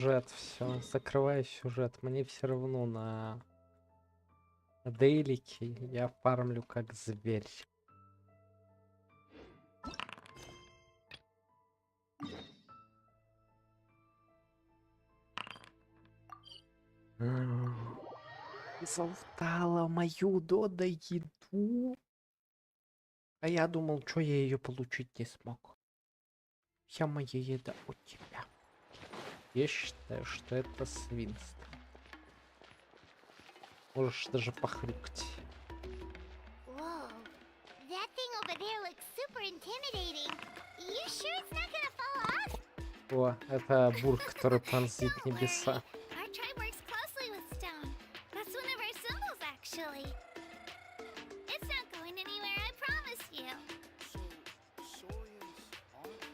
Сюжет, все, закрывай сюжет. Мне все равно на дейлики. Я фармлю как зверь. Залутала мою Додо еду. А я думал, что я ее получить не смог. Вся моя еда у тебя. Я считаю, что это свинство. Можешь даже похрюкать. Whoa, that thing over there looks super intimidating. You sure it's not gonna fall off? О, это бург, который пронзит Don't небеса. worry. Our tribe works closely with stone. That's one of our symbols, actually. It's not going anywhere, I promise you. So, Saurians aren't.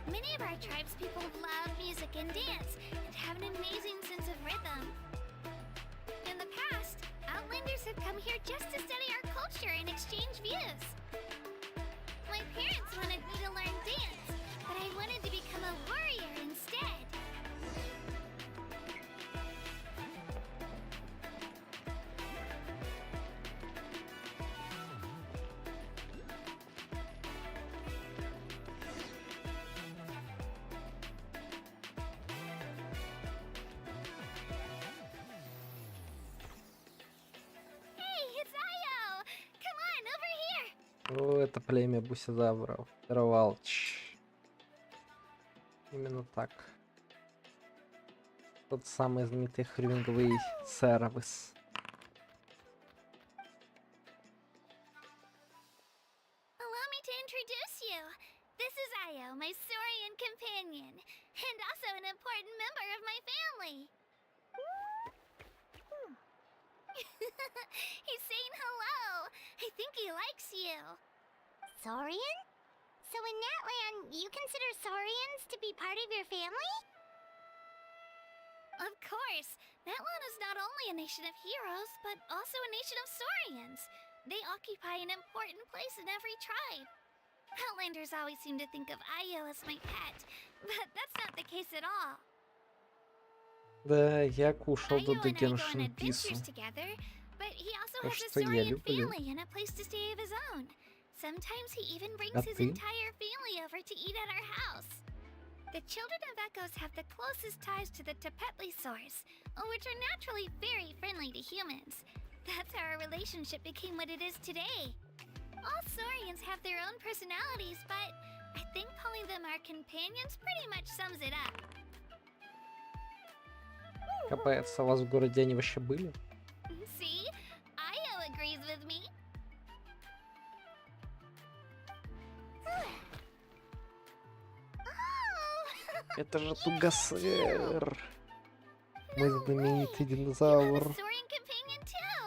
Many of our tribe's people love music and dance and have an amazing sense of rhythm. In the past, Outlanders have come here just to study our culture and exchange views. My parents wanted me to learn dance, but I wanted to become a warrior instead. Hey, it's Io! Come on, over here! О, это племя бусезавров. Равалч. Именно так. Тот самый знаменитый хрюнговый сервис. Allow me to introduce you. This is Io, my Saurian companion, and also an important member of my family. He's saying hello. I think he likes you. Saurian? So in that land, you consider Saurians to be part of your family? Of course. That land is not only a nation of heroes, but also a nation of Saurians. They occupy an important place in every tribe. Outlanders always seem to think of Io as my pet, but that's not the case at all. Да, я кушал Io Додо and I go on Геншин пиццу. adventures together, but he also То, has a что я Saurian люблю. family and a place to stay of his own. Sometimes he even brings А his ты? entire family over to eat at our house. The children of Echoes have the closest ties to the Tepetli source, which are naturally very friendly to humans. That's how our relationship became what it is today. All Saurians have their own personalities, but I think calling them our companions pretty much sums it up. Капец, а у вас в городе они вообще были? See? Io agrees with me. Это же Тугасыр. Мой No знаменитый way! You have a динозавр. Saurian companion too!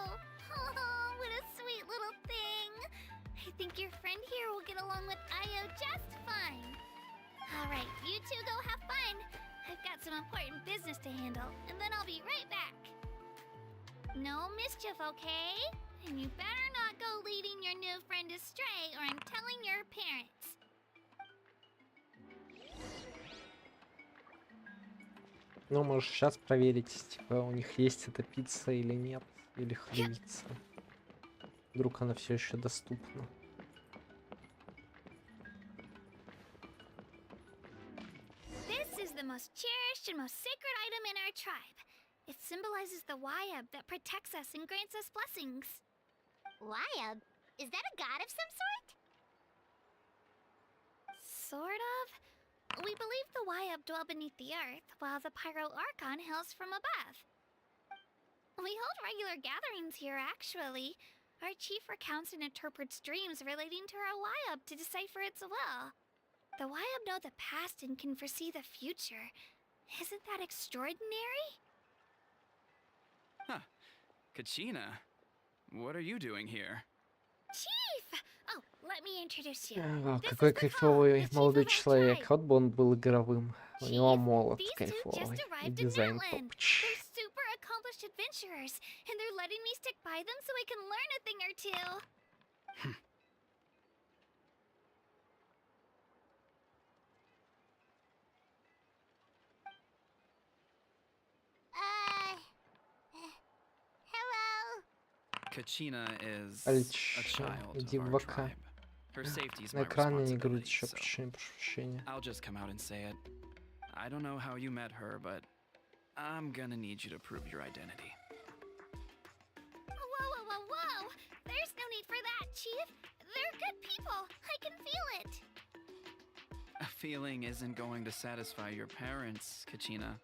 Oh, what a sweet little thing! I think your friend here will get along with Io just fine. Alright, you two go have fun. I've got some important business to handle, and then I'll be right back. No mischief, okay? And you better not go leading your new friend astray, or I'm telling your parents. Ну, можешь сейчас проверить, типа, у них есть эта пицца или нет. Или хлебица. Вдруг она все еще доступна. This is the most cherished and most sacred item in our tribe. It symbolizes the Wyab that protects us and grants us blessings. Wyab? Is that a god of some sort? Sort of. We believe the Wyab dwell beneath the earth, while the Pyro Archon hails from above. We hold regular gatherings here, actually. Our chief recounts and interprets dreams relating to our Wyab to decipher its will. The Wyab know the past and can foresee the future. Isn't that extraordinary? Huh. Kachina, what are you doing here? Chief! Oh, let me introduce you. О, This какой is Batiskuff, кайфовый the chief молодой of our человек. tribe. Вот бы он был игровым. У него Chief, молот these two just кайфовый. И arrived in дизайн Outland. топч. They're super accomplished adventurers, and they're letting me stick by them so I can learn a thing or two. Kachina is А a чё, child иди of в our ВК. tribe. Her safety is На my экране не грудь responsibility, еще, so прошу прощения. I'll just come out and say it. I don't know how you met her, but I'm gonna need you to prove your identity. Whoa, whoa, whoa, whoa! There's no need for that, Chief. They're good people. I can feel it. A feeling isn't going to satisfy your parents, Kachina.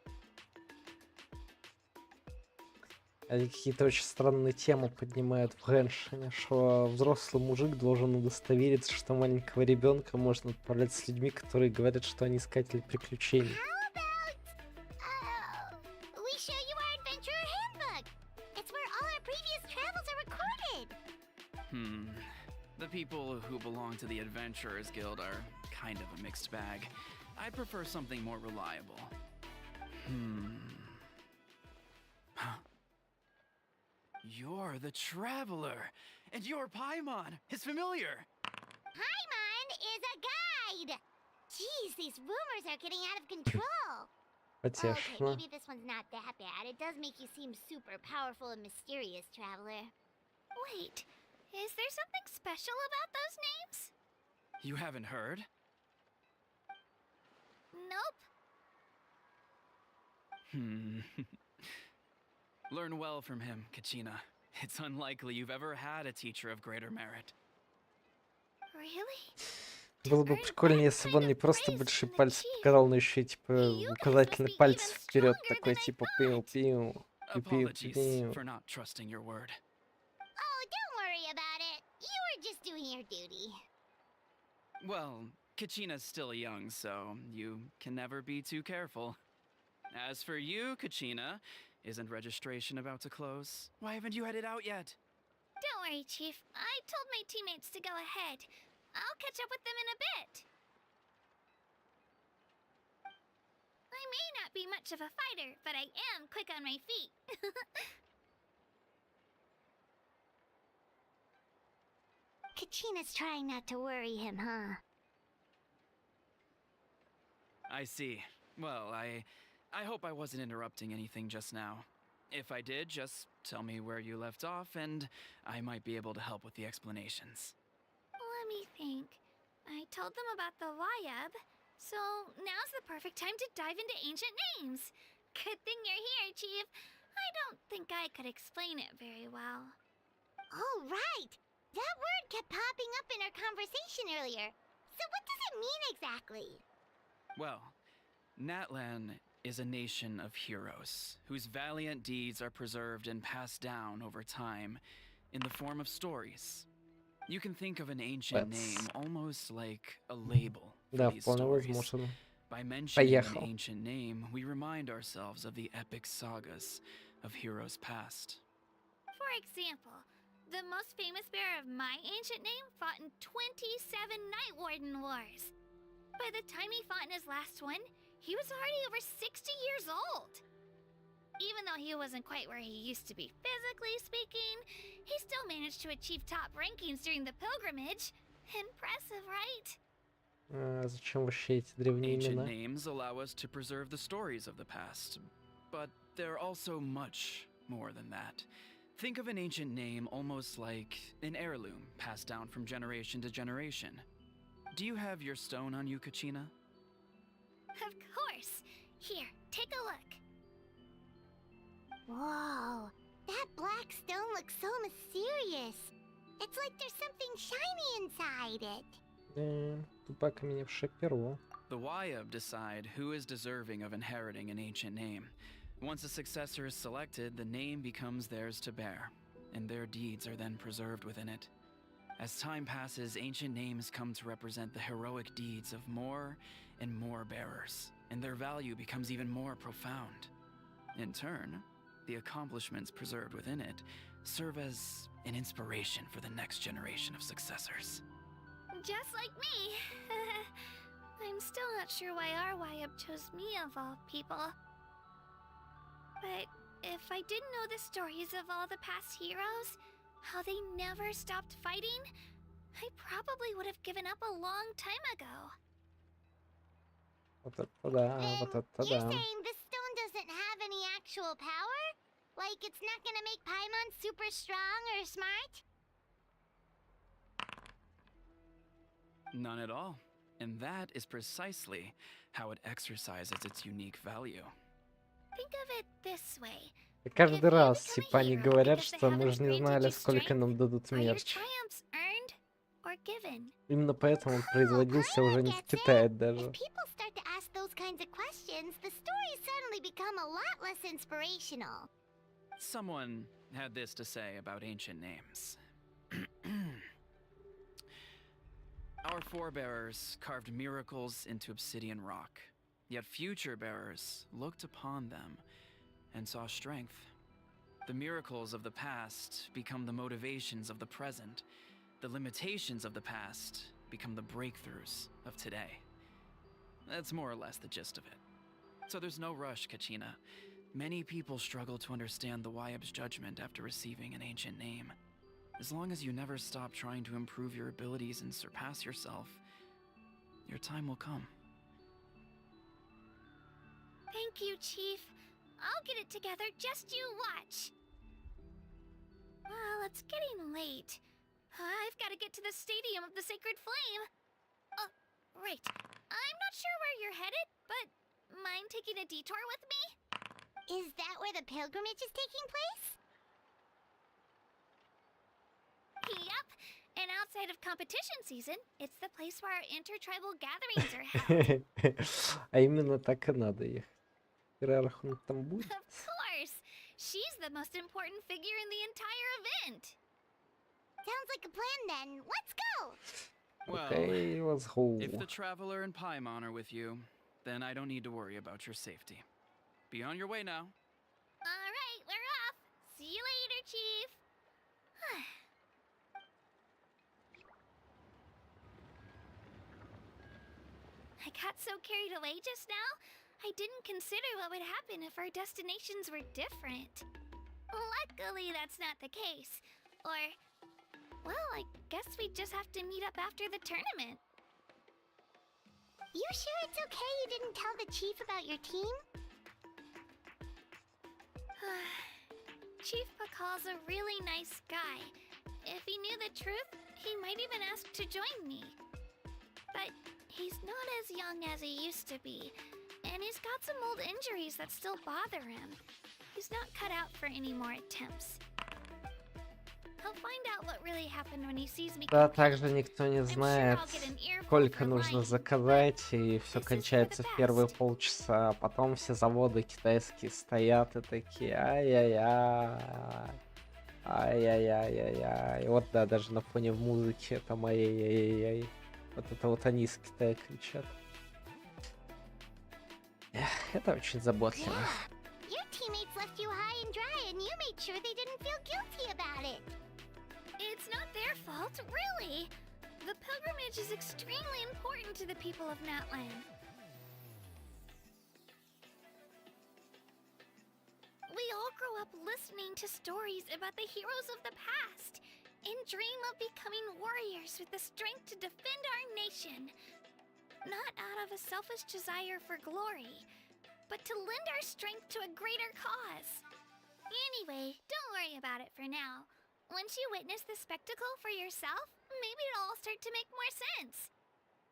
Они какие-то очень странные темы поднимают в Геншине, что взрослый мужик должен удостовериться, что маленького ребенка можно отправлять с людьми, которые говорят, что они искатели приключений. How about we show you our adventurer handbook? It's where all our previous travels are recorded. The people who belong to the Adventurers Guild are kind of a mixed bag. I prefer something more reliable. Huh. You're the Traveler, and your Paimon is familiar. Paimon is a guide. Jeez, these rumors are getting out of control. Okay, Потешно. maybe this one's not that bad. It does make you seem super powerful and mysterious, Traveler. Wait, is there something special about those names? You haven't heard? Nope. Learn well from him, Kachina. It's unlikely you've ever had a teacher of greater merit. Really? Было бы прикольнее, если бы он не просто большие пальцы показал, но еще и типа указательный палец вперед такой типа пиу-пиу, Apologies пиу-пиу. for not trusting your word. Oh, don't worry about it. You were just doing your duty. Well, Kachina's still young, so you can never be too careful. As for you, Kachina, isn't registration about to close? Why haven't you headed out yet? Don't worry, Chief. I told my teammates to go ahead. I'll catch up with them in a bit. I may not be much of a fighter, but I am quick on my feet. Kachina's trying not to worry him, huh? I see. Well, I hope I wasn't interrupting anything just now. If I did, just tell me where you left off, and I might be able to help with the explanations. Let me think. I told them about the Wayab, so now's the perfect time to dive into ancient names. Good thing you're here, Chief. I don't think I could explain it very well. Oh, right! That word kept popping up in our conversation earlier. So what does it mean exactly? Well, Natlan is a nation of heroes whose valiant deeds are preserved and passed down over time in the form of stories. You can think of an ancient name almost like a label for Да, these вполне stories. возможно. By mentioning an Поехал. ancient name, we remind ourselves of the epic sagas of heroes past. For example, the most famous bearer of my ancient name fought in 27 Night Warden Wars. By the time he fought in his last one, he was already over 60 years old. Even though he wasn't quite where he used to be physically speaking, he still managed to achieve top rankings during the pilgrimage. Impressive, right? Зачем вообще эти древние Ancient имена? names allow us to preserve the stories of the past, but they're also much more than that. Think of an ancient name almost like an heirloom passed down from generation to generation. Do you have your stone on you, Kachina? Of course. Here, take a look. Whoa, that black stone looks so mysterious. It's like there's something shiny inside it. Тупо окаменевшее перо. The Wayab decide who is deserving of inheriting an ancient name. Once a successor is selected, the name becomes theirs to bear, and their deeds are then preserved within it. As time passes, ancient names come to represent the heroic deeds of more and more bearers, and their value becomes even more profound. In turn, the accomplishments preserved within it serve as an inspiration for the next generation of successors. Just like me. I'm still not sure why our Wayab chose me of all people. But if I didn't know the stories of all the past heroes, how they never stopped fighting, I probably would have given up a long time ago. Вот это да, вот это You're да. saying this stone doesn't have any actual power? Like it's not gonna make Paimon super strong or smart? None at all. And that is precisely how it exercises its unique value. Think of it this way. И каждый раз типа они говорят, что мы же не знали, сколько нам дадут Are your мерч. triumphs earned or given? Именно поэтому он производился уже не в Китае даже. If people start to ask those kinds of questions, the stories suddenly become a lot less inspirational. Someone had this to say about ancient names. Our forebears carved miracles into obsidian rock, yet future bearers looked upon them and saw strength. The miracles of the past become the motivations of the present. The limitations of the past become the breakthroughs of today. That's more or less the gist of it. So there's no rush, Kachina. Many people struggle to understand the Wyeb's judgment after receiving an ancient name. As long as you never stop trying to improve your abilities and surpass yourself, your time will come. Thank you, Chief. I'll get it together, just you watch. Well, it's getting late. I've got to get to the Stadium of the Sacred Flame. Right. I'm not sure where you're headed, but mind taking a detour with me? Is that where the pilgrimage is taking place? Yup. And outside of competition season, it's the place where our intertribal gatherings are held. А именно так и надо ехать. Иерархун там будет. Of course. She's the most important figure in the entire event. Sounds like a plan then. Let's go! Well, Okay, let's go. if the Traveler and Paimon are with you, then I don't need to worry about your safety. Be on your way now. All right, we're off. See you later, Chief. I got so carried away just now, I didn't consider what would happen if our destinations were different. Luckily, that's not the case. Or, well, I guess we just have to meet up after the tournament. You sure it's okay you didn't tell the chief about your team? Chief Pakal's a really nice guy. If he knew the truth, he might even ask to join me. But he's not as young as he used to be, and he's got some old injuries that still bother him. He's not cut out for any more attempts. He'll find out what really happened when he sees me. Да, также никто не знает, сколько нужно заказать, и все кончается в первые полчаса. А потом все заводы китайские стоят и такие ай-яй-яй. Ай-яй-яй-яй-яй. И вот да, даже на фоне музыки это ай-яй-яй-яй. Вот это вот они из Китая кричат. Эх, это очень заботливо. Your teammates left you high and dry, and you made sure they didn't feel guilty about it. It's not their fault, really. The pilgrimage is extremely important to the people of Natland. We all grow up listening to stories about the heroes of the past and dream of becoming warriors with the strength to defend our nation. Not out of a selfish desire for glory, but to lend our strength to a greater cause. Anyway, don't worry about it for now. Once you witness the spectacle for yourself, maybe it'll all start to make more sense.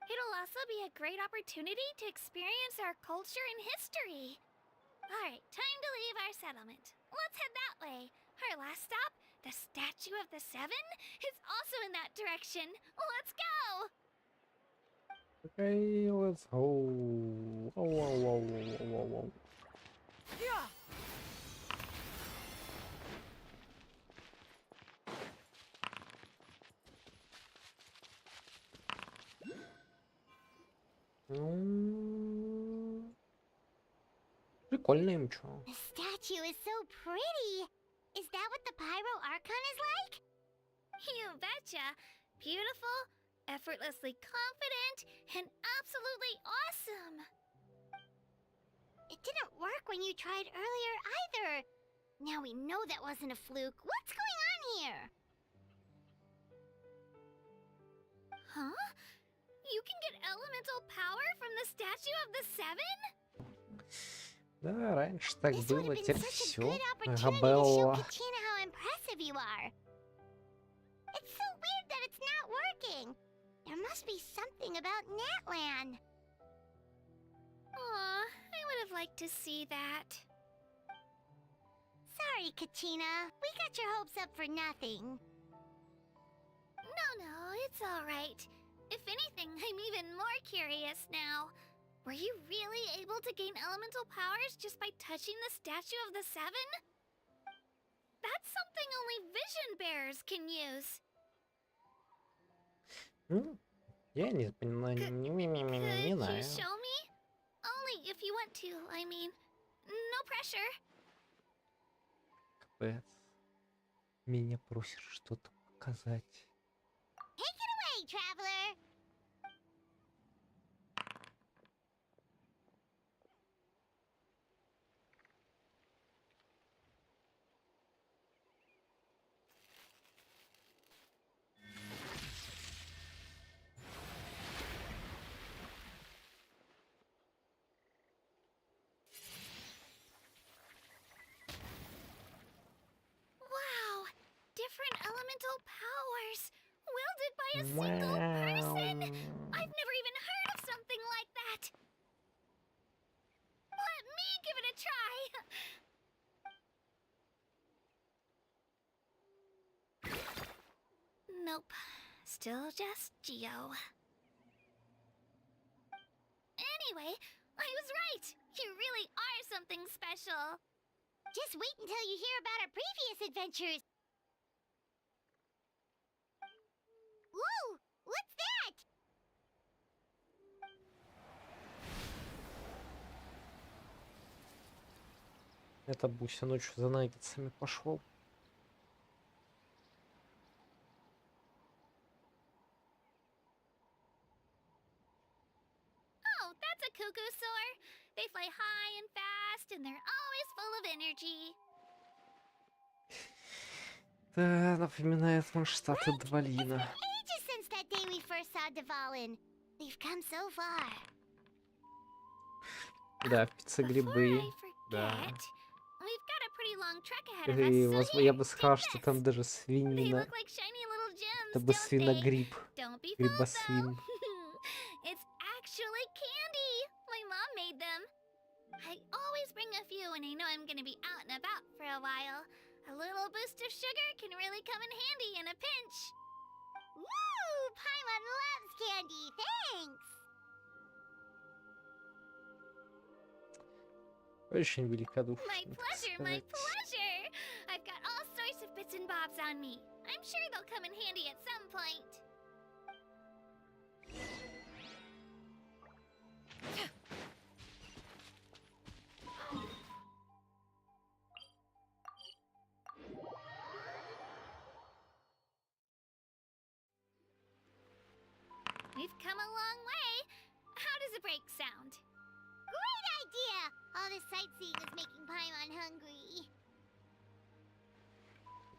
It'll also be a great opportunity to experience our culture and history. Alright, time to leave our settlement. Let's head that way. Our last stop, the Statue of the Seven, is also in that direction. Let's go! Okay, let's go. Whoa, whoa, whoa, whoa, whoa, whoa. Yeah. Ну, прикольно им чё. The statue is so pretty. Is that what the Pyro Archon is like? You betcha. Beautiful, effortlessly confident, and absolutely awesome. It didn't work when you tried earlier either. Now we know that wasn't a fluke. What's going on here? Huh? You can get elemental power from the Statue of the Seven? Да, раньше так This would было, have been теперь such a все. good opportunity to show Габелла. Kachina how impressive you are. It's so weird that it's not working. There must be something about Natlan. Aw, I would have liked to see that. Sorry, Kachina. We got your hopes up for nothing. No, it's alright. If anything, I'm even more curious now. Were you really able to gain elemental powers just by touching the statue of the Seven? That's something only vision bearers can use. Я не понимаю, не Could you знаю. show me? Only if you want to, I mean. No pressure. Капец. Меня просят что-то показать. Take it away, traveler. Wow, different elemental powers wielded by a single person. I've never even heard of something like that. Let me give it a try. Nope, still just Geo. Anyway, I was right. You really are something special. Just wait until you hear about our previous adventures. Whoa! What's that? Это Буся ночью за наггетсами пошел. Oh, that's a cuckoo soar. They fly high and fast, and they're always full of energy. Да, напоминает масштабы Двалина. Ages since that day we first saw Dvalin. We've come so far. Да, Before пиццегрибы. I Да. forget, we've got a pretty long trek ahead of us, И, so я here, бы сказал, take что this. там даже They свинина. look like shiny little gems, Это бы don't they? свиногриб. Don't be fooled, Грибосвин. though. It's actually candy. My mom made them. I always bring a few when I know I'm gonna be out and about for a while. A little boost of sugar can really come in handy in a pinch. Woo! Paimon loves candy. Thanks. Очень великодушно, My так pleasure, my сказать. pleasure. I've got all sorts of bits and bobs on me. I'm sure they'll come in handy at some point. We've come a long way. How does a break sound? Great idea! All this sightseeing is making Paimon hungry.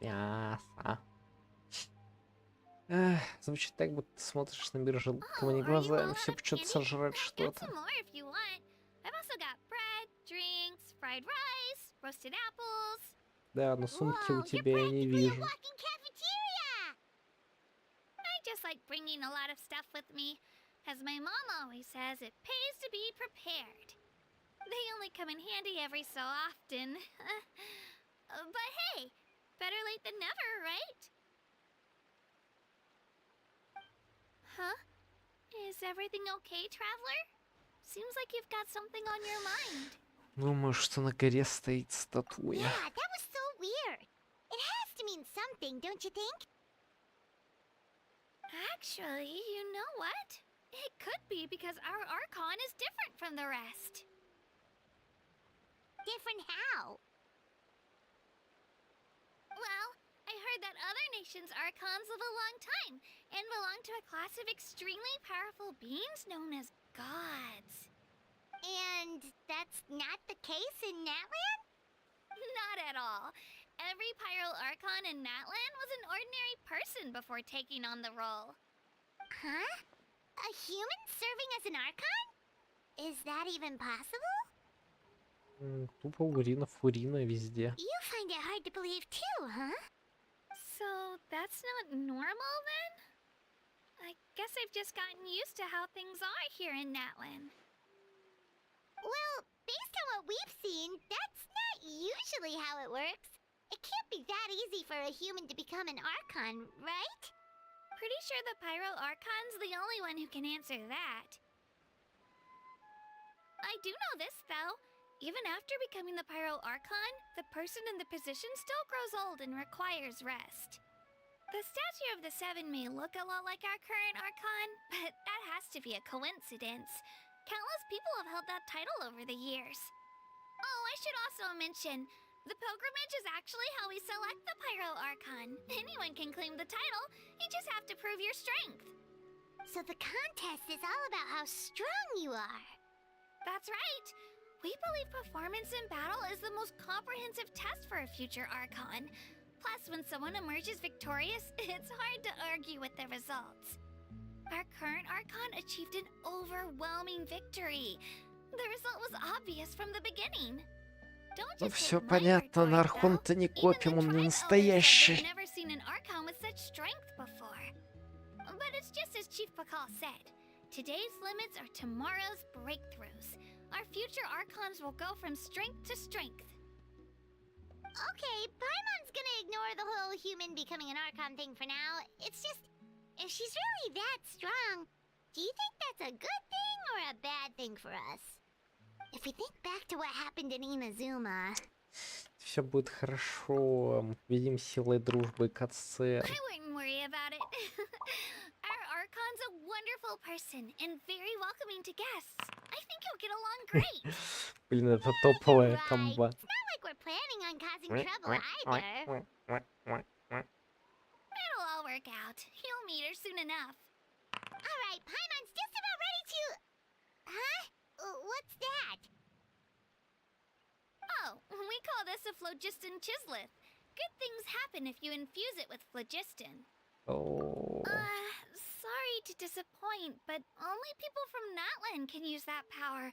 Мясо. Звучит так, будто ты смотришь на мир желтками Oh, are you глазами, all все out of почему-то candy? сожрать I've got что-то. some more if you want. I've also got bread, drinks, fried rice, roasted apples. Да, но сумки у Whoa, you're тебя я не practically a вижу. walking cafeteria! I just like bringing a lot of stuff with me. As my mom always says, it pays to be prepared. They only come in handy every so often. But hey, better late than never, right? Huh? Is everything okay, traveler? Seems like you've got something on your mind. Думаю, что на горе стоит статуя. Yeah, that was so weird. It has to mean something, don't you think? Actually, you know what? It could be because our Archon is different from the rest. Different how? Well, I heard that other nations' Archons live a long time and belong to a class of extremely powerful beings known as gods. And that's not the case in Natlan? Not at all. Every Pyro Archon in Natlan was an ordinary person before taking on the role. Huh? A human serving as an Archon? Is that even possible? Тупо урина везде. You find it hard to believe too, huh? So that's not normal then? I guess I've just gotten used to how things are here in Natlan. Well, based on what we've seen, that's not usually how it works. It can't be that easy for a human to become an Archon, right? Pretty sure the Pyro Archon's the only one who can answer that. I do know this, though. Even after becoming the Pyro Archon, the person in the position still grows old and requires rest. The statue of the Seven may look a lot like our current Archon, but that has to be a coincidence. Countless people have held that title over the years. Oh, I should also mention, the pilgrimage is actually how we select the Pyro Archon. Anyone can claim the title, you just have to prove your strength. So the contest is all about how strong you are. That's right. We believe performance in battle is the most comprehensive test for a future Archon. Plus, when someone emerges victorious, it's hard to argue with the results. Our current Archon achieved an overwhelming victory. The result was obvious from the beginning. Don't Ну just все take my word понятно, for на it, Архонта не though. Even копим, the он не tribe elders said настоящий. they've never seen an Archon with such strength before. But it's just as Chief Pakal said. Today's limits are tomorrow's breakthroughs. Our future Archons will go from strength to strength. Okay, Paimon's gonna ignore the whole human becoming an Archon thing for now. It's just, if she's really that strong, do you think that's a good thing or a bad thing for us? If we think back to what happened in Inazuma... Все будет хорошо. Мы победим силой дружбы катсцен. I wouldn't worry about it. Our Archon's a wonderful person and very welcoming to guests. I think you'll get along great. Блин, это топовая Right, комба. it's not like we're planning on causing trouble either. It'll all work out. You'll meet her soon enough. Alright, Paimon's just about ready to... Huh? What's that? Oh, we call this a phlogiston chisleth. Good things happen if you infuse it with phlogiston. О, Sorry to disappoint, but only people from Natlan can use that power.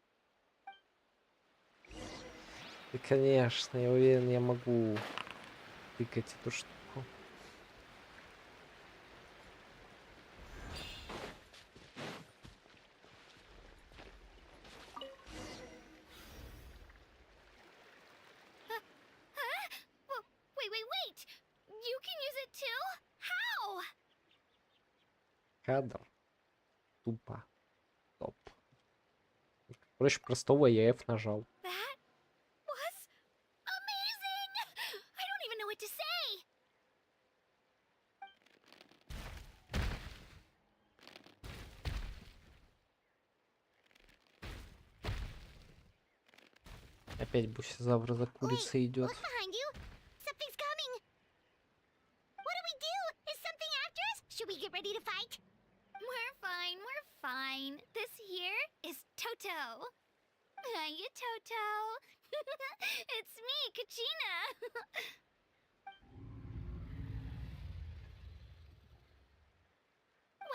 и, конечно, я уверен, я могу тыкать эту штуку. Wait! You can use it too? How? Кадр. Тупо. Топ. Проще простого, я F нажал. That was amazing! I don't even know what to say! Опять бусизавр за курицей идет. Look behind you. Something's coming. What do we do? Is something after us? Should we get ready to fight? We're fine. This here is Toto. Hiya, Toto. It's me, Kachina.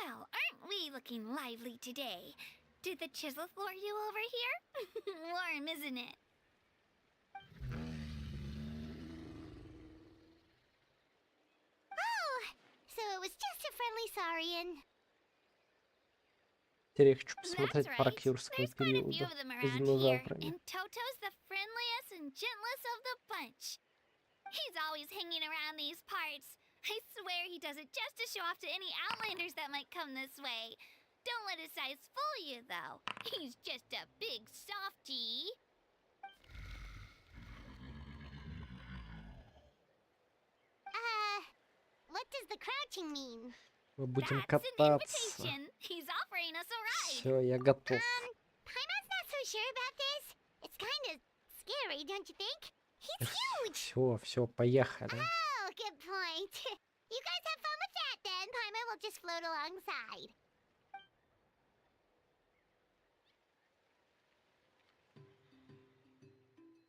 Well, aren't we looking lively today? Did the chisel lure you over here? Warm, isn't it? Oh, so it was just a friendly Saurian. Теперь я хочу That's посмотреть right. парк юрского There's quite a few периода of them с around here, динозаврами. and Toto's the friendliest and gentlest of the bunch. He's always hanging around these parts. I swear he does it just to show off to any outlanders that might come this way. Don't let his size fool you, though. He's just a big softie. What does the crouching mean? Мы будем That's an кататься. invitation. He's offering us a ride. Все, я готов. Paimon's not so sure about this. It's kind of scary, don't you think? He's huge! Все, поехали. Oh, good point. You guys have fun with that then. Paimon will just float alongside.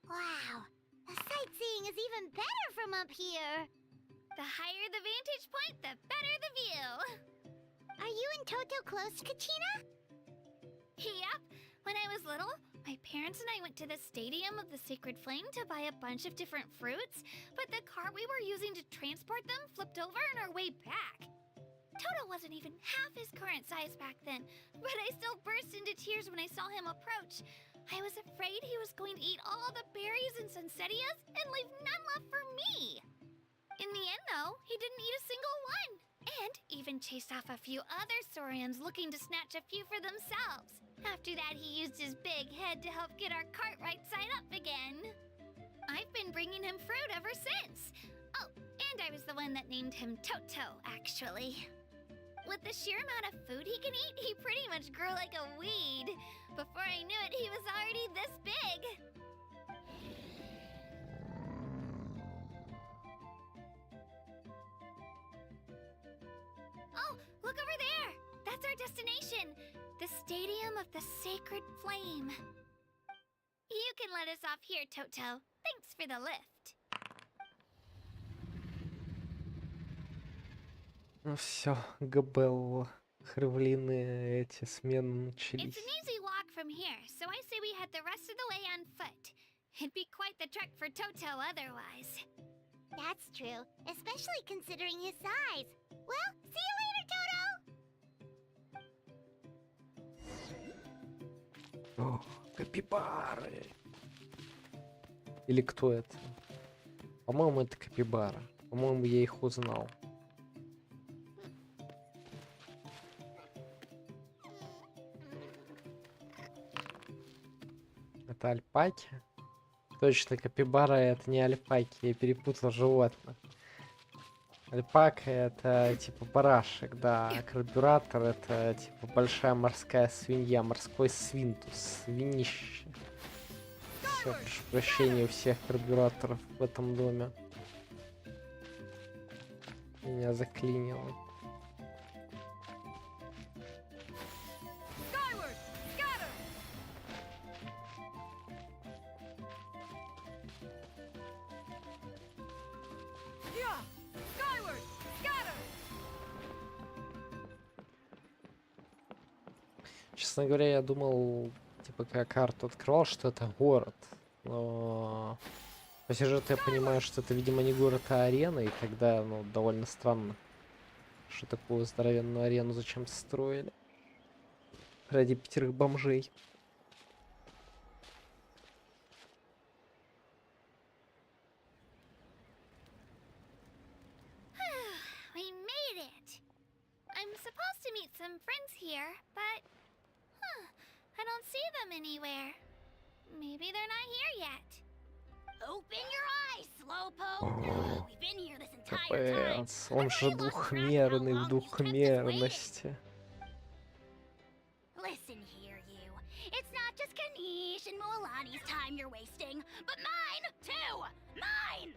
Wow, the sightseeing is even better from up here. The higher the vantage point, the better the view. Are you and Toto close, Kachina? Yep. When I was little, My parents and I went to the Stadium of the Sacred Flame to buy a bunch of different fruits, but the cart we were using to transport them flipped over on our way back. Toto wasn't even half his current size back then, but I still burst into tears when I saw him approach. I was afraid he was going to eat all the berries and sunsettias and leave none left for me. In the end, though, he didn't eat a single one, and even chased off a few other Saurians looking to snatch a few for themselves. After that, he used his big head to help get our cart right side up again. I've been bringing him fruit ever since. Oh, and I was the one that named him Toto, actually. With the sheer amount of food he can eat, he pretty much grew like a weed. Before I knew it, he was already this big. Oh, look over there! That's our destination! The Stadium of the Sacred Flame. You can let us off here, Toto. Thanks for the lift. Ну все, Габелла. Хривлины эти смены начались. It's an easy walk from here, so I say we head the rest of the way on foot. It'd be quite the trek for Toto otherwise. That's true, especially considering his size. Well, see you later, Toto! О, капибары. Или кто это? По-моему, это капибара. По-моему, я их узнал. Это альпаки? Точно, капибара это не альпаки, я перепутал животных. Альпака это типа барашек, да, а карбюратор это типа большая морская свинья, морской свинтус, свинище. Все, прошу прощения у всех карбюраторов в этом доме. Меня заклинило. Честно говоря, я думал, типа, когда карту открывал, что это город. Но по сюжету я понимаю, что это, видимо, не город, а арена, и тогда, ну, довольно странно, что такую здоровенную арену зачем-то строили. Ради 5 бомжей. We made it! I'm supposed to meet some friends here, but... I don't see them anywhere. Maybe they're not here yet. Open your eyes, Slowpoke! We've been here this entire time. Капец, он же двухмерный в двухмерности. Listen here, you. It's not just Kanish and Moalani's time you're wasting, but mine, too! Mine!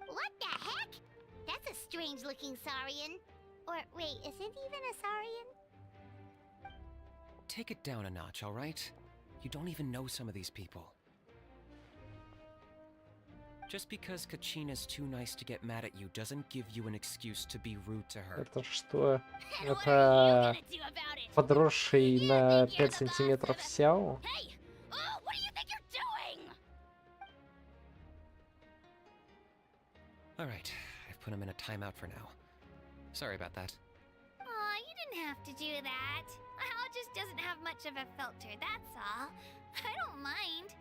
What the heck? That's a strange-looking Saurian. Or, wait, is it even a Saurian? Take it down a notch, all right? You don't even know some of these people. Just because Kachina's too nice to get mad at you doesn't give you an excuse to be rude to her. Это что? And what are you Это gonna do about it? подросший You на think you're 5 the boss сантиметров of it? Сяо? Hey! Oh, what do you think you're doing? All right, I've put him in a timeout for now. Sorry about that. Aw, you didn't have to do that. Al just doesn't have much of a filter, that's all. I don't mind.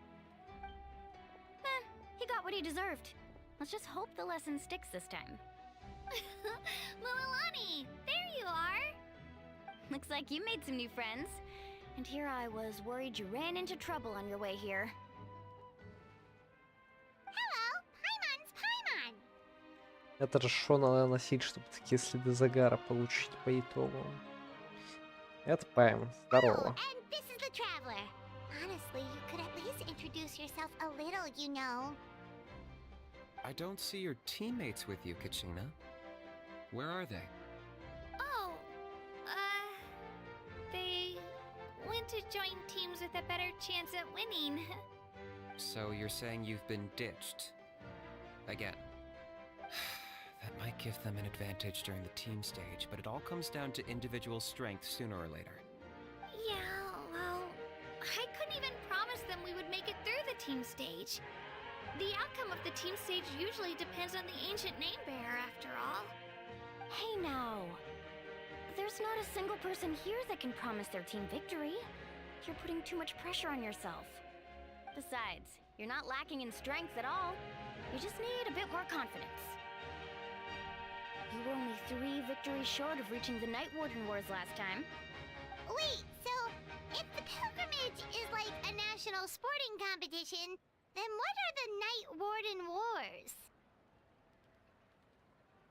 He got what he deserved. Let's just hope the lesson sticks this time. Mulalani, there you are. Looks like you made some new friends. And here I was worried you ran into trouble on your way here. Hello, Paimon's Paimon! Это же что надо носить, чтобы такие следы загара получить по итогу? Это Пэм, здорово. And this is the Traveler. Honestly, you could at least introduce yourself a little, you know. I don't see your teammates with you, Kachina. Where are they? Oh, they went to join teams with a better chance at winning. So you're saying you've been ditched? Again. That might give them an advantage during the team stage, but it all comes down to individual strength sooner or later. Yeah, well, I couldn't even promise a team stage. The outcome of the team stage usually depends on the ancient name bearer, after all. Hey now. There's not a single person here that can promise their team victory. You're putting too much pressure on yourself. Besides, you're not lacking in strength at all. You just need a bit more confidence. You were only 3 victories short of reaching the Night Warden Wars last time. Wait, so if the pilgrimage is like a national sporting competition, then what are the Night Warden Wars?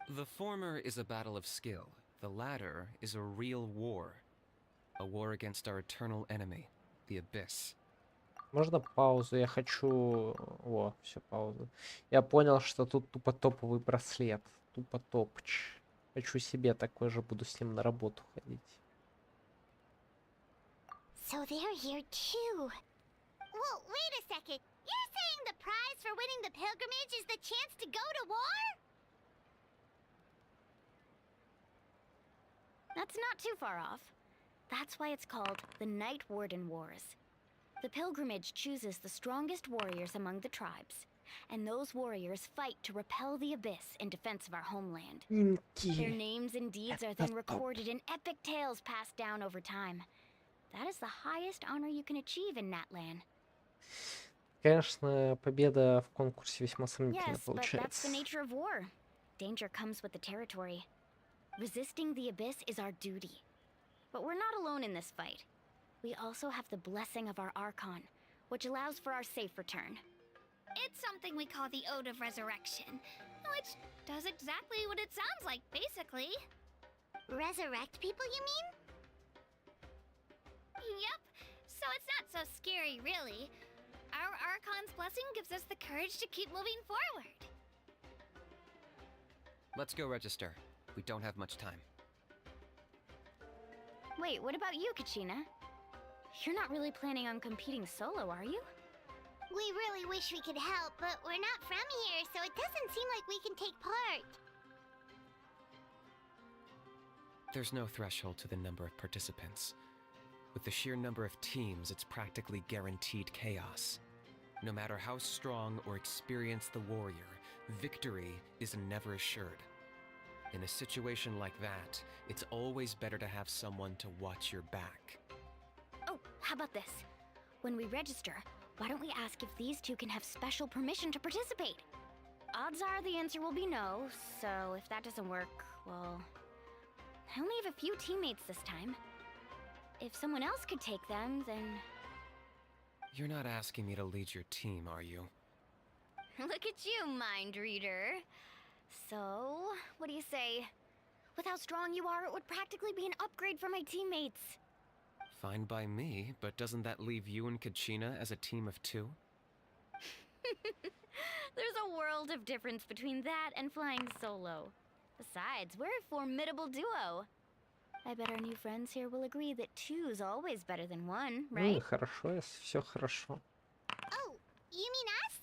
The former is a battle of skill. The latter is a real war. A war against our eternal enemy, the Abyss. Можно паузу? Я хочу... О, все, пауза. Я понял, что тут тупо топовый браслет. Тупо топч. Хочу себе такой же, буду с ним на работу ходить. So they're here too. Well, wait a second. You're saying the prize for winning the pilgrimage is the chance to go to war? That's not too far off. That's why it's called the Night Warden Wars. The pilgrimage chooses the strongest warriors among the tribes, and those warriors fight to repel the Abyss in defense of our homeland. Their names and deeds are then recorded in epic tales passed down over time. That is the highest honor you can achieve in Natlan. Конечно, победа в конкурсе весьма сомнительно Yes, but that's получается. the nature of war. Danger comes with the territory. Resisting the Abyss is our duty. But we're not alone in this fight. We also have the blessing of our Archon, which allows for our safe return. It's something we call the Ode of Resurrection, which does exactly what it sounds like, basically. Resurrect people, you mean? Yep, so it's not so scary, really. Our Archon's blessing gives us the courage to keep moving forward. Let's go register. We don't have much time. Wait, what about you, Kachina? You're not really planning on competing solo, are you? We really wish we could help, but we're not from here, so it doesn't seem like we can take part. There's no threshold to the number of participants. With the sheer number of teams, it's practically guaranteed chaos. No matter how strong or experienced the warrior, victory is never assured. In a situation like that, it's always better to have someone to watch your back. Oh, how about this? When we register, why don't we ask if these two can have special permission to participate? Odds are the answer will be no, so if that doesn't work, well... I only have a few teammates this time. If someone else could take them, then... You're not asking me to lead your team, are you? Look at you, mind reader. So, what do you say? With how strong you are, it would practically be an upgrade for my teammates. Fine by me, but doesn't that leave you and Kachina as a team of 2? There's a world of difference between that and flying solo. Besides, we're a formidable duo. I bet our new friends here will agree that 2's always better than 1, right? Хорошо, если все хорошо. Oh, you mean us?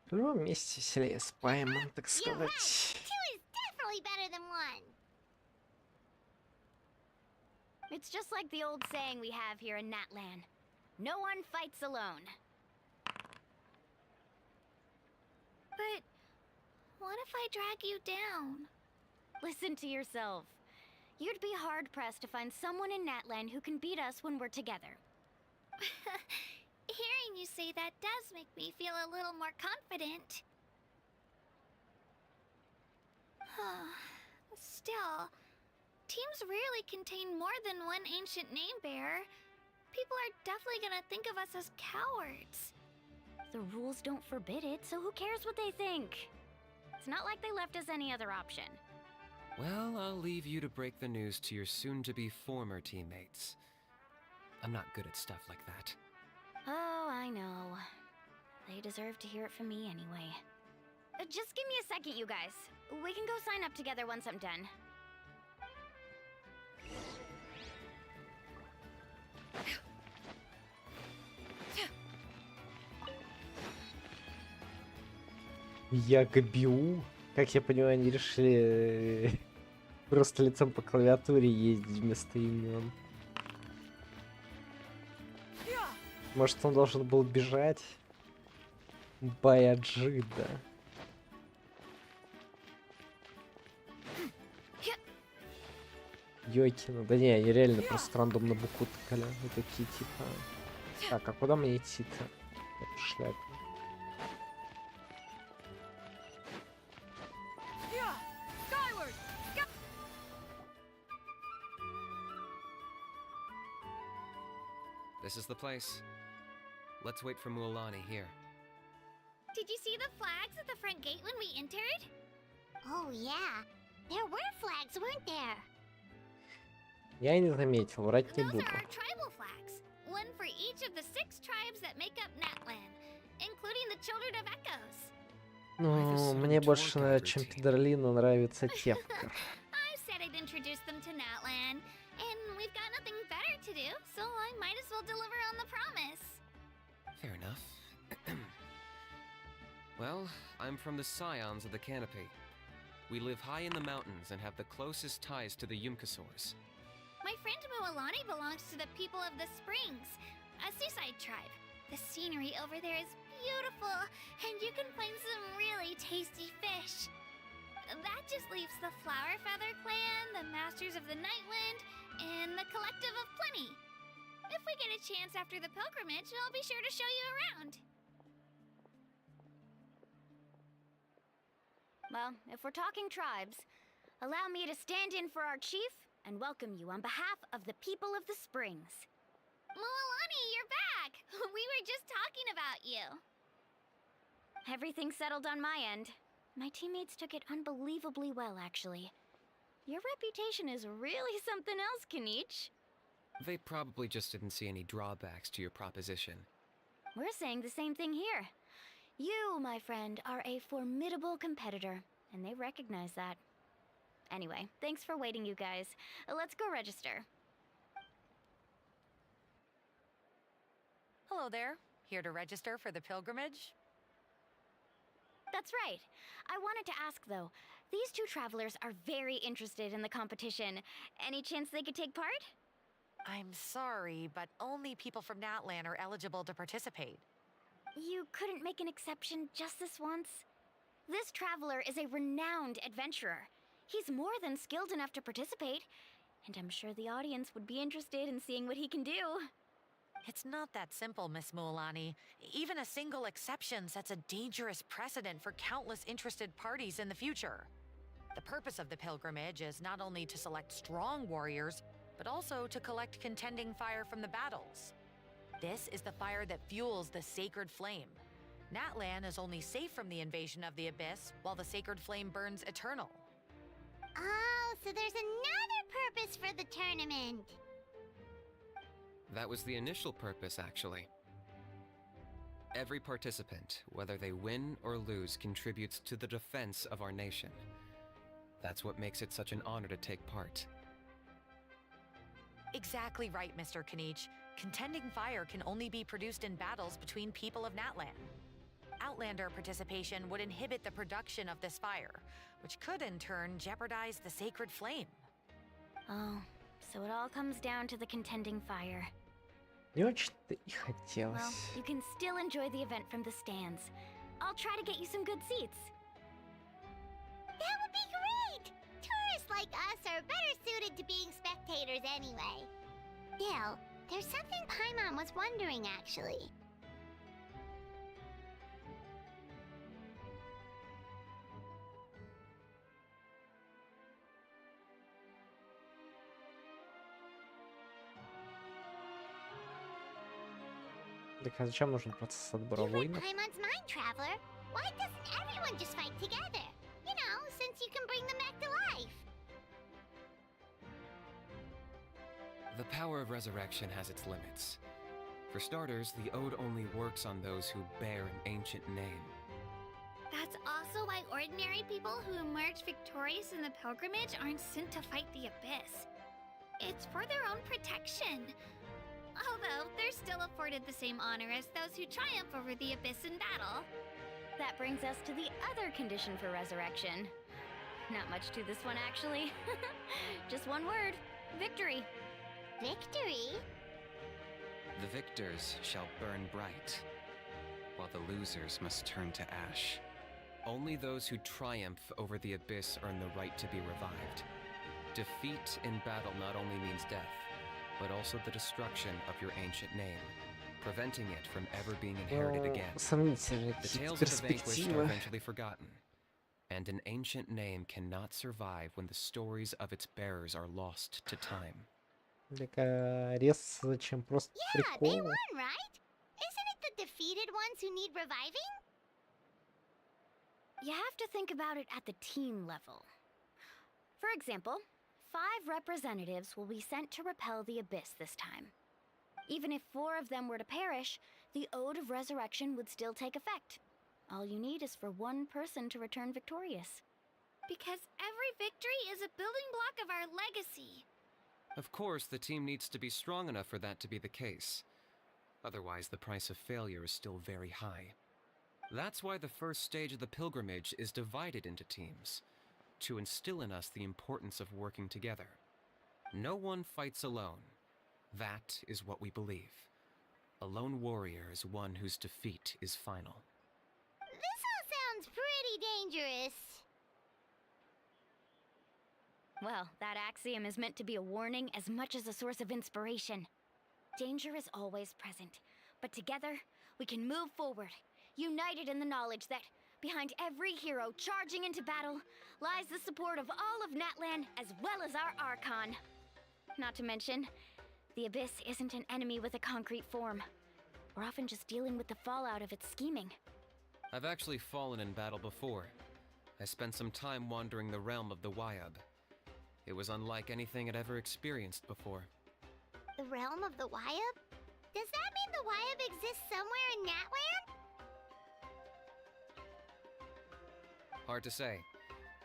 В любом месте веселее с Паймом, так You're right. сказать. 2 is definitely better than 1. It's just like the old saying we have here in Natlan. No one fights alone. But what if I drag you down? Listen to yourself. You'd be hard-pressed to find someone in Natlan who can beat us when we're together. Hearing you say that does make me feel a little more confident. Still, teams rarely contain more than one ancient name bearer. People are definitely gonna think of us as cowards. The rules don't forbid it, so who cares what they think? It's not like they left us any other option. Well, I'll leave you to break the news to your soon-to-be former teammates. I'm not good at stuff like that. Oh, I know. They deserve to hear it from me anyway. Just give me a second, you guys. We can go sign up together once I'm done. Я гобиу. Как я понимаю, они решили просто лицом по клавиатуре ездить вместо имен. Может, он должен был бежать? Баяджида. Йокина. Да не, они реально просто рандомно букву тыкали. И такие типа... Так, а куда мне идти-то? Эту шляпу. This is the place. Let's wait for Mualani here. Did you see the flags at the front gate when we entered? Oh, yeah. There were flags, weren't there? Я не заметил, врать не Those буду. are our tribal flags. One for each of the 6 tribes that make up Natlan, including the Children of Echoes. Ну, мне больше, чем Педерлина, нравится Тевка. I said I'd introduce them to Natlan, and we've got nothing better to do, so I might as well deliver on the promise. Fair enough. Well, I'm from the Scions of the Canopy. We live high in the mountains and have the closest ties to the Yumkasaurs. My friend Mualani belongs to the people of the Springs, a seaside tribe. The scenery over there is beautiful, and you can find some really tasty fish. That just leaves the Flower Feather Clan, the Masters of the Nightwind, and the Collective of Plenty. If we get a chance after the pilgrimage, I'll be sure to show you around. Well, if we're talking tribes, allow me to stand in for our chief and welcome you on behalf of the people of the Springs. Mualani, you're back! We were just talking about you. Everything settled on my end. My teammates took it unbelievably well, actually. Your reputation is really something else, Kanich. They probably just didn't see any drawbacks to your proposition. We're saying the same thing here. You, my friend, are a formidable competitor, and they recognize that. Anyway, thanks for waiting, you guys. Let's go register. Hello there. Here to register for the pilgrimage? That's right. I wanted to ask, though. These 2 travelers are very interested in the competition. Any chance they could take part? I'm sorry, but only people from Natlan are eligible to participate. You couldn't make an exception just this once? This traveler is a renowned adventurer. He's more than skilled enough to participate, and I'm sure the audience would be interested in seeing what he can do. It's not that simple, Miss Mualani. Even a single exception sets a dangerous precedent for countless interested parties in the future. The purpose of the pilgrimage is not only to select strong warriors, but also to collect contending fire from the battles. This is the fire that fuels the sacred flame. Natlan is only safe from the invasion of the Abyss, while the sacred flame burns eternal. Oh, so there's another purpose for the tournament. That was the initial purpose, actually. Every participant, whether they win or lose, contributes to the defense of our nation. That's what makes it such an honor to take part. Exactly right, Mr. Kanich. Contending fire can only be produced in battles between people of Natlan. Outlander participation would inhibit the production of this fire, which could in turn jeopardize the sacred flame. Oh, so it all comes down to the contending fire. Не очень-то и Well, хотелось. you can still enjoy the event from the stands. I'll try to get you some good seats. That would be great! Tourists like us are better suited to being spectators anyway. Still, there's something Paimon was wondering, actually. Так а зачем нужен процесс отбора You read воинов? Paimon's mind, Traveler. Why doesn't everyone just fight together? You know, since you can bring them back to life. The power of resurrection has its limits. For starters, the ode only works on those who bear an ancient name. That's also why ordinary people who emerge victorious in the pilgrimage aren't sent to fight the Abyss. It's for their own protection. Although, they're still afforded the same honor as those who triumph over the Abyss in battle. That brings us to the other condition for resurrection. Not much to this one, actually. Just one word: victory. Victory? The victors shall burn bright, while the losers must turn to ash. Only those who triumph over the abyss earn the right to be revived. Defeat in battle not only means death, but also the destruction of your ancient name, preventing it from ever being inherited again. Сомнительные The какие-то tales of the vanquished are перспективы. eventually forgotten, and an ancient name cannot survive when the stories of its bearers are lost to time. Для резаться зачем? Просто Yeah, they прикол. won, right? Isn't it the defeated ones who need reviving? You have to think about it at the team level. For example, 5 representatives will be sent to repel the abyss this time. Even if 4 of them were to perish, the Ode of Resurrection would still take effect. All you need is for 1 person to return victorious. Because every victory is a building block of our legacy. Of course, the team needs to be strong enough for that to be the case. Otherwise, the price of failure is still very high. That's why the first stage of the pilgrimage is divided into teams, to instill in us the importance of working together. No one fights alone. That is what we believe. A lone warrior is one whose defeat is final. This all sounds pretty dangerous. Well, that axiom is meant to be a warning as much as a source of inspiration. Danger is always present, but together we can move forward, united in the knowledge that behind every hero charging into battle lies the support of all of Natlan as well as our Archon. Not to mention, the Abyss isn't an enemy with a concrete form. We're often just dealing with the fallout of its scheming. I've actually fallen in battle before. I spent some time wandering the realm of the Wyab. It was unlike anything I'd ever experienced before. The realm of the Wyab? Does that mean the Wyab exists somewhere in Natland? Hard to say.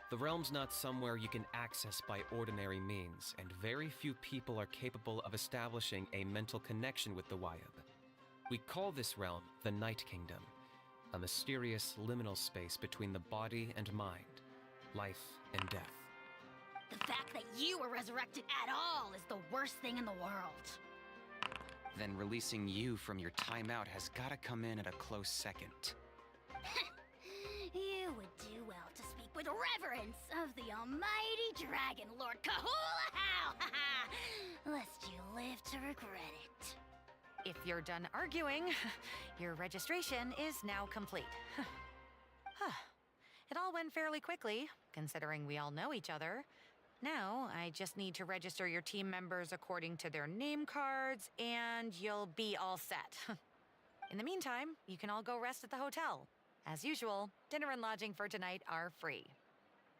The realm's not somewhere you can access by ordinary means, and very few people are capable of establishing a mental connection with the Wyab. We call this realm the Night Kingdom, a mysterious liminal space between the body and mind, life and death. The fact that you were resurrected at all is the worst thing in the world. Then releasing you from your timeout has gotta come in at a close second. You would do well to speak with reverence of the almighty dragon, Lord Kahula-How! Lest you live to regret it. If you're done arguing, your registration is now complete. It all went fairly quickly, considering we all know each other. Now, I just need to register your team members according to their name cards, and you'll be all set. In the meantime, you can all go rest at the hotel. As usual, dinner and lodging for tonight are free.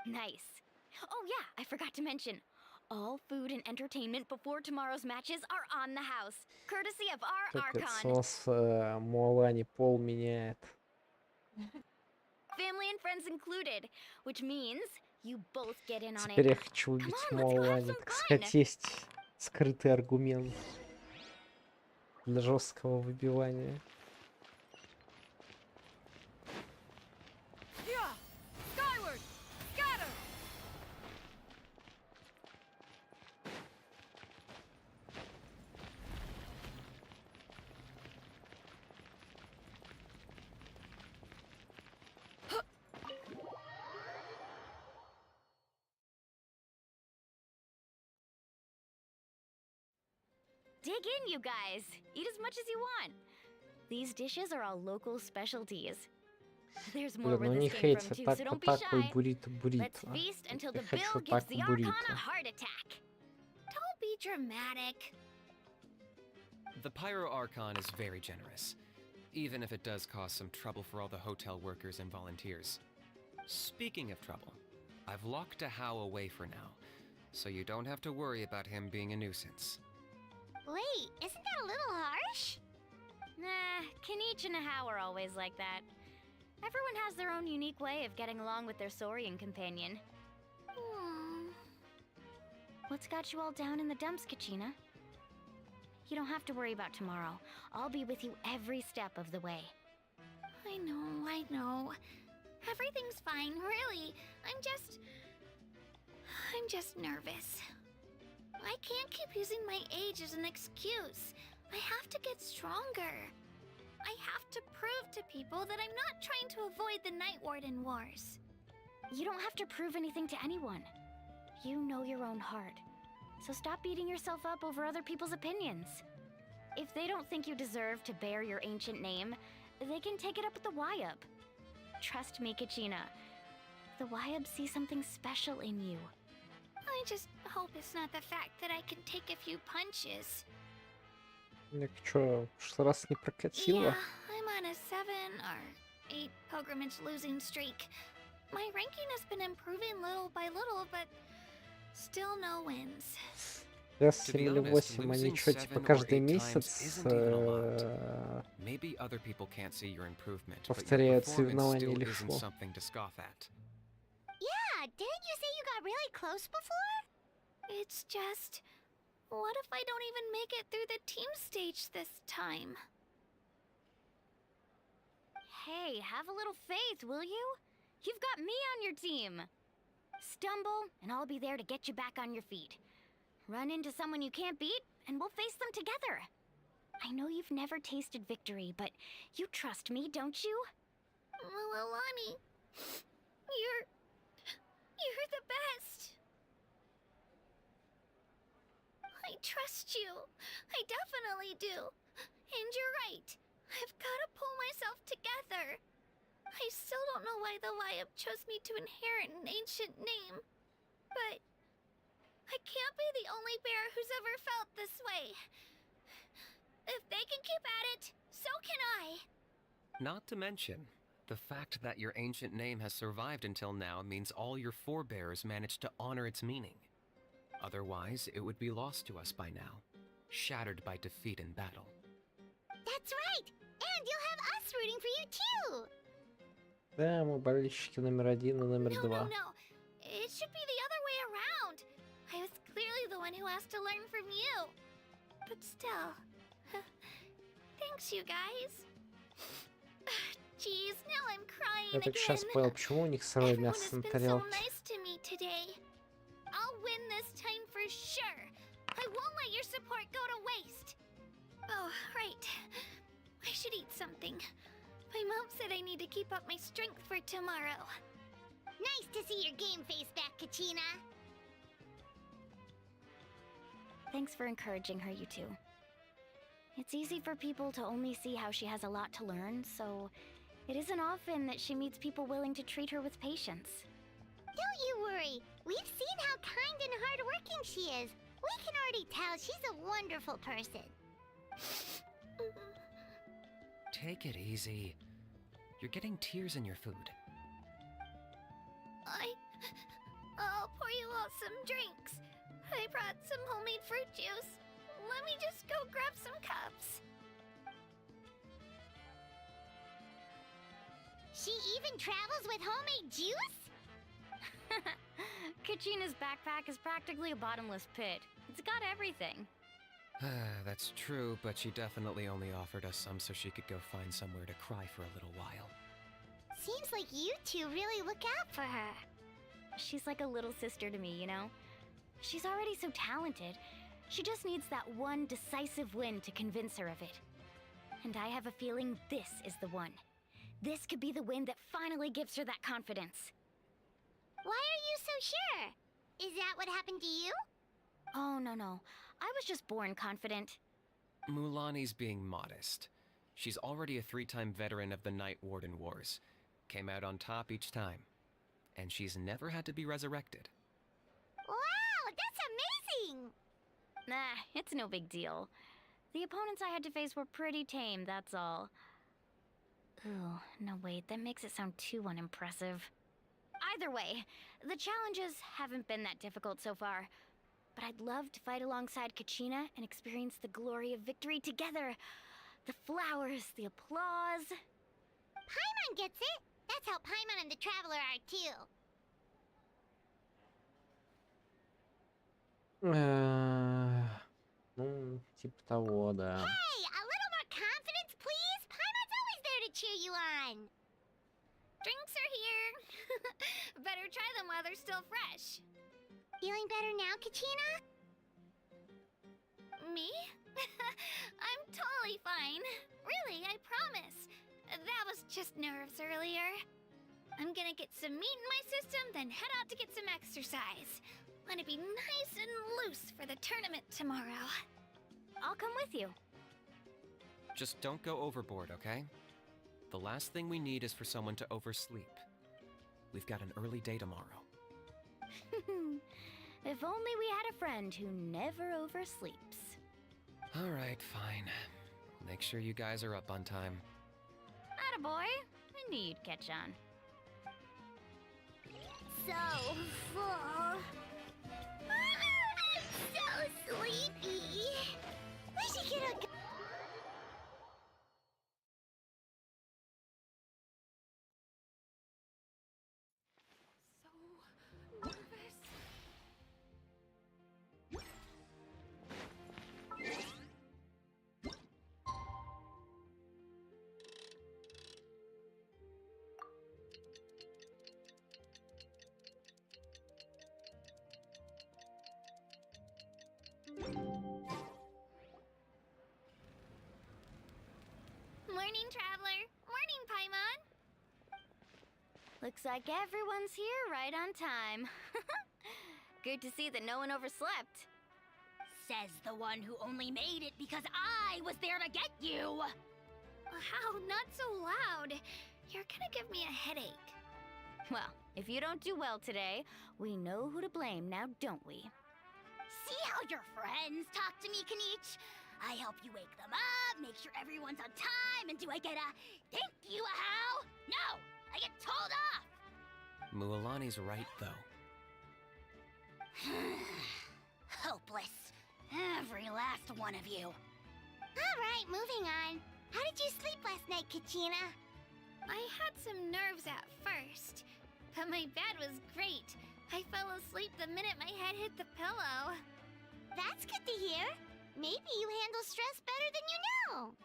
Nice. Oh yeah, I forgot to mention. All food and entertainment before tomorrow's matches are on the house, courtesy of our Как это Archon. у нас Муалани пол меняет. Family and friends included, which means you both get in on Теперь я it. хочу убить Come on, let's go have Муалани. some Так fun. сказать, есть скрытый аргумент для жесткого выбивания. Yeah! Skyward! Scatter! Dig in, you guys. Eat as much as you want. These dishes are all local specialties. There's more Блин, where ну не this came хейтся. from too, so don't be Тако, shy. буррито, Let's буррито. feast until Я the хочу bill gives тако, the Archon буррито. a heart attack. Don't be dramatic. The Pyro Archon is very generous, even if it does cause some trouble for all the hotel workers and volunteers. Speaking of trouble, I've locked a How away for now, so you don't have to worry about him being a nuisance. Wait, isn't that a little harsh? Nah, Kanichi and How are always like that. Everyone has their own unique way of getting along with their Saurian companion. What's got you all down in the dumps, Kachina? You don't have to worry about tomorrow. I'll be with you every step of the way. I know. Everything's fine, really. I'm just nervous. I can't keep using my age as an excuse. I have to get stronger. I have to prove to people that I'm not trying to avoid the Night Warden Wars. You don't have to prove anything to anyone. You know your own heart. So stop beating yourself up over other people's opinions. If they don't think you deserve to bear your ancient name, they can take it up with the Wyub. Trust me, Kachina. The Wyub see something special in you. I just hope it's not the fact that I can take a few punches. Так чё, в прошлый раз не прокатило? Yeah, I'm on a 7 or 8 pilgrimage losing streak. My ranking has been improving little by little, but still no wins. Я To be 7 или honest, 8, они losing чё, 7 типа or каждый 8 times месяц isn't even a lot. Maybe other people can't see your improvement, but your повторяют performance соревнования still или isn't что? something to scoff at. Yeah, didn't you say you got really close before? It's just, what if I don't even make it through the team stage this time? Hey, have a little faith, will you? You've got me on your team. Stumble, and I'll be there to get you back on your feet. Run into someone you can't beat, and we'll face them together. I know you've never tasted victory, but you trust me, don't you? Well, Alani, you're the best. I trust you. I definitely do. And you're right. I've got to pull myself together. I still don't know why the Wyub chose me to inherit an ancient name. But I can't be the only bear who's ever felt this way. If they can keep at it, so can I. Not to mention, the fact that your ancient name has survived until now means all your forebears managed to honor its meaning. Otherwise, it would be lost to us by now, shattered by defeat in battle. That's right. And you'll have us rooting for you too. Да, мы болельщики номер 1 и номер No, 2. no. It should be the other way around. I was clearly the one who asked to learn from you. But still. Thanks, you guys. Jeez, now I'm crying Я только сейчас again. понял, почему у них сырое Everyone мясо has на been so тарелке. nice to me today. I'll win this time for sure. I won't let your support go to waste. Oh, right. I should eat something. My mom said I need to keep up my strength for tomorrow. Nice to see your game face back, Kachina. Thanks for encouraging her, you two. It's easy for people to only see how she has a lot to learn, so it isn't often that she meets people willing to treat her with patience. Don't you worry. We've seen how kind and hardworking she is. We can already tell she's a wonderful person. Take it easy. You're getting tears in your food. I'll pour you all some drinks. I brought some homemade fruit juice. Let me just go grab some cups. She even travels with homemade juice? Kachina's backpack is practically a bottomless pit. It's got everything. That's true, but she definitely only offered us some so she could go find somewhere to cry for a little while. Seems like you two really look out for her. She's like a little sister to me, you know? She's already so talented. She just needs that one decisive win to convince her of it. And I have a feeling this is the one. This could be the win that finally gives her that confidence. Why are you so sure? Is that what happened to you? Oh, no. I was just born confident. Mulani's being modest. She's already a 3-time veteran of the Night Warden Wars. Came out on top each time. And she's never had to be resurrected. Wow, that's amazing! Nah, it's no big deal. The opponents I had to face were pretty tame, that's all. Ooh, no wait, that makes it sound too unimpressive. Either way, the challenges haven't been that difficult so far. But I'd love to fight alongside Kachina and experience the glory of victory together. The flowers, the applause. Paimon gets it! That's how Paimon and the Traveler are too. Ну, типа того, да. Hey, a little more confidence, please? Paimon's always there to cheer you on. Drinks are here. Better try them while they're still fresh. Feeling better now, Kachina? Me? I'm That was just nerves earlier. I'm gonna get some meat in my system, then head out to get some exercise. Want to be nice and loose for the tournament tomorrow. I'll come with you. Just don't go overboard, okay? The last thing we need is for someone to oversleep. We've got an early day tomorrow. If only we had a friend who never oversleeps. All right, fine. Make sure you guys are up on time. Attaboy. I knew you'd catch on. So full. I'm so sleepy. We should get a. Morning, traveler. Morning, Paimon. Looks like everyone's here right on time. Good to see that no one overslept. Says the one who only made it because I was there to get you. How? Not so loud. You're gonna give me a headache. Well, if you don't do well today, we know who to blame now, don't we? See how your friends talk to me, Kanich? I help you wake them up, make sure everyone's on time, and do I get a thank you, how? No, I get told off. Mualani's right, though. Hopeless. Every last one of you. All right, moving on. How did you sleep last night, Kachina? I had some nerves at first, but my bed was great. I fell asleep the minute my head hit the pillow. That's good to hear. Maybe you handle stress better than you know.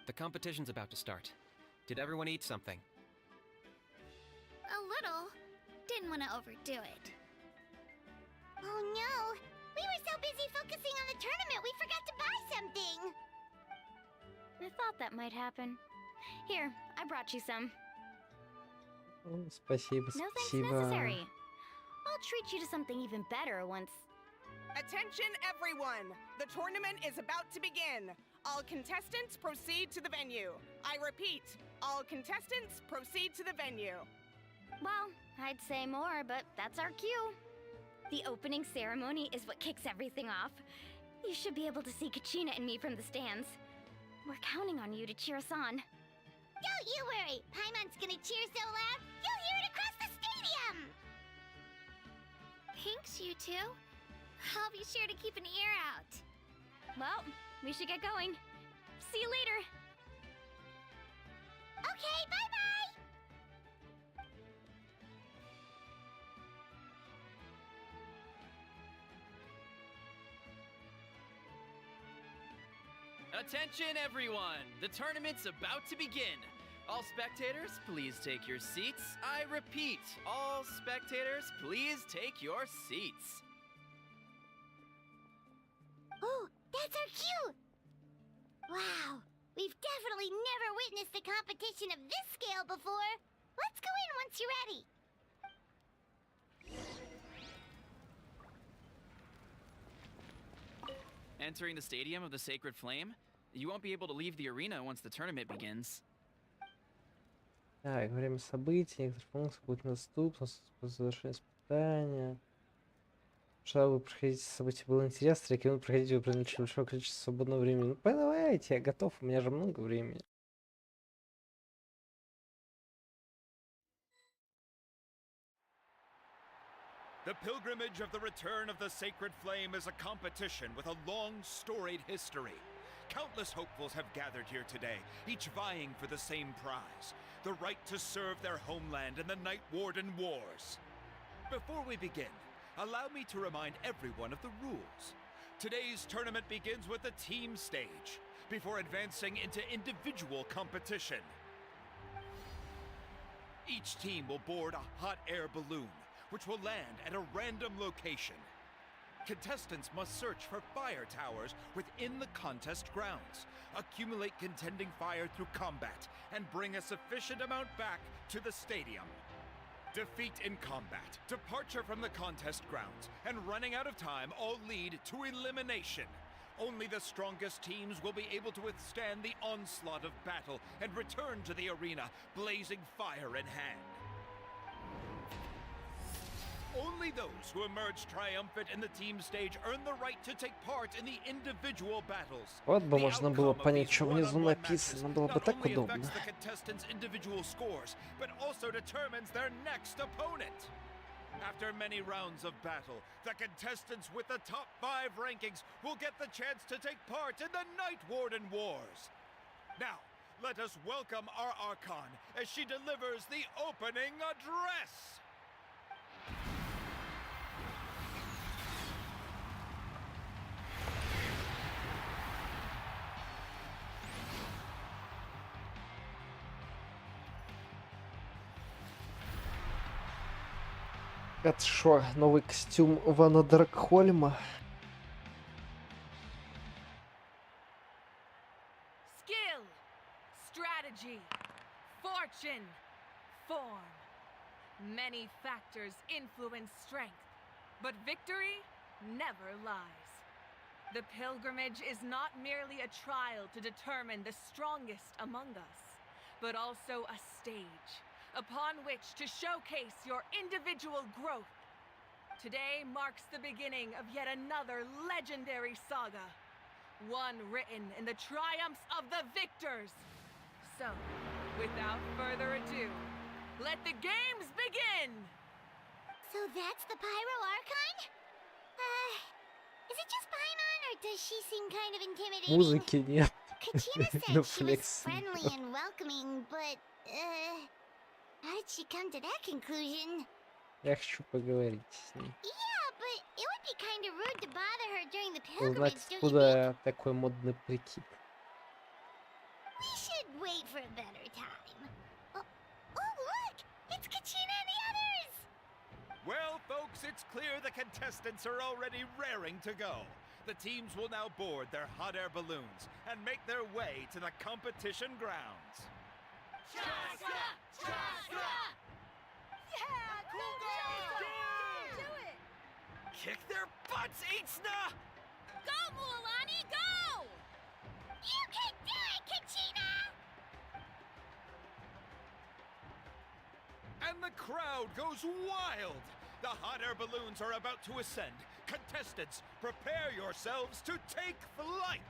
The competition's about to start. Did everyone eat something? A little. Didn't want to overdo it. Oh no! We were so busy focusing on the tournament we forgot to buy something! I thought that might happen. Here, I brought you some. Спасибо, No thanks спасибо. necessary. I'll treat you to something even better once. Attention everyone! The tournament is about to begin. All contestants proceed to the venue. I repeat, all contestants proceed to the venue. Well, I'd say more, but that's our cue. The opening ceremony is what kicks everything off. You should be able to see Kachina and me from the stands. We're counting on you to cheer us on. Don't you worry! Paimon's gonna cheer so loud, you'll hear it across the stadium! Thanks, you two. I'll be sure to keep an ear out. Well, we should get going. See you later. Okay, bye-bye! Attention, everyone! The tournament's about to begin. All spectators, please take your seats. I repeat, all spectators, please take your seats. Oh, that's our cue! Wow, we've definitely never witnessed a competition of this scale before. Let's go in once you're ready. Entering the stadium of the Sacred Flame, you won't be able to leave the arena once the tournament begins. Так, время событий, некоторые функции будут недоступны после завершения испытания. Чтобы проходить события было интересно, 3 минут проходить, вы принадлежите большое количество свободного времени. Ну, давайте, я готов, у меня же много времени. The pilgrimage of the return of the Sacred Flame is a competition with a long, storied history. Countless hopefuls have gathered here today, each vying for the same prize, the right to serve their homeland in the Night Warden Wars. Before we begin, allow me to remind everyone of the rules. Today's tournament begins with the team stage, before advancing into individual competition. Each team will board a hot air balloon, which will land at a random location. Contestants must search for fire towers within the contest grounds, accumulate contending fire through combat, and bring a sufficient amount back to the stadium. Defeat in combat, departure from the contest grounds, and running out of time all lead to elimination. Only the strongest teams will be able to withstand the onslaught of battle and return to the arena, blazing fire in hand. Only those who emerge triumphant in the team stage earn the right to take part in the individual battles. Вот бы The можно было outcome of понять, these что внизу one-on-one написано, matches было бы not так only удобно. affects the contestants' individual scores, but also determines their next opponent. After many rounds of battle, the contestants with the top 5 rankings will get the chance to take part in the Night Warden Wars. Now, let us welcome our Archon as she delivers the opening address. Это шо, новый костюм Вана Дракхольма? Skill, strategy, fortune, form. Many factors influence strength, but victory never lies. The pilgrimage is not merely a trial to determine the strongest among us, but also a stage upon which to showcase your individual growth. Today marks the beginning of yet another legendary saga, one written in the triumphs of the victors. So, without further ado, let the games begin! So that's the Pyro Archon? Is it just Paimon, or does she seem kind of intimidating? Музыки нет. Kachina said No she was flex. friendly and welcoming, but, how did she come to that conclusion? Я хочу поговорить с ней. Yeah, but it would be kind of rude to bother her during the Узнать, pilgrimage, don't you think? откуда такой модный прикид. We should wait for a better time. Oh, look! It's Kachina and the others! Well, folks, it's clear the contestants are already raring to go. The teams will now board their hot air balloons and make their way to the competition grounds. Yeah, cool girl! Do it! Kick their butts, Itzna! Go, Mualani, go! You can do it, Kachina! And the crowd goes wild! The hot air balloons are about to ascend. Contestants, prepare yourselves to take flight!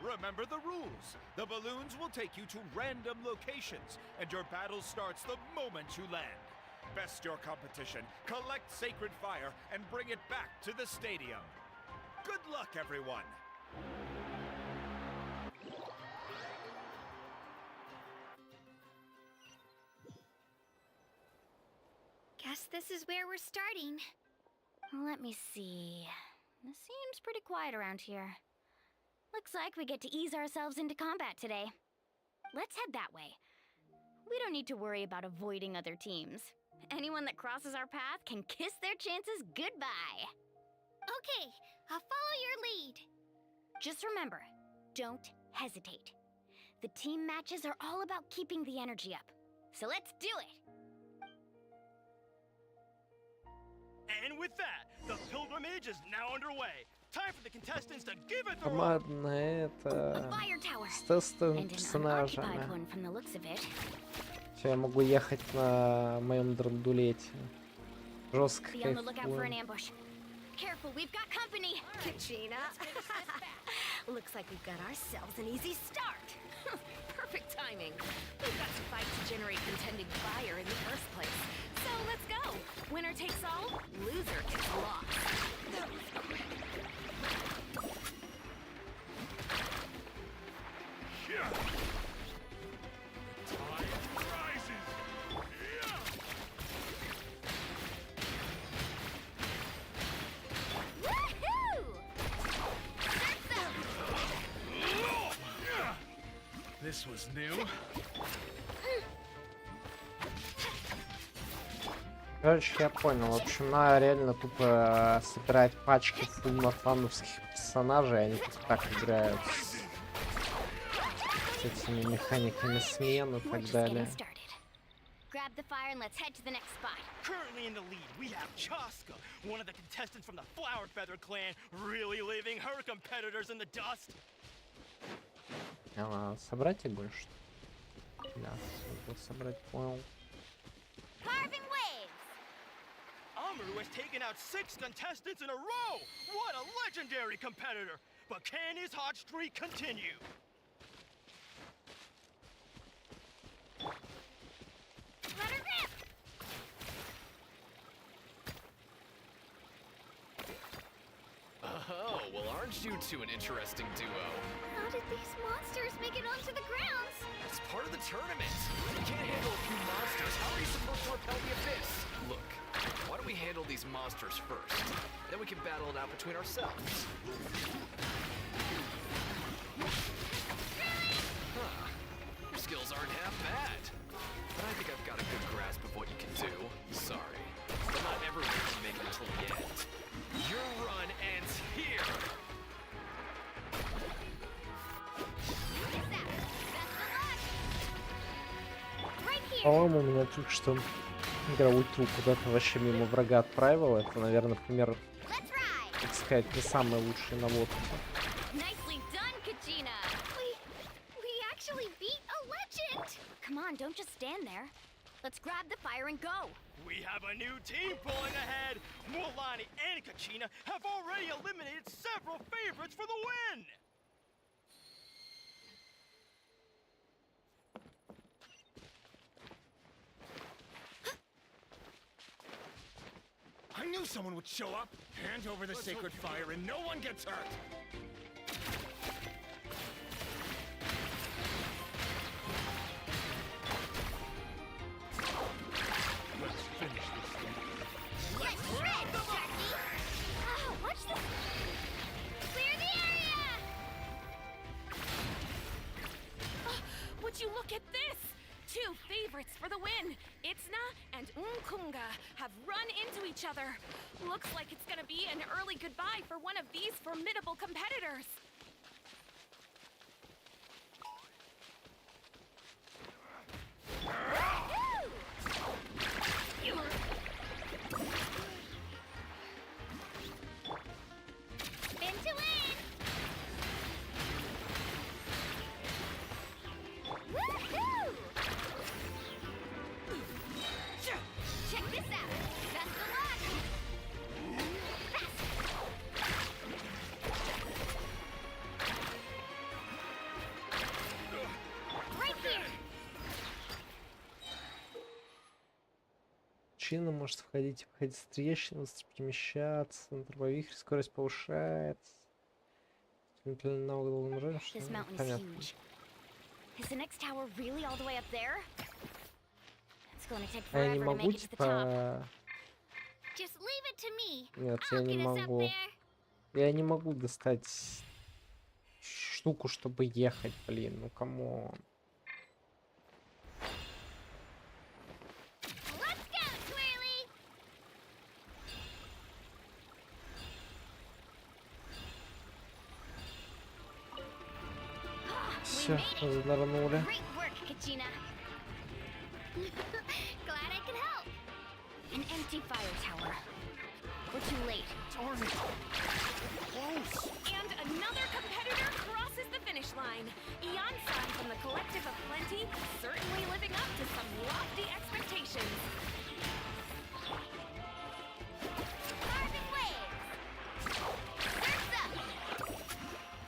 Remember the rules. The balloons will take you to random locations, and your battle starts the moment you land. Best your competition, collect sacred fire, and bring it back to the stadium. Good luck, everyone! Guess this is where we're starting. Let me see. It seems pretty quiet around here. Looks like we get to ease ourselves into combat today. Let's head that way. We don't need to worry about avoiding other teams. Anyone that crosses our path can kiss their chances goodbye. Okay, I'll follow your lead. Just remember, don't hesitate. The team matches are all about keeping the energy up. So let's do it! And with that, the pilgrimage is now underway. Time for the contestants to give it the Командное A это fire tower! с тестовыми And an персонажами. unoccupied one from the looks of it. Все, я могу ехать на моем драндулете. Жестко Be on the lookout for an кайфую. ambush. Careful, we've got company! Kachina. Looks like we've got ourselves an easy start. Perfect timing. We've got to fight to generate contending fire in the first place. So let's go. Winner takes all, loser gets lost. This was new. Короче, я понял. В общем, надо реально тупо собирать пачки фановских персонажей, они тут так играют с этими механиками смен и We're так just далее. getting started. Grab the fire and let's head to the next spot. Currently in the lead, we have Chaska, one of the contestants from the Flower Feather clan, really leaving her competitors in the dust. Собрать огонь, что ли? Да, смогу собрать, понял. Carving waves! Amaru has taken out 6 contestants in a row! What a legendary competitor! But can his hot streak continue? Let her rip! Oh, well, aren't you two an interesting duo? How did these monsters make it onto the grounds? It's part of the tournament. If you can't handle a few monsters, how are you supposed to repel the abyss? Look, why don't we handle these monsters first? Then we can battle it out between ourselves. Huh. Your skills aren't half bad. But I think I've got a good grasp of what you can do. Sorry. But not everyone can make it until the end. Your run ends here! По-моему, меня только что игровой труп куда-то вообще мимо врага отправил. Это, наверное, пример, так сказать, не самый лучший наводки. Nicely done, Kachina! We actually beat a legend! Come on, don't just stand there. Let's grab the fire and go. We have a new team pulling ahead! Mualani and Kachina have already eliminated several favorites for the win! I knew someone would show up. Hand over the sacred fire and no one gets hurt. Let's finish this thing. Let's shred, Jackie! Oh, watch this! Clear the area! Would you look at this? 2 favorites for the win. Itzna and Unkunga have run into each other. Looks like it's gonna be an early goodbye for one of these formidable competitors. Spin to win! Woohoo! Check this out. Best of luck. Right here. Чина может входить и выходить с трещин, перемещаться, на дробовик, скорость повышается. This mountain is Понятно. huge. Is the next tower really all the way up there? It's going to take А я не forever to могу, make it to the top. типа... Just leave it to me. Нет, я I'll не get us up могу. there. Я не могу достать штуку, чтобы ехать, блин, ну камон. Let's go, Twirly! Все, занырнули. Great work, Kachina. Glad I could help. An empty fire tower. We're too late. Darn it. Close. And another competitor crosses the finish line. Ian-san from the Collective of Plenty, certainly living up to some lofty expectations. Carving waves. Surf's up.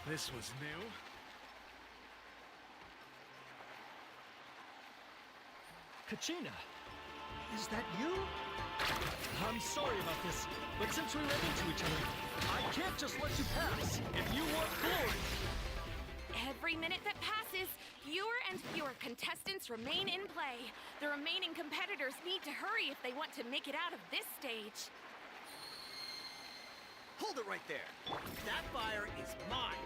This was new. Kachina, is that you? I'm sorry about this, but since we ran into each other, I can't just let you pass. If you want glory, Every minute that passes, fewer and fewer contestants remain in play. The remaining competitors need to hurry if they want to make it out of this stage. hold it right there. That fire is mine.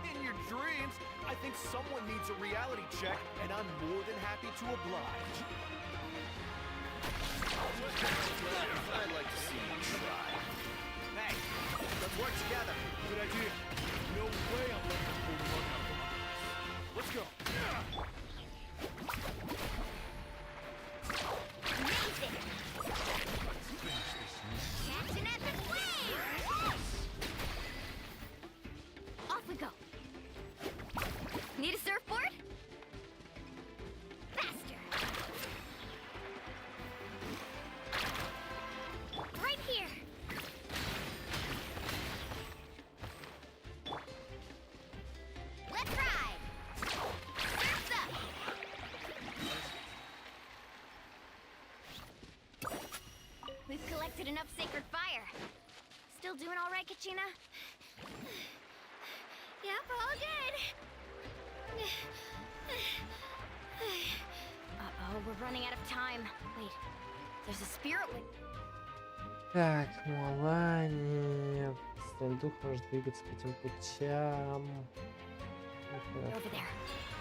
In your dreams, I think someone needs a reality check, and I'm more than happy to oblige. I'd like to see you try. Hey, let's work together. Good idea. No way I'm letting you pull the rug out from under us. Let's go. Amazing! Catching at the flame! Off we go. Need a surfboard? Faster! Right here! Let's ride! Surf's up! We've collected enough sacred fire. Still doing all right, Kachina? Yep, all good. Uh-oh, we're running out of time. Wait, there's a spirit wing. Так, Мулани. Сталь дух может двигаться по этим путям. Over there.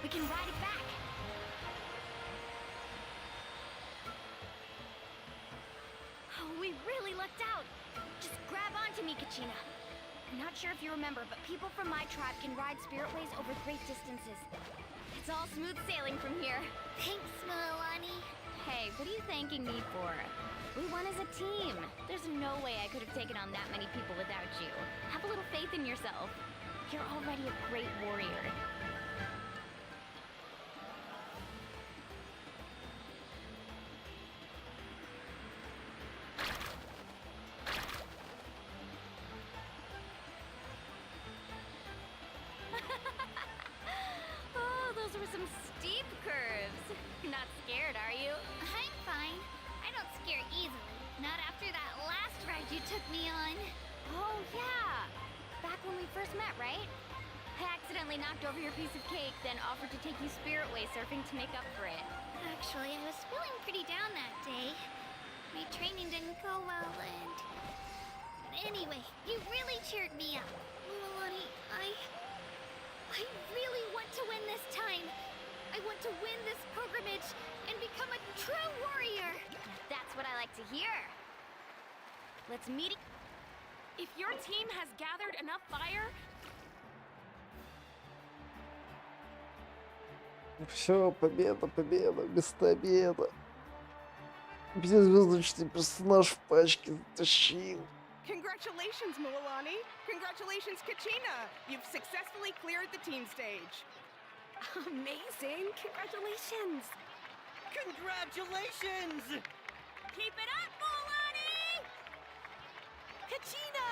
We can ride it back. Oh, we really lucked out. Just grab onto me, Kachina. I'm not sure if you remember, but people from my tribe can ride spiritways over great distances. It's all smooth sailing from here. Thanks, Milani. Hey, what are you thanking me for? We won as a team. There's no way I could have taken on that many people without you. Have a little faith in yourself. You're already a great warrior. Oh, those were some steep curves. Not scared, are you? I'm fine. I don't scare easily. Not after that last ride you took me on. Oh, yeah. Back when we first met, right? I accidentally knocked over your piece of cake, then offered to take you spiritway surfing to make up for it. Actually, I was feeling pretty down that day. My training didn't go well, and... Anyway, you really cheered me up. Milani, I really want to win this time. I want to win this pilgrimage and become a true warrior. That's what I like to hear. Let's meet. If your team has gathered enough fire, Все, победа, победа, победа. Беззвездочный персонаж в пачке затащил. Congratulations, Milani. Congratulations, Kachina. You've successfully cleared the team stage. amazing! Congratulations! Congratulations! Keep it up, Milani! Kachina!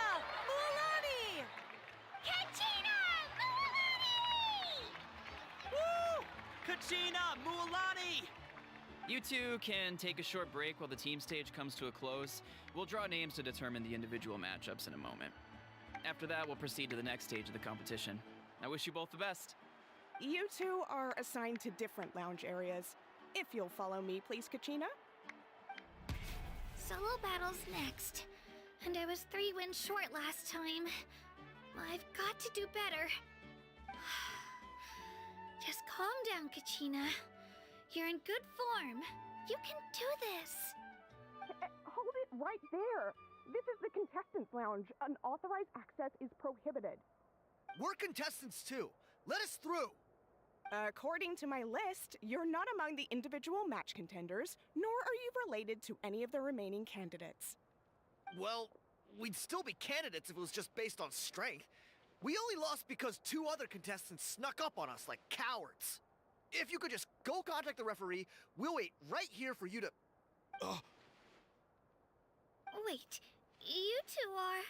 Milani! Kachina! Milani! Woo! Kachina, Mualani! You two can take a short break while the team stage comes to a close. We'll draw names to determine the individual matchups in a moment. After that, we'll proceed to the next stage of the competition. I wish you both the best. You two are assigned to different lounge areas. If you'll follow me, please, Kachina. Solo battle's next. And I was 3 wins short last time. I've got to do better. Just calm down, Kachina. You're in good form. You can do this. Hold it right there. This is the contestants' lounge. Unauthorized access is prohibited. We're contestants too. Let us through. According to my list, you're not among the individual match contenders, nor are you related to any of the remaining candidates. Well, we'd still be candidates if it was just based on strength. We only lost because 2 other contestants snuck up on us like cowards. If you could just go contact the referee, we'll wait right here for you to... Wait, you two are...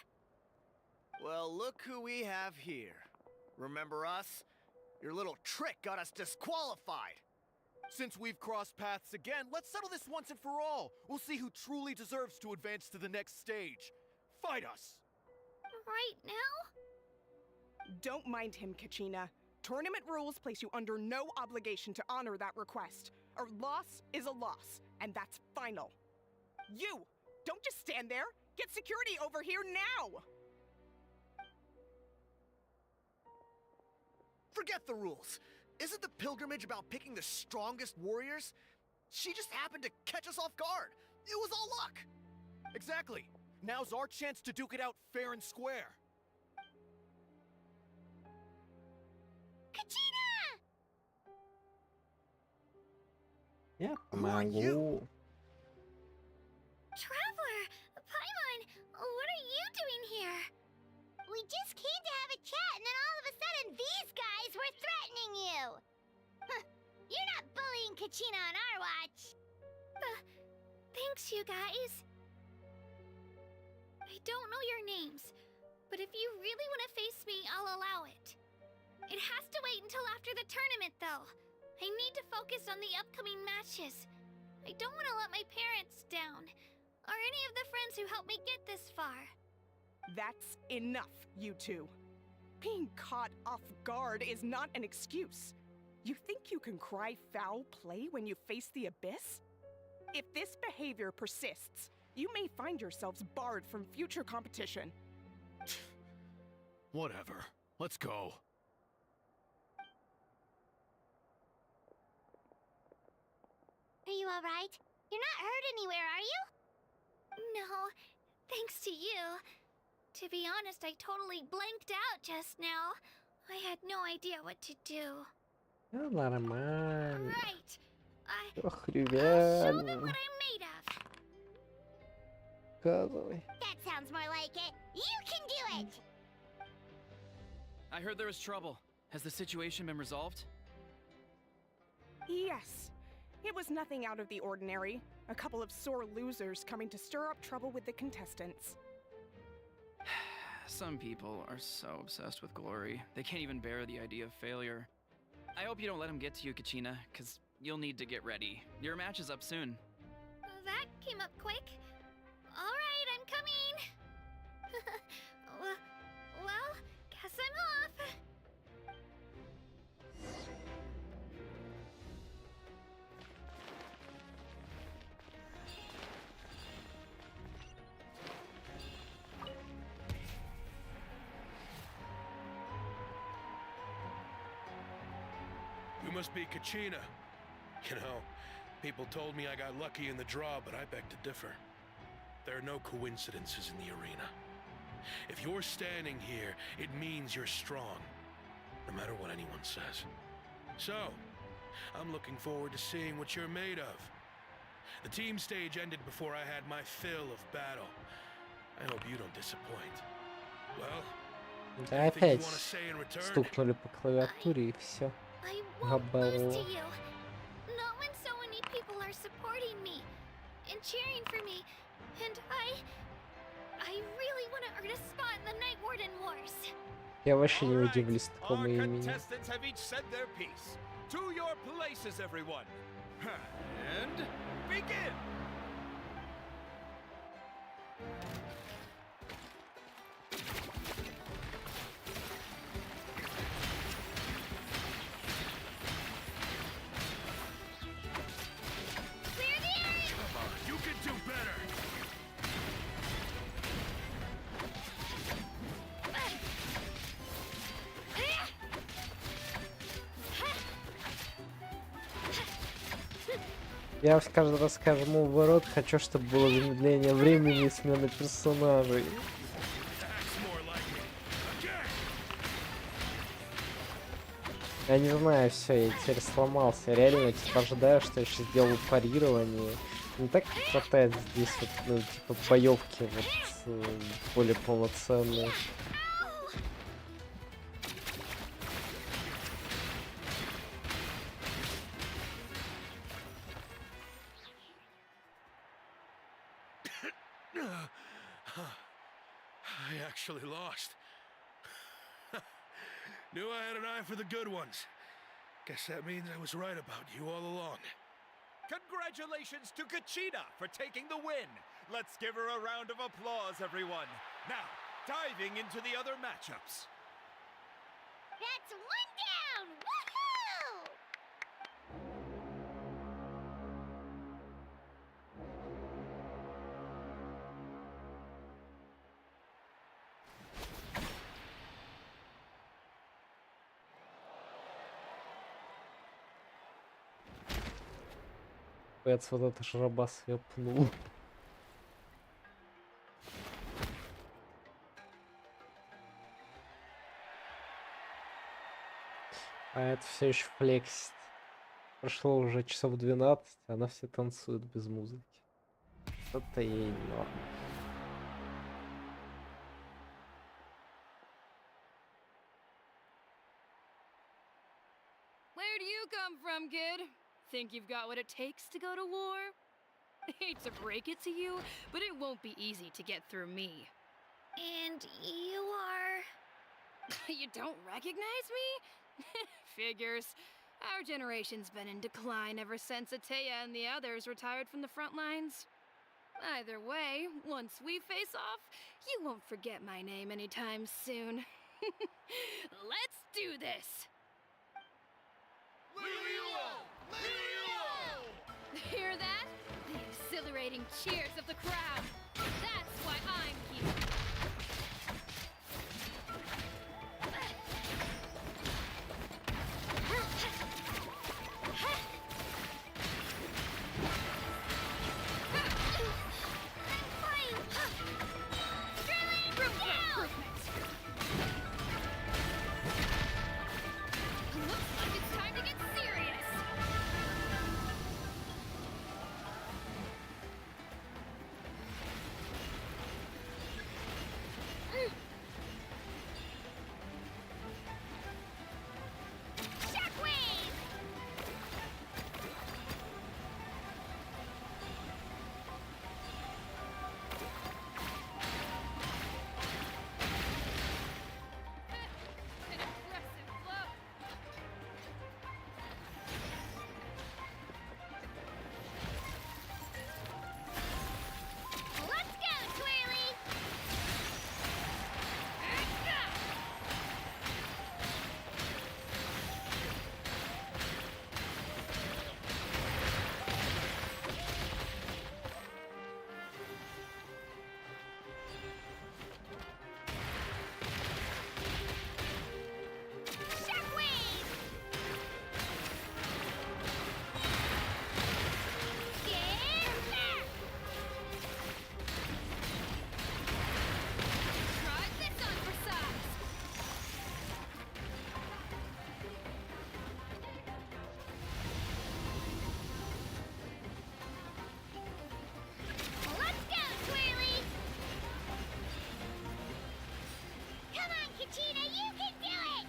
Well, look who we have here. Remember us? Your little trick got us disqualified. Since we've crossed paths again, let's settle this once and for all. We'll see who truly deserves to advance to the next stage. Fight us! right now? Don't mind him, Kachina. Tournament rules place you under no obligation to honor that request. A loss is a loss, and that's final. You! Don't just stand there! Get security over here now! Forget the rules. Isn't the pilgrimage about picking the strongest warriors? She just happened to catch us off guard. It was all luck! Exactly. Now's our chance to duke it out fair and square. Kachina! Я Who are you? помогу. Traveler, Paimon, what are you doing here? We just came to have a chat, and then all of a sudden, these guys were threatening you. Huh, you're not bullying Kachina on our watch. Thanks, you guys. I don't know your names, but if you really want to face me, I'll allow it. It has to wait until after the tournament, though. I need to focus on the upcoming matches. I don't want to let my parents down, or any of the friends who helped me get this far. That's enough, you two. Being caught off guard is not an excuse. You think you can cry foul play when you face the abyss? If this behavior persists, you may find yourselves barred from future competition. Whatever. Let's go. Are you alright? You're not hurt anywhere, are you? No, thanks to you. To be honest, I totally blanked out just now. I had no idea what to do. Ну, нормально. Right. Ох, I'll show them ребят. what I'm made of. Показывай. That sounds more like it. You can do it! I heard there was trouble. Has the situation been resolved? Yes. It was nothing out of the ordinary. A couple of sore losers coming to stir up trouble with the contestants. Some people are so obsessed with glory, they can't even bear the idea of failure. I hope you don't let him get to you, Kachina, because you'll need to get ready. Your match is up soon. That came up quick. Alright, I'm coming. well, guess I'm off. You must be Kachina. You know, people told me I got lucky in the draw, but I beg to differ. There are no coincidences in the arena. If you're standing here, it means you're strong, no matter what anyone says. So, I'm looking forward to seeing what you're made of. The team stage ended before I had my fill of battle. I hope you don't disappoint. Well, Да anything you опять want to say in return? стукнули по клавиатуре и все. I won't lose Габару. to you. Not when so many people are supporting me and cheering for me. And I really want to earn a spot in the Night Warden Wars. Я вообще не All right, удивлюсь такому our имени. contestants have each said their piece. To your places, everyone. And begin. Clear the area! Come on, you can do better! Я каждый раз жму в ворот, хочу, чтобы было замедление времени и смена персонажей. That's more like it. Again! Я не знаю, все, я теперь сломался. Я реально типа ожидаю, что я сейчас сделаю парирование. Не так хватает здесь вот, ну, типа боевки вот более полноценные. I actually lost. Knew I had an eye for the good ones. Guess that means I was right about you all along. Congratulations to Kachina for taking the win. Let's give her a round of applause, everyone. Now, diving into the other matchups. That's one down! Woohoo! Пэц вот это жраба свепнул. А это все еще флексит. Прошло уже часов 12, она все танцует без музыки. Это ей норм. Where do you come from, kid? Think you've got what it takes to go to war? Hate to break it to you, but it won't be easy to get through me. And you are... You don't recognize me? Figures. Our generation's been in decline ever since Ateya and the others retired from the front lines. Either way, once we face off, you won't forget my name anytime soon. Let's do this! Hear that? The exhilarating cheers of the crowd. That's why I'm here. Looks like it's time to get serious. Shockwave! An impressive blow. Let's go, Twirly! Shockwave! Try this on for size. Let's go, Twirly! Come on, Kachina, you can do it!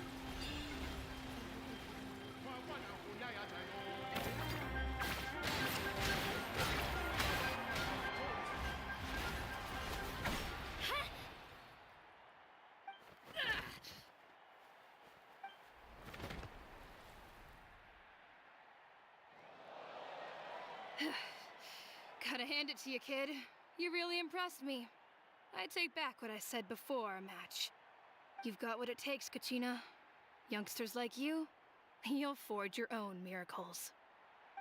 Gotta hand it to you, kid. You really impressed me. I take back what I said before our match. You've got what it takes, Kachina. Youngsters like you, you'll forge your own miracles.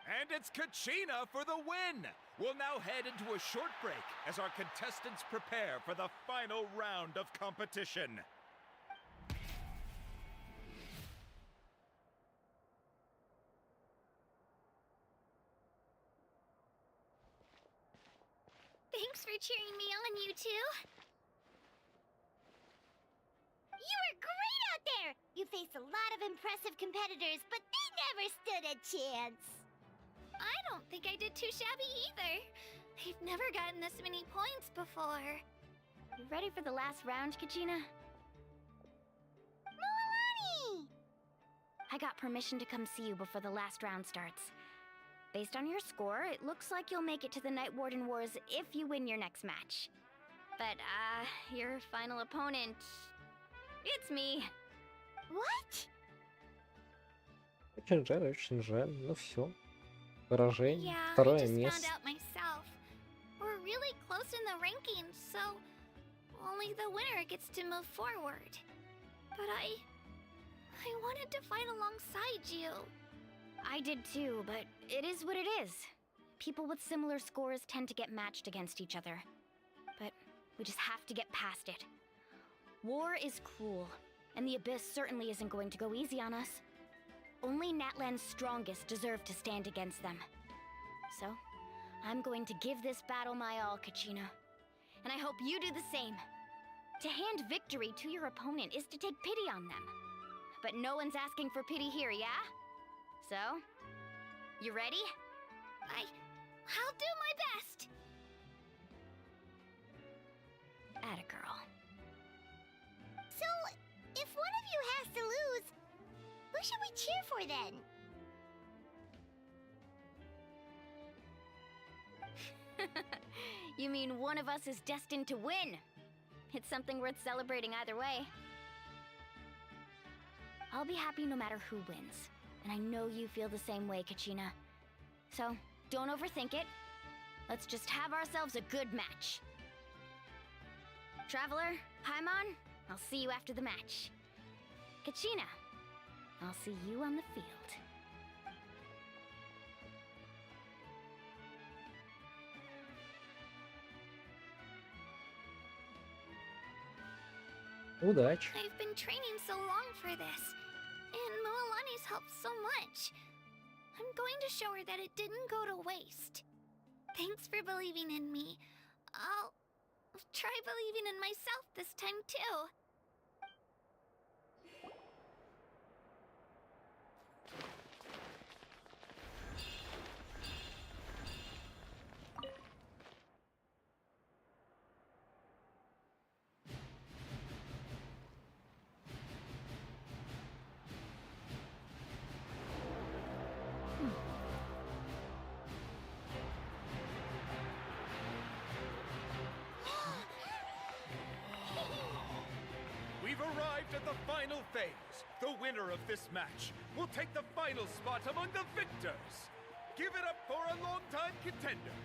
And it's Kachina for the win! We'll now head into a short break as our contestants prepare for the final round of competition. Thanks for cheering me on, you two. You were great out there! You faced a lot of impressive competitors, but they never stood a chance. I don't think I did too shabby either. I've never gotten this many points before. You ready for the last round, Kachina? Milani! I got permission to come see you before the last round starts. Based on your score, it looks like you'll make it to the Night Warden Wars if you win your next match. But, your final opponent... It's me. What? Очень жаль. Ну все. Поражение. Yeah, I Второе just место. found out myself. We're really close in the rankings, so only the winner gets to move forward. But I wanted to fight alongside you. I did too, but it is what it is. People with similar scores tend to get matched against each other. But we just have to get past it. War is cruel, and the Abyss certainly isn't going to go easy on us. Only Natlan's strongest deserve to stand against them. So, I'm going to give this battle my all, Kachina. And I hope you do the same. To hand victory to your opponent is to take pity on them. but no one's asking for pity here, yeah? So, you ready? I'll do my best. Atta girl. So, if one of you has to lose, who should we cheer for then? You mean one of us is destined to win? It's something worth celebrating either way. I'll be happy no matter who wins. And I know you feel the same way, Kachina. So, don't overthink it. Let's just have ourselves a good match. Traveler, Paimon, I'll see you after the match. Kachina, I'll see you on the field. Удачи. I've been training so long for this, and Mualani's helped so much. I'm going to show her that it didn't go to waste. Thanks for believing in me. I'll try believing in myself this time too. We've arrived at the final phase. The winner of this match will take the final spot among the victors. Give it up for a long-time contender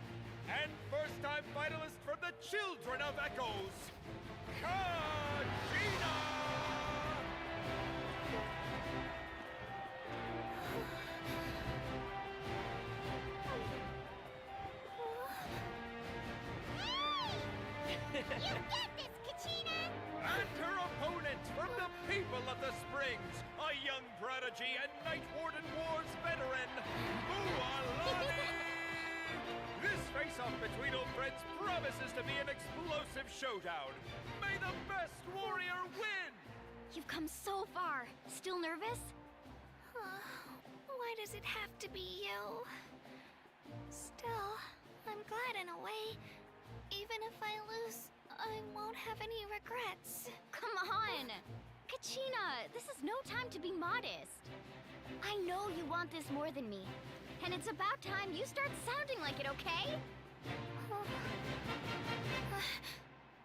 and first-time finalist from the Children of Echoes, Kachina! You get this, Kachina! And her opponent from the people of the Springs, a young prodigy and Night Warden Wars veteran, Mualani! This face-off between old friends promises to be an explosive showdown. May the best warrior win! You've come so far. Still nervous? Why does it have to be you? Still, I'm glad in a way. Even if I lose, I won't have any regrets. Come on! Kachina, this is no time to be modest. I know you want this more than me. And it's about time you start sounding like it, okay?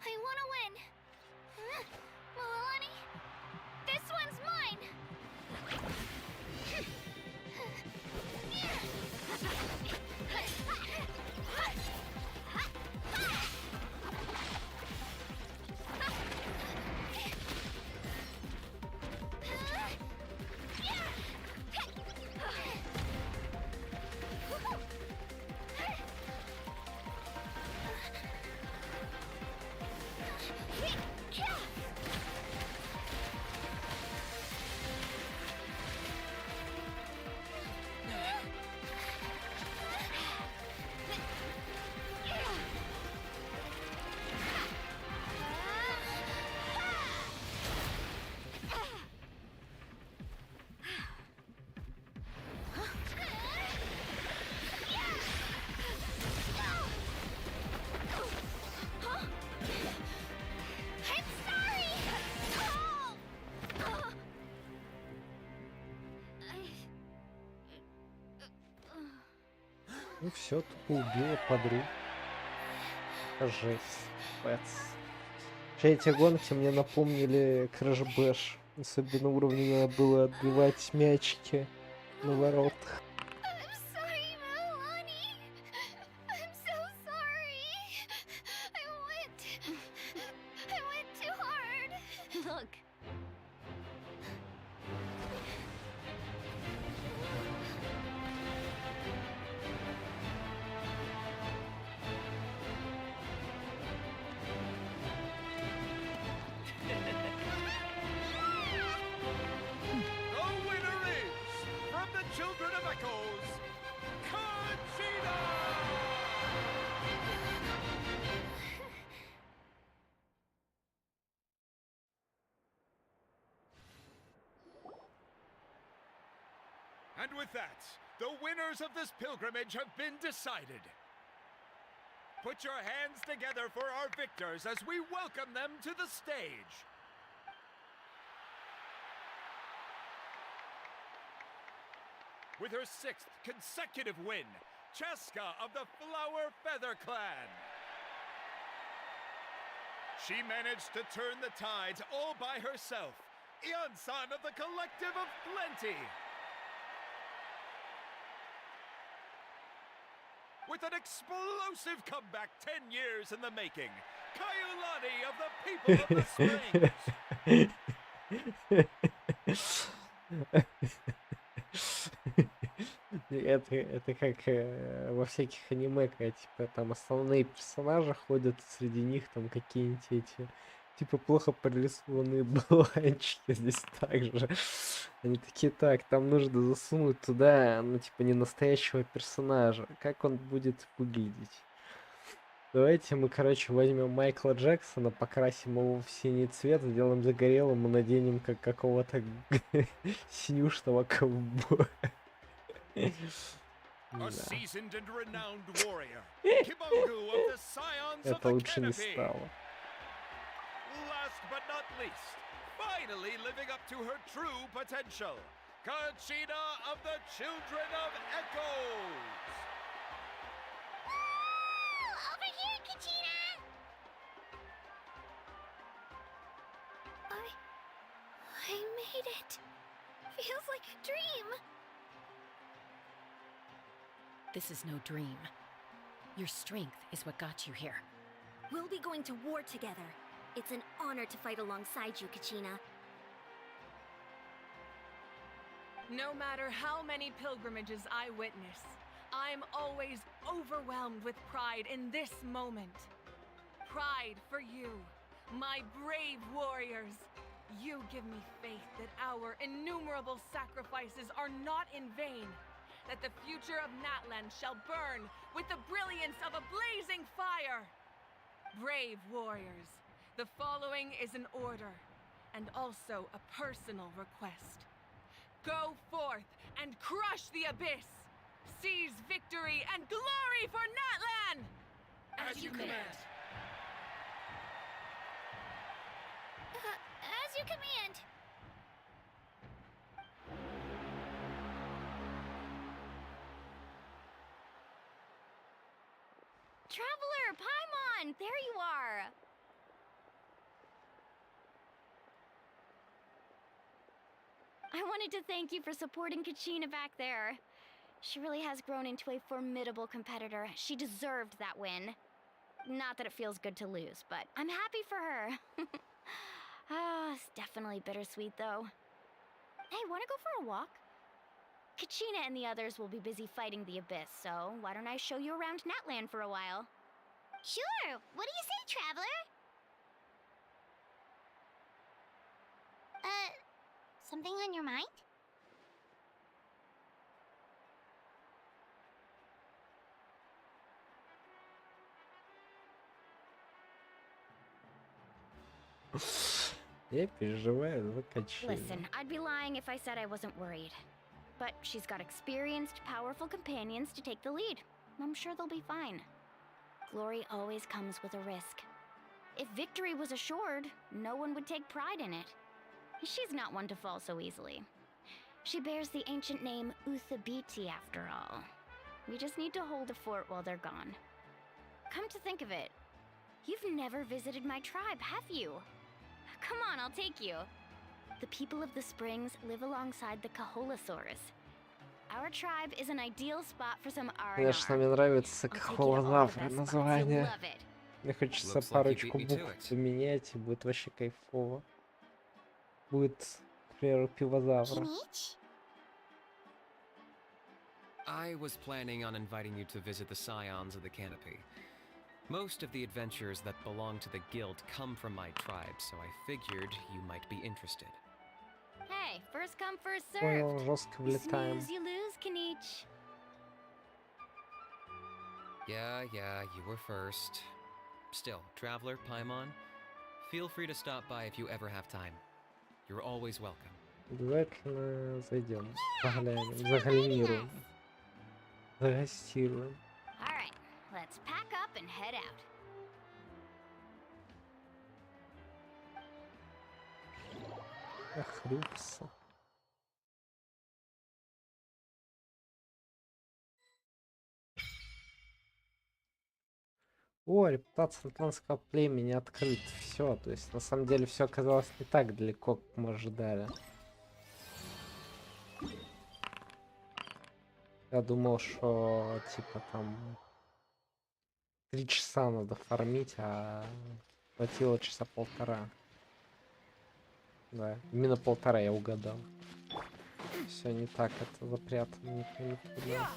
I want to win. Mualani, this one's mine. Ну все, тупо убила подругу. Жесть. Пэц. Эти гонки мне напомнили Crash Bash. Особенно уровне надо было отбивать мячики на воротах. I'm sorry, Mualani. I'm so sorry. I went too hard. Look. The winner is, from the Children of Echoes, Kachina! And with that, the winners of this pilgrimage have been decided. Put your hands together for our victors as we welcome them to the stage. With her 6th consecutive win, Cheska of the Flower Feather Clan. She managed to turn the tides all by herself. Ian-san of the Collective of Plenty. With an explosive comeback 10 years in the making, Kayulani of the People of the Springs. Это как во всяких аниме, когда типа там основные персонажи ходят, среди них там какие-нибудь эти типа плохо прорисованные баланчики здесь также. Они такие, так, там нужно засунуть туда, ну типа не настоящего персонажа. Как он будет выглядеть? Давайте мы, короче, возьмем Майкла Джексона, покрасим его в синий цвет, сделаем загорелым и наденем как какого-то синюшного ковбоя. Это лучше не стало. Last but not least, finally living up to her true potential, Kachina of the Children of Echoes. Over here, Kachina! I made it. Feels like a dream. This is no dream. Your strength is what got you here. We'll be going to war together. It's an honor to fight alongside you, Kachina. No matter how many pilgrimages I witness, I'm always overwhelmed with pride in this moment. Pride for you, my brave warriors. You give me faith that our innumerable sacrifices are not in vain, that the future of Natlan shall burn with the brilliance of a blazing fire. Brave warriors, the following is an order, and also a personal request. Go forth and crush the abyss! Seize victory and glory for Natlan! As you command. As you command. Traveler, Paimon, there you are! I wanted to thank you for supporting Kachina back there. She really has grown into a formidable competitor. She deserved that win. Not that it feels good to lose, but I'm happy for her. It's definitely bittersweet, though. Hey, wanna go for a walk? Kachina and the others will be busy fighting the Abyss, so why don't I show you around Natlan for a while? Sure. What do you say, traveler? Something on your mind? Я переживаю за Качину. Listen, I'd be lying if I said I wasn't worried. But she's got experienced, powerful companions to take the lead. I'm sure they'll be fine. Glory always comes with a risk. If victory was assured, no one would take pride in it. She's not one to fall so easily. She bears the ancient name Uthabiti after all. We just need to hold the fort while they're gone. Come to think of it, you've never visited my tribe, have you? Come on, I'll take you. The people of the springs live alongside the Kaholasaurus. Our tribe is an ideal spot for some R&R. Конечно, мне нравится Кахолозавр название. Мне хочется парочку букв поменять, и будет вообще кайфово. Будет, к примеру, пивозавра. I was planning on inviting you to visit the Scions of the Canopy. Most of the adventures that belong to the guild come from my tribe, so I figured you might be interested. Hey, first come, first Понял, served. жестко You влетаем. snooze, you lose, Kanich. Yeah, you were first. Still, Traveler, Paimon, feel free to stop by if you ever have time. You're always welcome. Обязательно зайдем. Заглянем, загалимируем. Загостируем. All right, let's pack up and head out. Охрюкса. О, репутация атлантского племени открыт. Все, то есть на самом деле все оказалось не так далеко, как мы ожидали. Я думал, что типа там 3 часа надо фармить, а хватило часа полтора. Да, именно полтора я угадал. Все не так, это запрятано не пойми куда.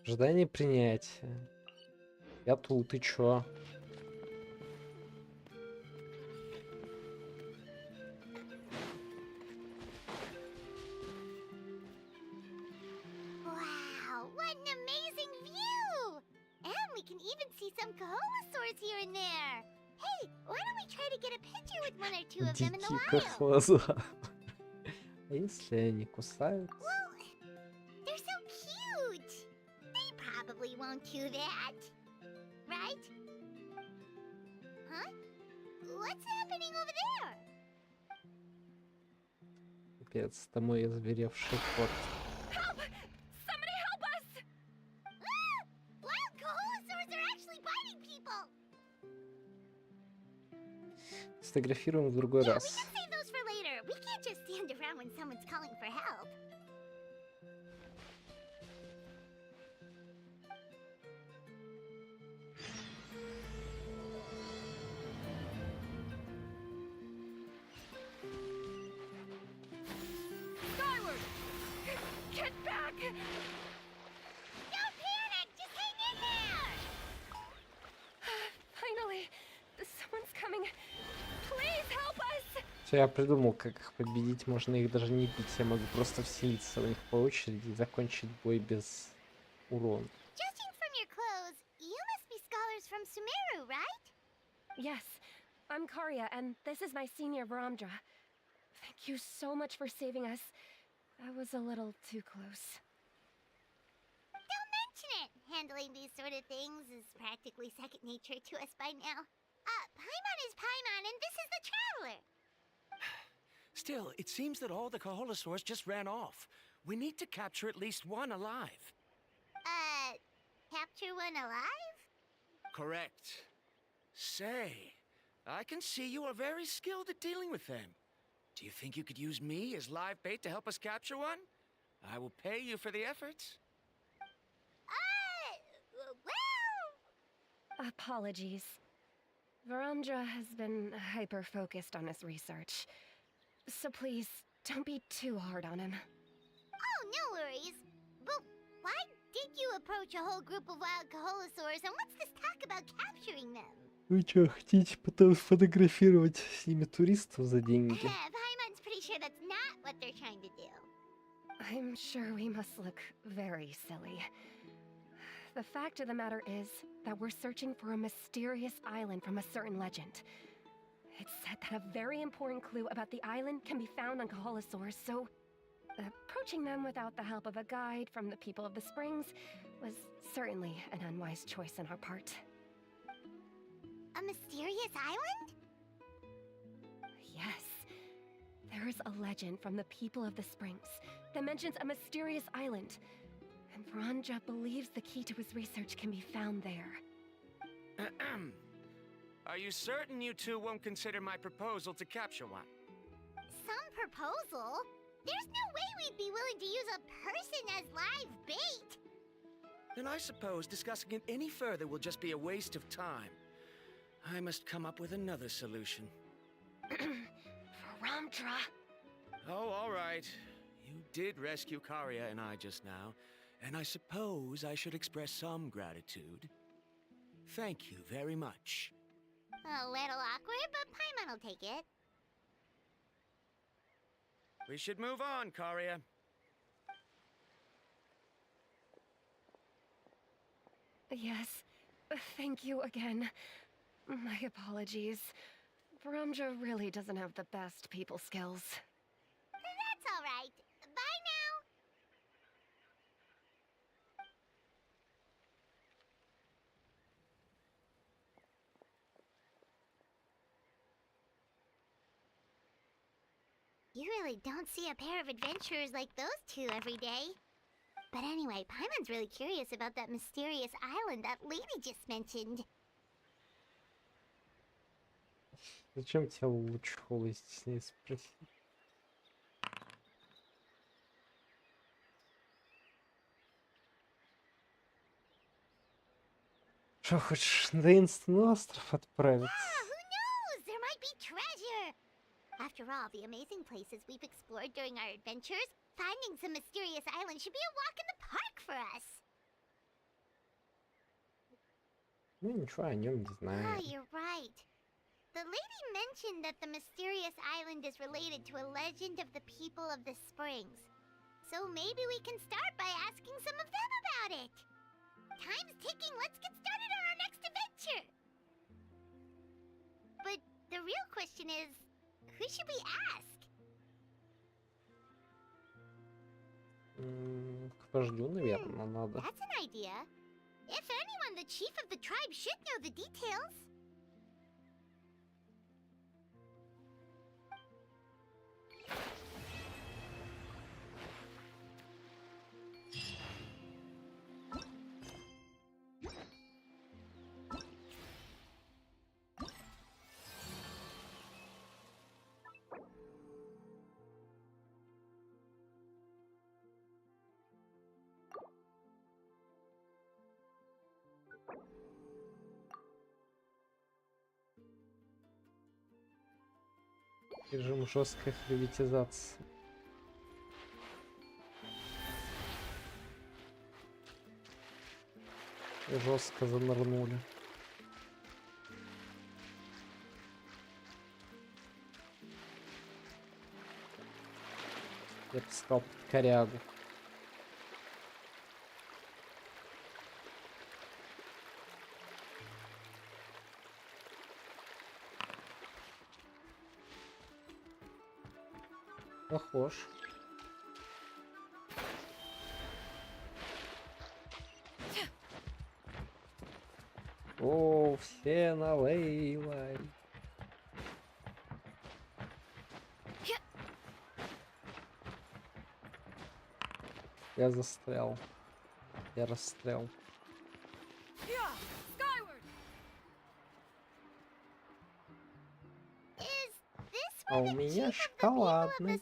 Ожидание принятия. Я тут, и чё? Wow, what an amazing view! And we can even see some Kaholosaurs here and there. Hey, why don't we try to get a picture with one or two of them in the Дикие как wild? глаза. А если они кусаются? Well, they're so cute. They probably won't do that. Right? Huh? What's happening over there? Пипец, это мой озверевший кот. Help! Somebody help us! Ah! Wild Kaholosaurs are actually biting people. Сфотографируем в другой Yeah, we раз. can save those for later. We can't just stand around when someone's calling for help. Skyward! Get back! Don't panic! Just hang in there! Finally, someone's coming. Please help us! Все, я придумал, как их победить. Можно их даже не бить. Я могу просто вселиться в них по очереди и закончить бой без урона. Judging from your clothes, you must be scholars from Sumeru, right? Yes, I'm Karya, and this is my senior Varamdra. Thank you so much for saving us. I was a little too close. Don't mention it! Handling these sort of things is practically second nature to us by now. Paimon is Paimon, and this is the Traveler! Still, it seems that all the Kaholosaurs just ran off. We need to capture at least one alive. Capture one alive? Correct. Say, I can see you are very skilled at dealing with them. Do you think you could use me as live bait to help us capture one? I will pay you for the efforts. Well... Apologies. Varamdra has been hyper-focused on his research. So please, don't be too hard on him. Oh, no worries. But why did you approach a whole group of wild Kaholosaurs, and what's this talk about capturing them? Вы что, хотите потом сфотографировать с ними туристов за деньги? Paimon's pretty sure that's not what they're trying to do. I'm sure we must look very silly. The fact of the matter is that we're searching for a mysterious island from a certain legend. It's said that a very important clue about the island can be found on Kaholosaurs, so approaching them without the help of a guide from the people of the Springs was certainly an unwise choice on our part. A mysterious island? Yes. There is a legend from the people of the Springs that mentions a mysterious island, and Varamdra believes the key to his research can be found there. Are you certain you two won't consider my proposal to capture one? Some proposal? There's no way we'd be willing to use a person as live bait! Then I suppose discussing it any further will just be a waste of time. I must come up with another solution. Varamdra! Oh, all right. You did rescue Karya and I just now, and I suppose I should express some gratitude. Thank you very much. A little awkward, but Paimon will take it. We should move on, Karia. Yes, thank you again. My apologies. Bromja really doesn't have the best people skills. That's all right. Bye now. You really don't see a pair of adventurers like those two every day. But anyway, Paimon's really curious about that mysterious island that lady just mentioned. Зачем тебе лучше холости с ней спросить? Что, хочешь на таинственный остров отправиться? Who knows? There might be treasure. After all, the amazing places we've explored during our adventures, finding some mysterious island should be a walk in the park for us. Ну ничего о нем не Oh, знаю. you're right. The lady mentioned that the mysterious island is related to a legend of the people of the springs. So maybe we can start by asking some of them about it. Time's ticking. Let's get started on our next adventure. But the real question is, who should we ask? К вождю, наверное, надо. That's an idea. If anyone, the chief of the tribe should know the details. Режим жесткой приватизации. Жестко занырнули. Я бы сказал под корягу. Похож. О, все на Лейлай. Я застрял. Я расстрял. А у меня шоколадный.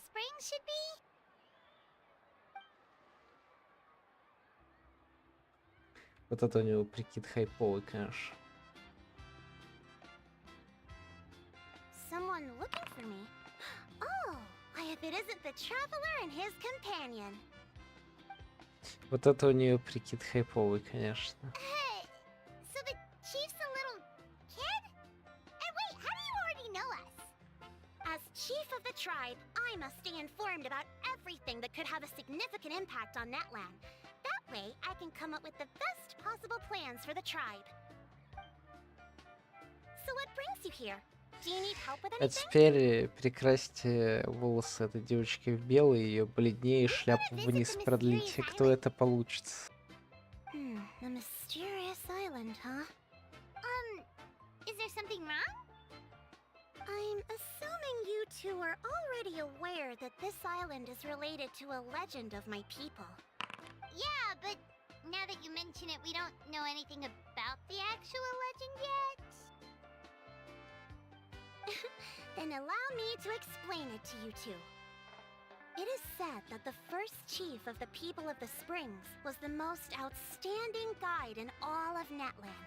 Вот это у него прикид хайповый, конечно. Someone looking for me. Oh, why if it isn't the traveler and his companion. Вот это у нее прикид хайповый, конечно. Hey, so the chief's a little kid? And wait, how do you already know us? As chief of the tribe, I must stay informed about everything that could have a significant impact on Netland. That way, I can come up with the best possible plans for the tribe. So what brings you here? Do you need help with А anything? теперь перекрасьте волосы этой девочки в белый, ее бледнее и шляпу вниз продлите. Кто это получится? The mysterious island, huh? Is there something wrong? I'm assuming you two are already aware that this island is related to a legend of my people. Yeah, but now that you mention it, we don't know anything about the actual legend yet. Then allow me to explain it to you two. It is said that the first chief of the people of the Springs was the most outstanding guide in all of Netland.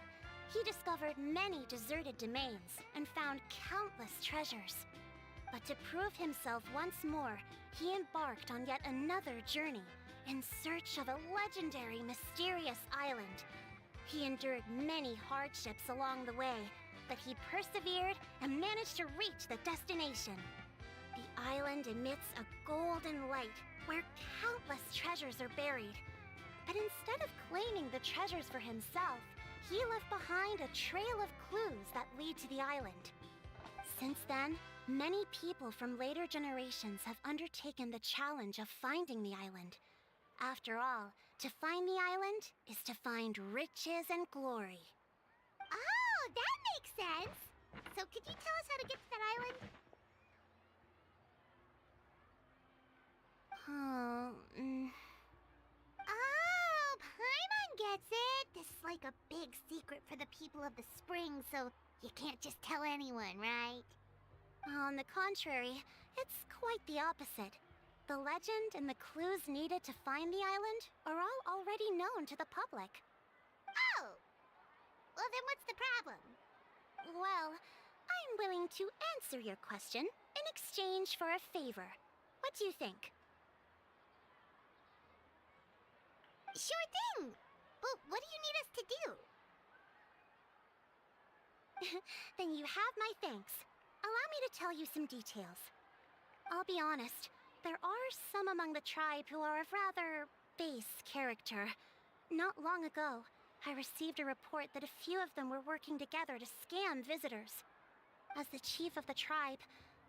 He discovered many deserted domains and found countless treasures. But to prove himself once more, he embarked on yet another journey in search of a legendary, mysterious island. He endured many hardships along the way, but he persevered and managed to reach the destination. The island emits a golden light where countless treasures are buried. But instead of claiming the treasures for himself, he left behind a trail of clues that lead to the island. Since then, many people from later generations have undertaken the challenge of finding the island. After all, to find the island is to find riches and glory. Oh, that makes sense. So could you tell us how to get to that island? Oh, Paimon gets it. This is like a big secret for the people of the spring, so you can't just tell anyone, right? On the contrary, it's quite the opposite. The legend and the clues needed to find the island are all already known to the public. Oh! Well, then what's the problem? Well, I'm willing to answer your question in exchange for a favor. What do you think? Sure thing! But what do you need us to do? Then you have my thanks. Allow me to tell you some details. I'll be honest, there are some among the tribe who are of rather base character. Not long ago, I received a report that a few of them were working together to scam visitors. As the chief of the tribe,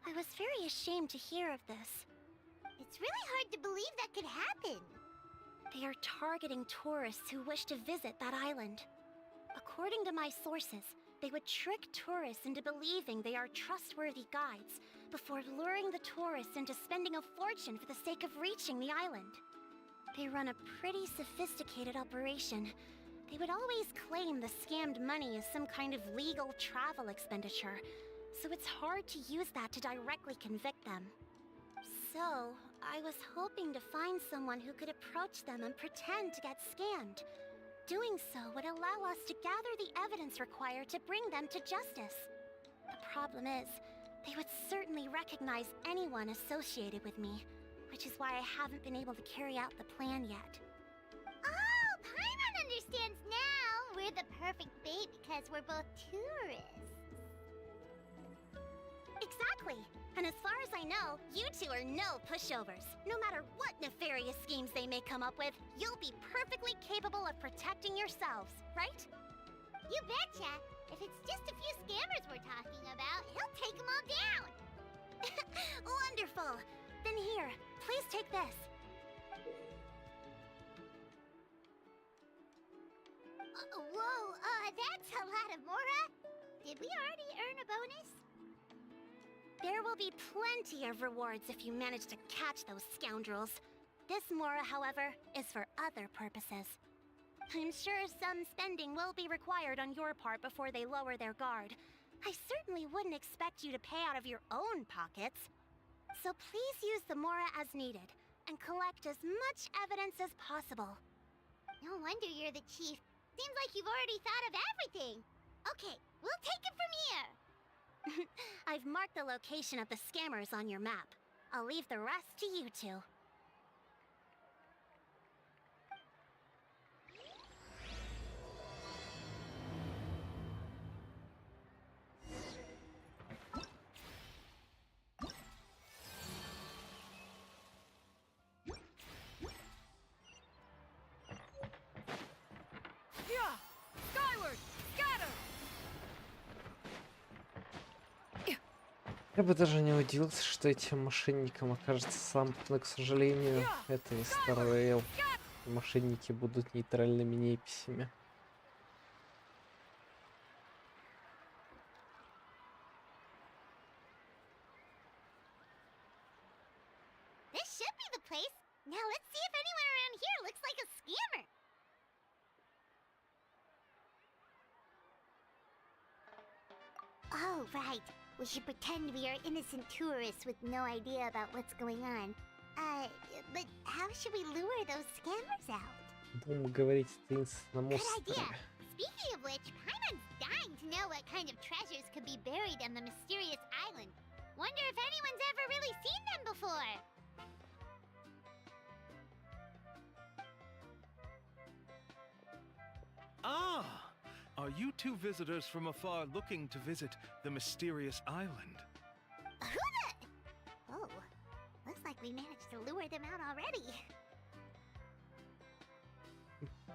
I was very ashamed to hear of this. It's really hard to believe that could happen. They are targeting tourists who wish to visit that island. According to my sources, they would trick tourists into believing they are trustworthy guides before luring the tourists into spending a fortune for the sake of reaching the island. They run a pretty sophisticated operation. They would always claim the scammed money as some kind of legal travel expenditure, so it's hard to use that to directly convict them. So, I was hoping to find someone who could approach them and pretend to get scammed. Doing so would allow us to gather the evidence required to bring them to justice. The problem is, they would certainly recognize anyone associated with me, which is why I haven't been able to carry out the plan yet. Oh, Paimon understands now! We're the perfect bait because we're both tourists. Exactly! And as far as I know, you two are no pushovers. No matter what nefarious schemes they may come up with, you'll be perfectly capable of protecting yourselves, right? You betcha! If it's just a few scammers we're talking about, he'll take them all down! Wonderful! Then here, please take this. Whoa, that's a lot of Mora! Did we already earn a bonus? There will be plenty of rewards if you manage to catch those scoundrels. This Mora, however, is for other purposes. I'm sure some spending will be required on your part before they lower their guard. I certainly wouldn't expect you to pay out of your own pockets. So please use the Mora as needed, and collect as much evidence as possible. No wonder you're the chief. Seems like you've already thought of everything. Okay, we'll take it from here. I've marked the location of the scammers on your map. I'll leave the rest to you two. Yeah! Skyward! Scatter! Я бы даже не удивился, что этим мошенникам окажется сам, но, к сожалению, это не Старрейл. Мошенники будут нейтральными неписями. This should be the place. Now let's see if anyone around here looks like a scammer. Oh, right. We should pretend we are innocent tourists with no idea about what's going on. But how should we lure those scammers out? Будем говорить о таинственном Good острове. idea. Speaking of which, Paimon's dying to know what kind of treasures could be buried on the mysterious island. Wonder if anyone's ever really seen them before. Ah, Are you two visitors from afar looking to visit the mysterious island? Who the? Oh, looks like we managed to lure them out already.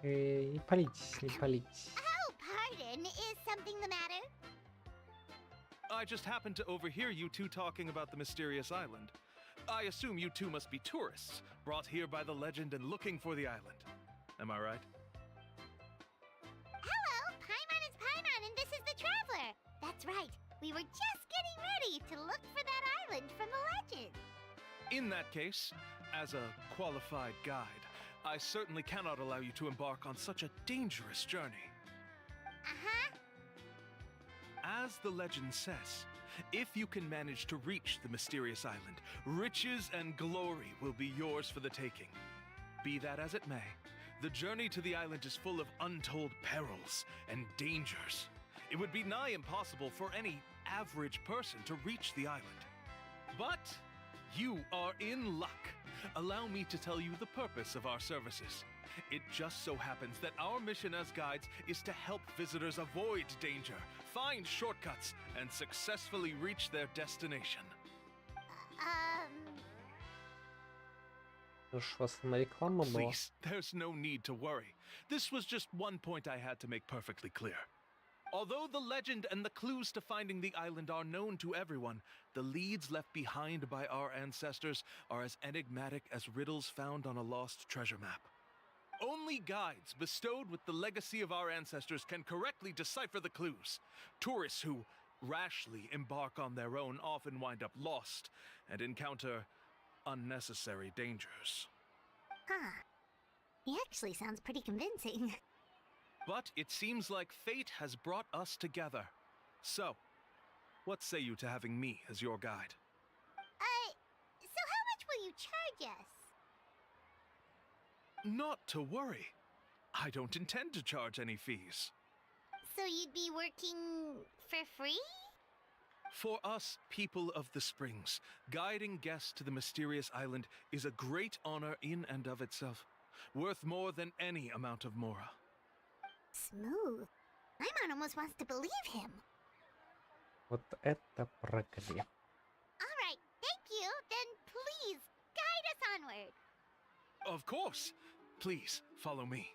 Не палитесь, не палитесь. Oh, pardon. Is something the matter? I just happened to overhear you two talking about the mysterious island. I assume you two must be tourists, brought here by the legend and looking for the island. Am I right? Hello, Paimon is Paimon, and this is the Traveler. That's right. We were just getting ready to look for that island from the legend. In that case, as a qualified guide, I certainly cannot allow you to embark on such a dangerous journey. Uh-huh. As the legend says, if you can manage to reach the mysterious island, riches and glory will be yours for the taking. Be that as it may, the journey to the island is full of untold perils and dangers. It would be nigh impossible for any average person to reach the island. But you are in luck. Allow me to tell you the purpose of our services. It just so happens that our mission as guides is to help visitors avoid danger, find shortcuts, and successfully reach their destination. Please, there's no need to worry. This was just one point I had to make perfectly clear. Although the legend and the clues to finding the island are known to everyone, the leads left behind by our ancestors are as enigmatic as riddles found on a lost treasure map. Only guides bestowed with the legacy of our ancestors can correctly decipher the clues. Tourists who rashly embark on their own often wind up lost and encounter unnecessary dangers. Huh. He actually sounds pretty convincing. But it seems like fate has brought us together. So, what say you to having me as your guide? So how much will you charge us? Not to worry. I don't intend to charge any fees. So you'd be working for free? For us, people of the Springs, guiding guests to the mysterious island is a great honor in and of itself, worth more than any amount of mora. Smooth. Paimon almost wants to believe him. Вот это прокли. All right, thank you. Then please guide us onward. Of course. Please, follow me.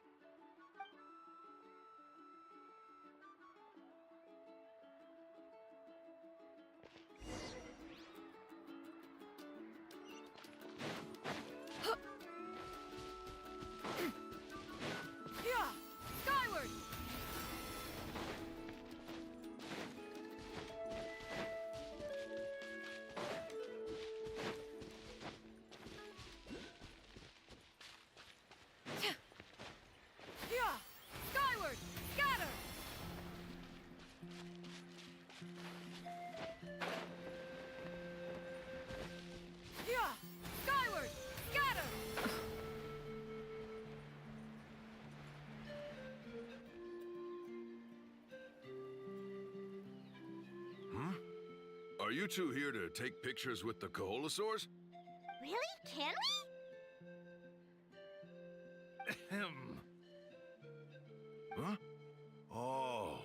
Yeah! Skyward! Yeah! Skyward! Scatter! Yeah! Skyward! Scatter! Hmm? Are you two here to take pictures with the Koholosaurs? Really? Can we? Ahem. Huh? Oh,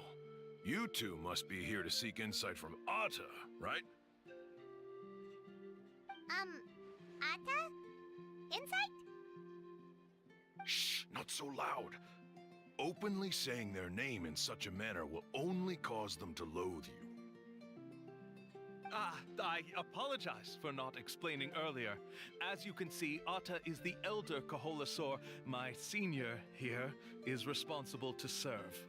you two must be here to seek insight from Atta, right? Atta? Insight? Shh, not so loud. Openly saying their name in such a manner will only cause them to loathe you. I apologize for not explaining earlier. As you can see, Atta is the elder Koholosaur. My senior here is responsible to serve.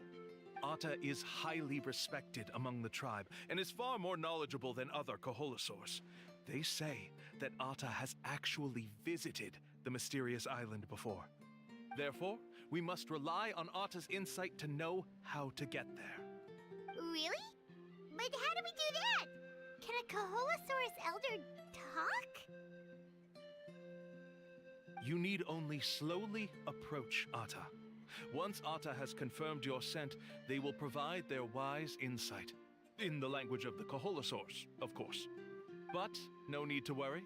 Atta is highly respected among the tribe and is far more knowledgeable than other Koholosaurs. They say that Atta has actually visited the mysterious island before. Therefore, we must rely on Atta's insight to know how to get there. Really? But how do we do that? Can a Koholosaurus elder talk? You need only slowly approach Atta. Once Atta has confirmed your scent, they will provide their wise insight. In the language of the Koholosaurs, of course. But no need to worry.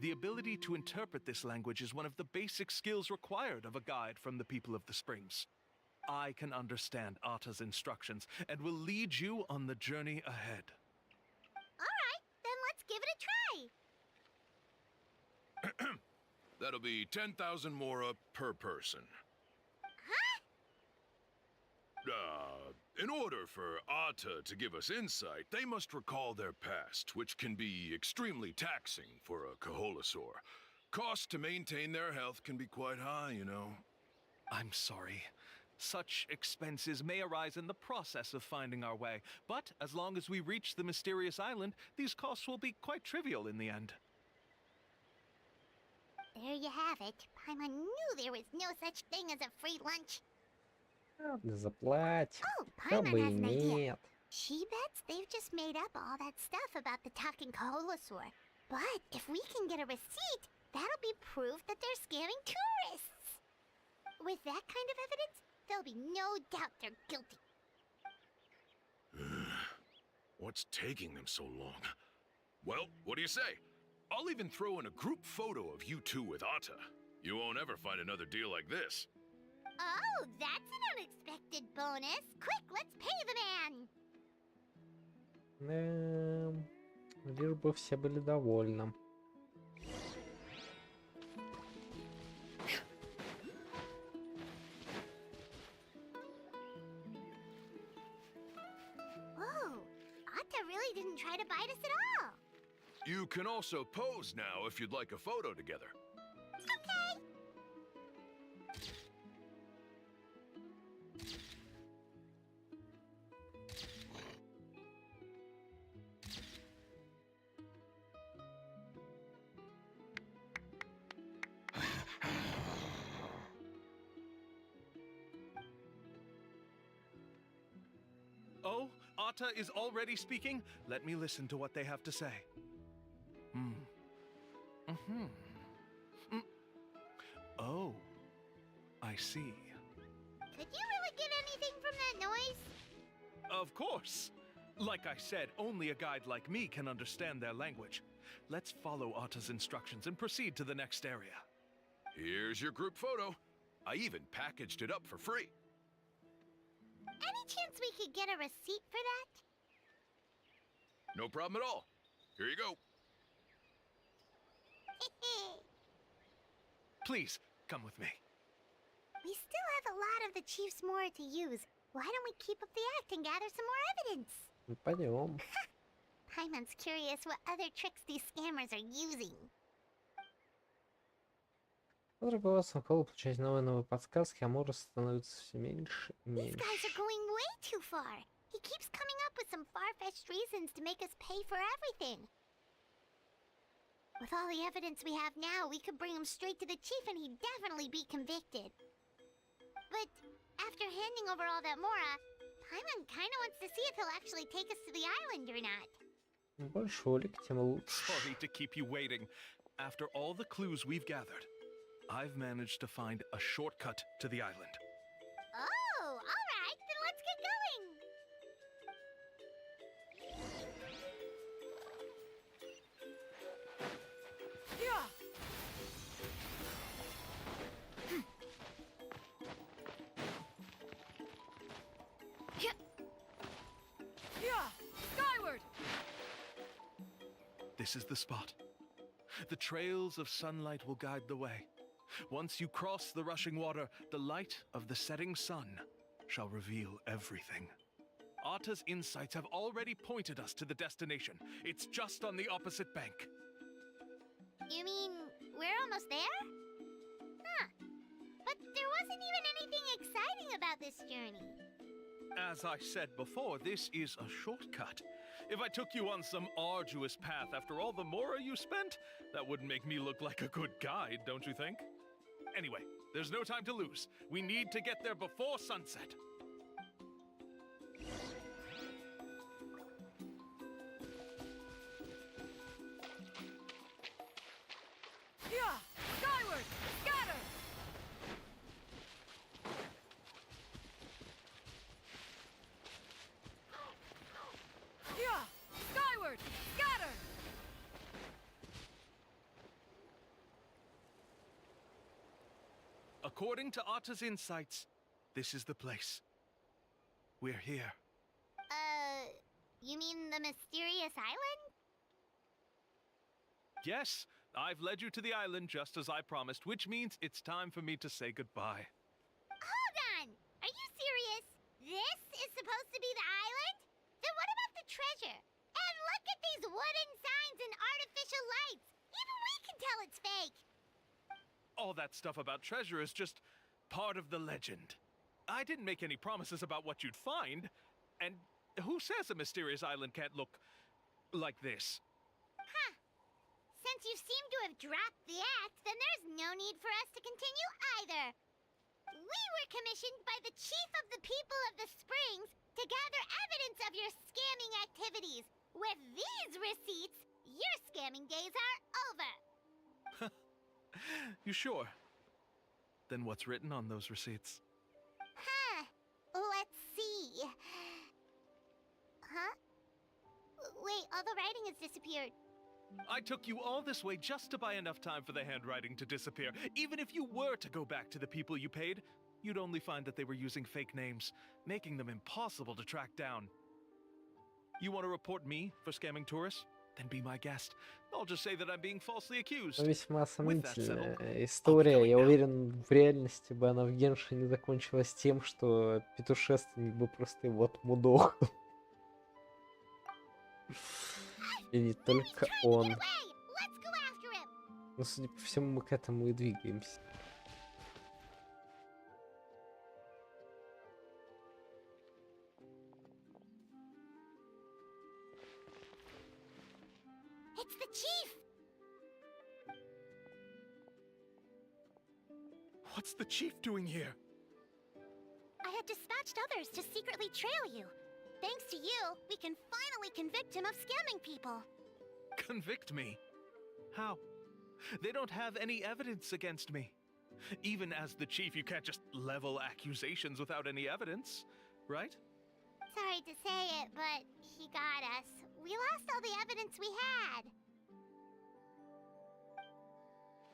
The ability to interpret this language is one of the basic skills required of a guide from the people of the Springs. I can understand Atta's instructions and will lead you on the journey ahead. Alright, then let's give it a try. That'll be 10,000 mora per person. In order for Atta to give us insight, they must recall their past, which can be extremely taxing for a Kaholasaur. Cost to maintain their health can be quite high, you know. I'm sorry. Such expenses may arise in the process of finding our way, but as long as we reach the mysterious island, these costs will be quite trivial in the end. There you have it. Paimon knew there was no such thing as a free lunch. Заплатим. Oh, Чё бы Paimon и has an idea. нет. She bets they've just made up all that stuff about the talking Kaholasaur. But if we can get a receipt, that'll be proof that they're scamming tourists. With that kind of evidence, there'll be no doubt they're guilty. What's taking them so long? Well, what do you say? I'll even throw in a group photo of you two with Atta. You won't ever find another deal like this. Oh, that's an unexpected bonus. Quick, let's pay the man. Лишь бы все были довольны. Whoa, Atta really didn't try to bite us at all. You can also pose now if you'd like a photo together. Okay. Oh, Atta is already speaking? Let me listen to what they have to say. Oh, I see. Could you really get anything from that noise? Of course. Like I said, only a guide like me can understand their language. Let's follow Atta's instructions and proceed to the next area. Here's your group photo. I even packaged it up for free. Any chance we could get a receipt for that? No problem at all. Here you go. Please, come with me. We still have a lot of the chief's mora to use. Why don't we keep up the act and gather some more evidence? Пойдем. Paimon's curious what other tricks these scammers are using. Поздравляю вас, Коллаб, получать новые подсказки, а Мора становится все меньше и These меньше. guys are going way too far. He keeps coming up with some far-fetched reasons to make us pay for everything. With all the evidence we have now, we could bring him straight to the chief and he'd definitely be convicted. But after handing over all that mora, Paimon kinda wants to see if he'll actually take us to the island or not. Больше улик, тем лучше. Sorry to keep you waiting. After all the clues we've gathered, I've managed to find a shortcut to the island. Oh, alright, then let's get going! Yeah. Yeah. Skyward. This is the spot. The trails of sunlight will guide the way. Once you cross the rushing water, the light of the setting sun shall reveal everything. Atta's insights have already pointed us to the destination. It's just on the opposite bank. You mean, we're almost there? Huh. But there wasn't even anything exciting about this journey. As I said before, this is a shortcut. If I took you on some arduous path after all the mora you spent, that wouldn't make me look like a good guide, don't you think? Anyway, there's no time to lose. We need to get there before sunset. Yeah. Skyward. Scatter. Yeah. Skyward. Scatter. According to Atta's insights, This is the place. We're here. You mean the mysterious island? Yes, I've led you to the island just as I promised, which means it's time for me to say goodbye. Hold on! Are you serious? This is supposed to be the island? Then what about the treasure? And look at these wooden signs and artificial lights! Even we can tell it's fake! All that stuff about treasure is just part of the legend. I didn't make any promises about what you'd find, and who says a mysterious island can't look like this? Huh. Since you seem to have dropped the act, then there's no need for us to continue either. We were commissioned by the chief of the people of the Springs to gather evidence of your scamming activities. With these receipts, your scamming days are over. You sure? Then what's written on those receipts? Huh. Let's see. Huh? Wait, all the writing has disappeared. I took you all this way just to buy enough time for the handwriting to disappear. Even if you were to go back to the people you paid, you'd only find that they were using fake names, making them impossible to track down. You want to report me for scamming tourists? Then be my guest. I'll just say that I'm being falsely accused. Весьма сомнительная история. Я уверен, в реальности бы она в Геншине закончилась тем, что петушественник бы просто его отмудохал. И не только он. Но, судя по всему, мы к этому и двигаемся. It's the chief! What's the chief doing here? I had dispatched others to secretly trail you. Thanks to you, we can finally convict him of scamming people. Convict me? How? They don't have any evidence against me. Even as the chief, you can't just level accusations without any evidence, right? Sorry to say it, but he got us. We lost all the evidence we had.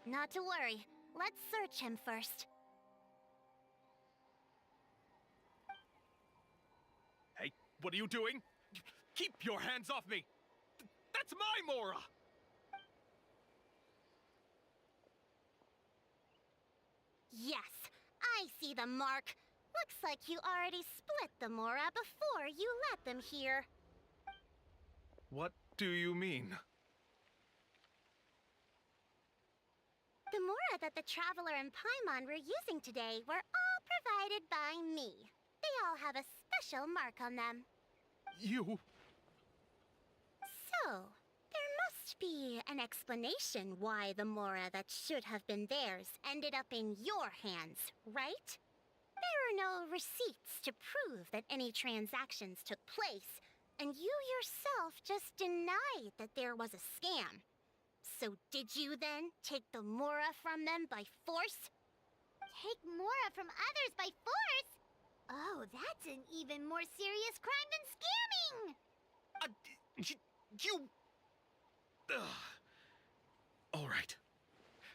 Not to worry. Let's search him first. Hey, what are you doing? Keep your hands off me! That's my Mora! Yes, I see the mark. Looks like you already split the Mora before you let them here. What do you mean? The Mora that the Traveler and Paimon were using today were all provided by me. They all have a special mark on them. You... So, there must be an explanation why the Mora that should have been theirs ended up in your hands, right? There are no receipts to prove that any transactions took place, and you yourself just denied that there was a scam. So did you then take the Mora from them by force? Take Mora from others by force? Oh, that's an even more serious crime than scamming! You... All right.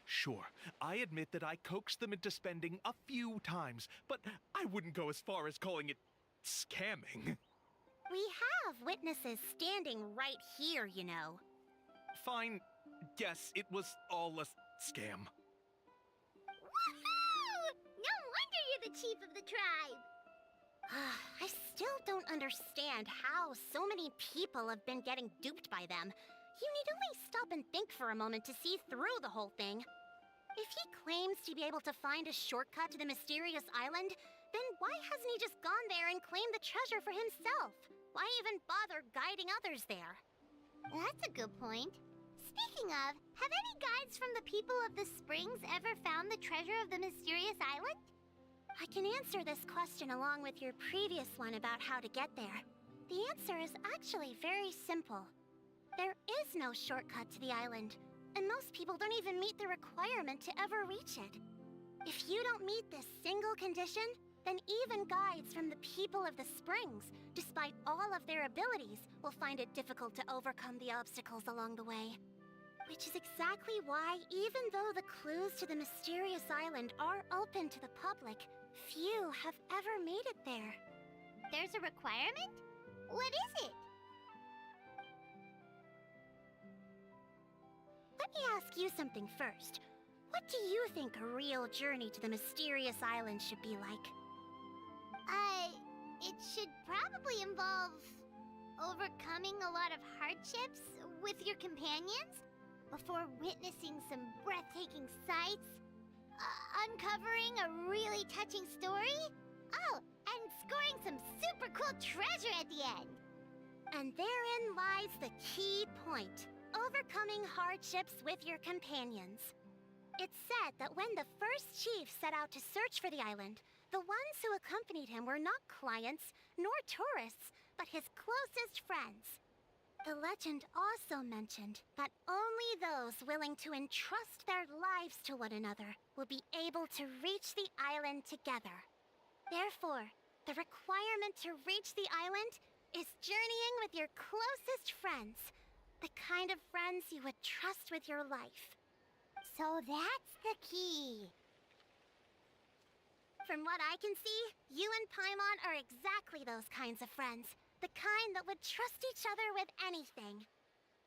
Sure, I admit that I coaxed them into spending a few times, but I wouldn't go as far as calling it scamming. We have witnesses standing right here, you know. Fine. Yes, it was all a scam. Woohoo! No wonder you're the chief of the tribe! I still don't understand how so many people have been getting duped by them. You need only stop and think for a moment to see through the whole thing. If he claims to be able to find a shortcut to the mysterious island, then why hasn't he just gone there and claimed the treasure for himself? Why even bother guiding others there? That's a good point. Speaking of, have any guides from the people of the Springs ever found the treasure of the mysterious island? I can answer this question along with your previous one about how to get there. The answer is actually very simple. There is no shortcut to the island, and most people don't even meet the requirement to ever reach it. If you don't meet this single condition, then even guides from the people of the Springs, despite all of their abilities, will find it difficult to overcome the obstacles along the way. Which is exactly why, even though the clues to the mysterious island are open to the public, Few have ever made it there. There's a requirement? What is it? Let me ask you something first. What do you think a real journey to the mysterious island should be like? It should probably involve overcoming a lot of hardships with your companions before witnessing some breathtaking sights, uncovering a really touching story, oh, and scoring some super cool treasure at the end. And therein lies the key point. Overcoming hardships with your companions. It's said that when the first chief set out to search for the island, the ones who accompanied him were not clients nor tourists, but his closest friends. The legend also mentioned that only those willing to entrust their lives to one another will be able to reach the island together. Therefore, the requirement to reach the island is journeying with your closest friends. The kind of friends you would trust with your life. So that's the key. From what I can see, you and Paimon are exactly those kinds of friends. The kind that would trust each other with anything.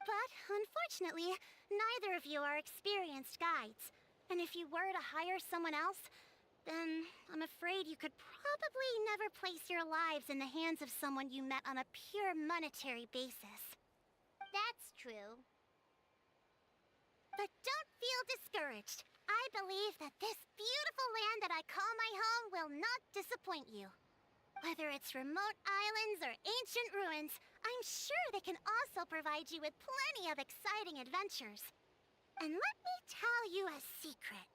But, unfortunately, neither of you are experienced guides. And if you were to hire someone else, then I'm afraid you could probably never place your lives in the hands of someone you met on a pure monetary basis. That's true. But don't feel discouraged. I believe that this beautiful land that I call my home will not disappoint you. Whether it's remote islands or ancient ruins, I'm sure they can also provide you with plenty of exciting adventures. And let me tell you a secret.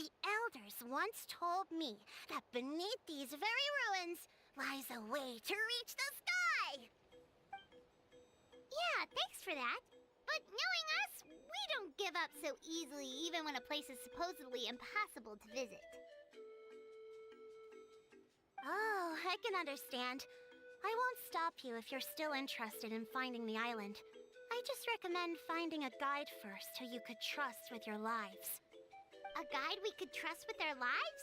The elders once told me that beneath these very ruins lies a way to reach the sky! Yeah, thanks for that. But knowing us, we don't give up so easily even when a place is supposedly impossible to visit. Oh, I can understand. I won't stop you if you're still interested in finding the island. I just recommend finding a guide first who you could trust with your lives. A guide we could trust with their lives?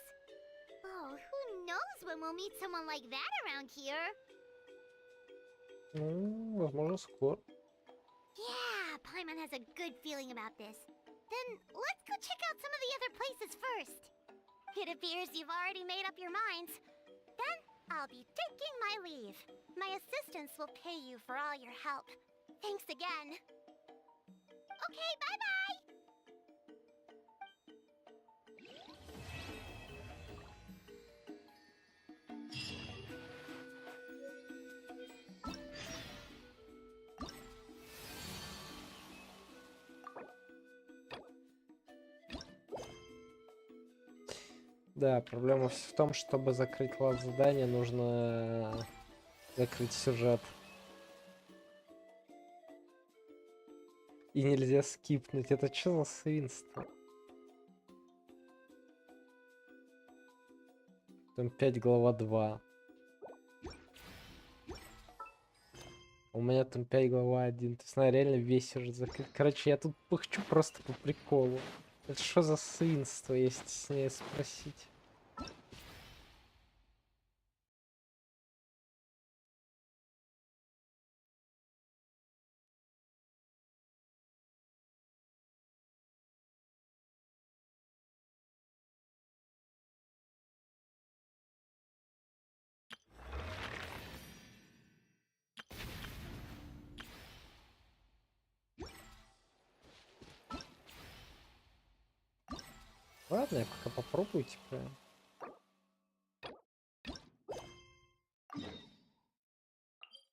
Oh, who knows when we'll meet someone like that around here? Возможно, скоро. Yeah, Paimon has a good feeling about this. Then let's go check out some of the other places first. It appears you've already made up your minds. Then I'll be taking my leave. My assistants will pay you for all your help. Thanks again. Okay, bye-bye! Да, проблема в том, чтобы закрыть класс задания, нужно закрыть сюжет. И нельзя скипнуть. Это что за свинство? Там 5 глава 2. У меня там 5 глава 1. То есть надо реально весь сюжет закрыть. Короче, я тут пыхчу просто по приколу. Это что за свинство, я стесняюсь спросить. Ладно, я пока попробую, типа.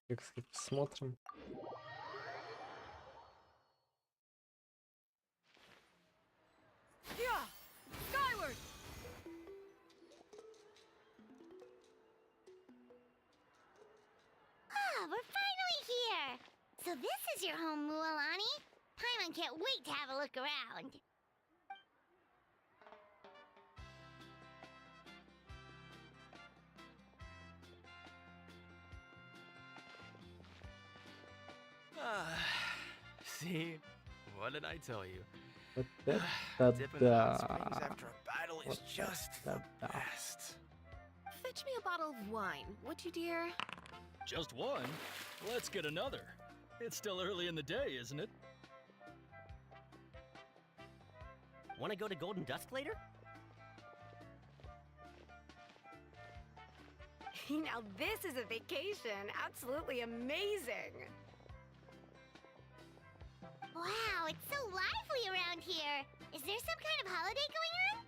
Как сказать, посмотрим. Yeah! Skyward! Ah, we're finally here! So this is your home, Mualani? Paimon can't wait to have a look around. See? What did I tell you? Вот это Dipping hot да. springs after a battle is just the best. Fetch me a bottle of wine, would you, dear? Just one? Let's get another. It's still early in the day, isn't it? Want to go to Golden Dusk later? Now this is a vacation. Absolutely amazing. Wow, it's so lively around here. Is there some kind of holiday going on?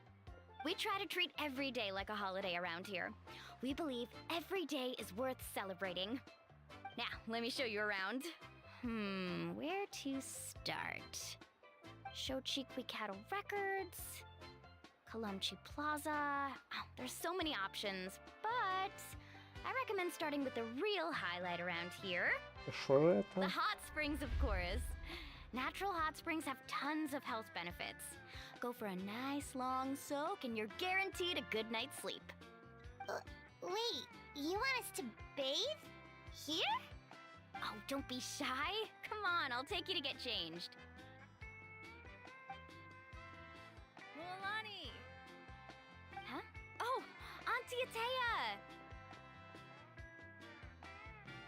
We try to treat every day like a holiday around here. We believe every day is worth celebrating. Now, let me show you around. Where to start? Shochiqui Cattle Records, Kalumchi Plaza. Oh, there's so many options, but I recommend starting with the real highlight around here. Что The это? hot springs, of course. Natural hot springs have tons of health benefits. Go for a nice long soak and you're guaranteed a good night's sleep. Wait, you want us to bathe? Here? Oh, don't be shy. Come on, I'll take you to get changed. Mualani! Huh? Oh, Auntie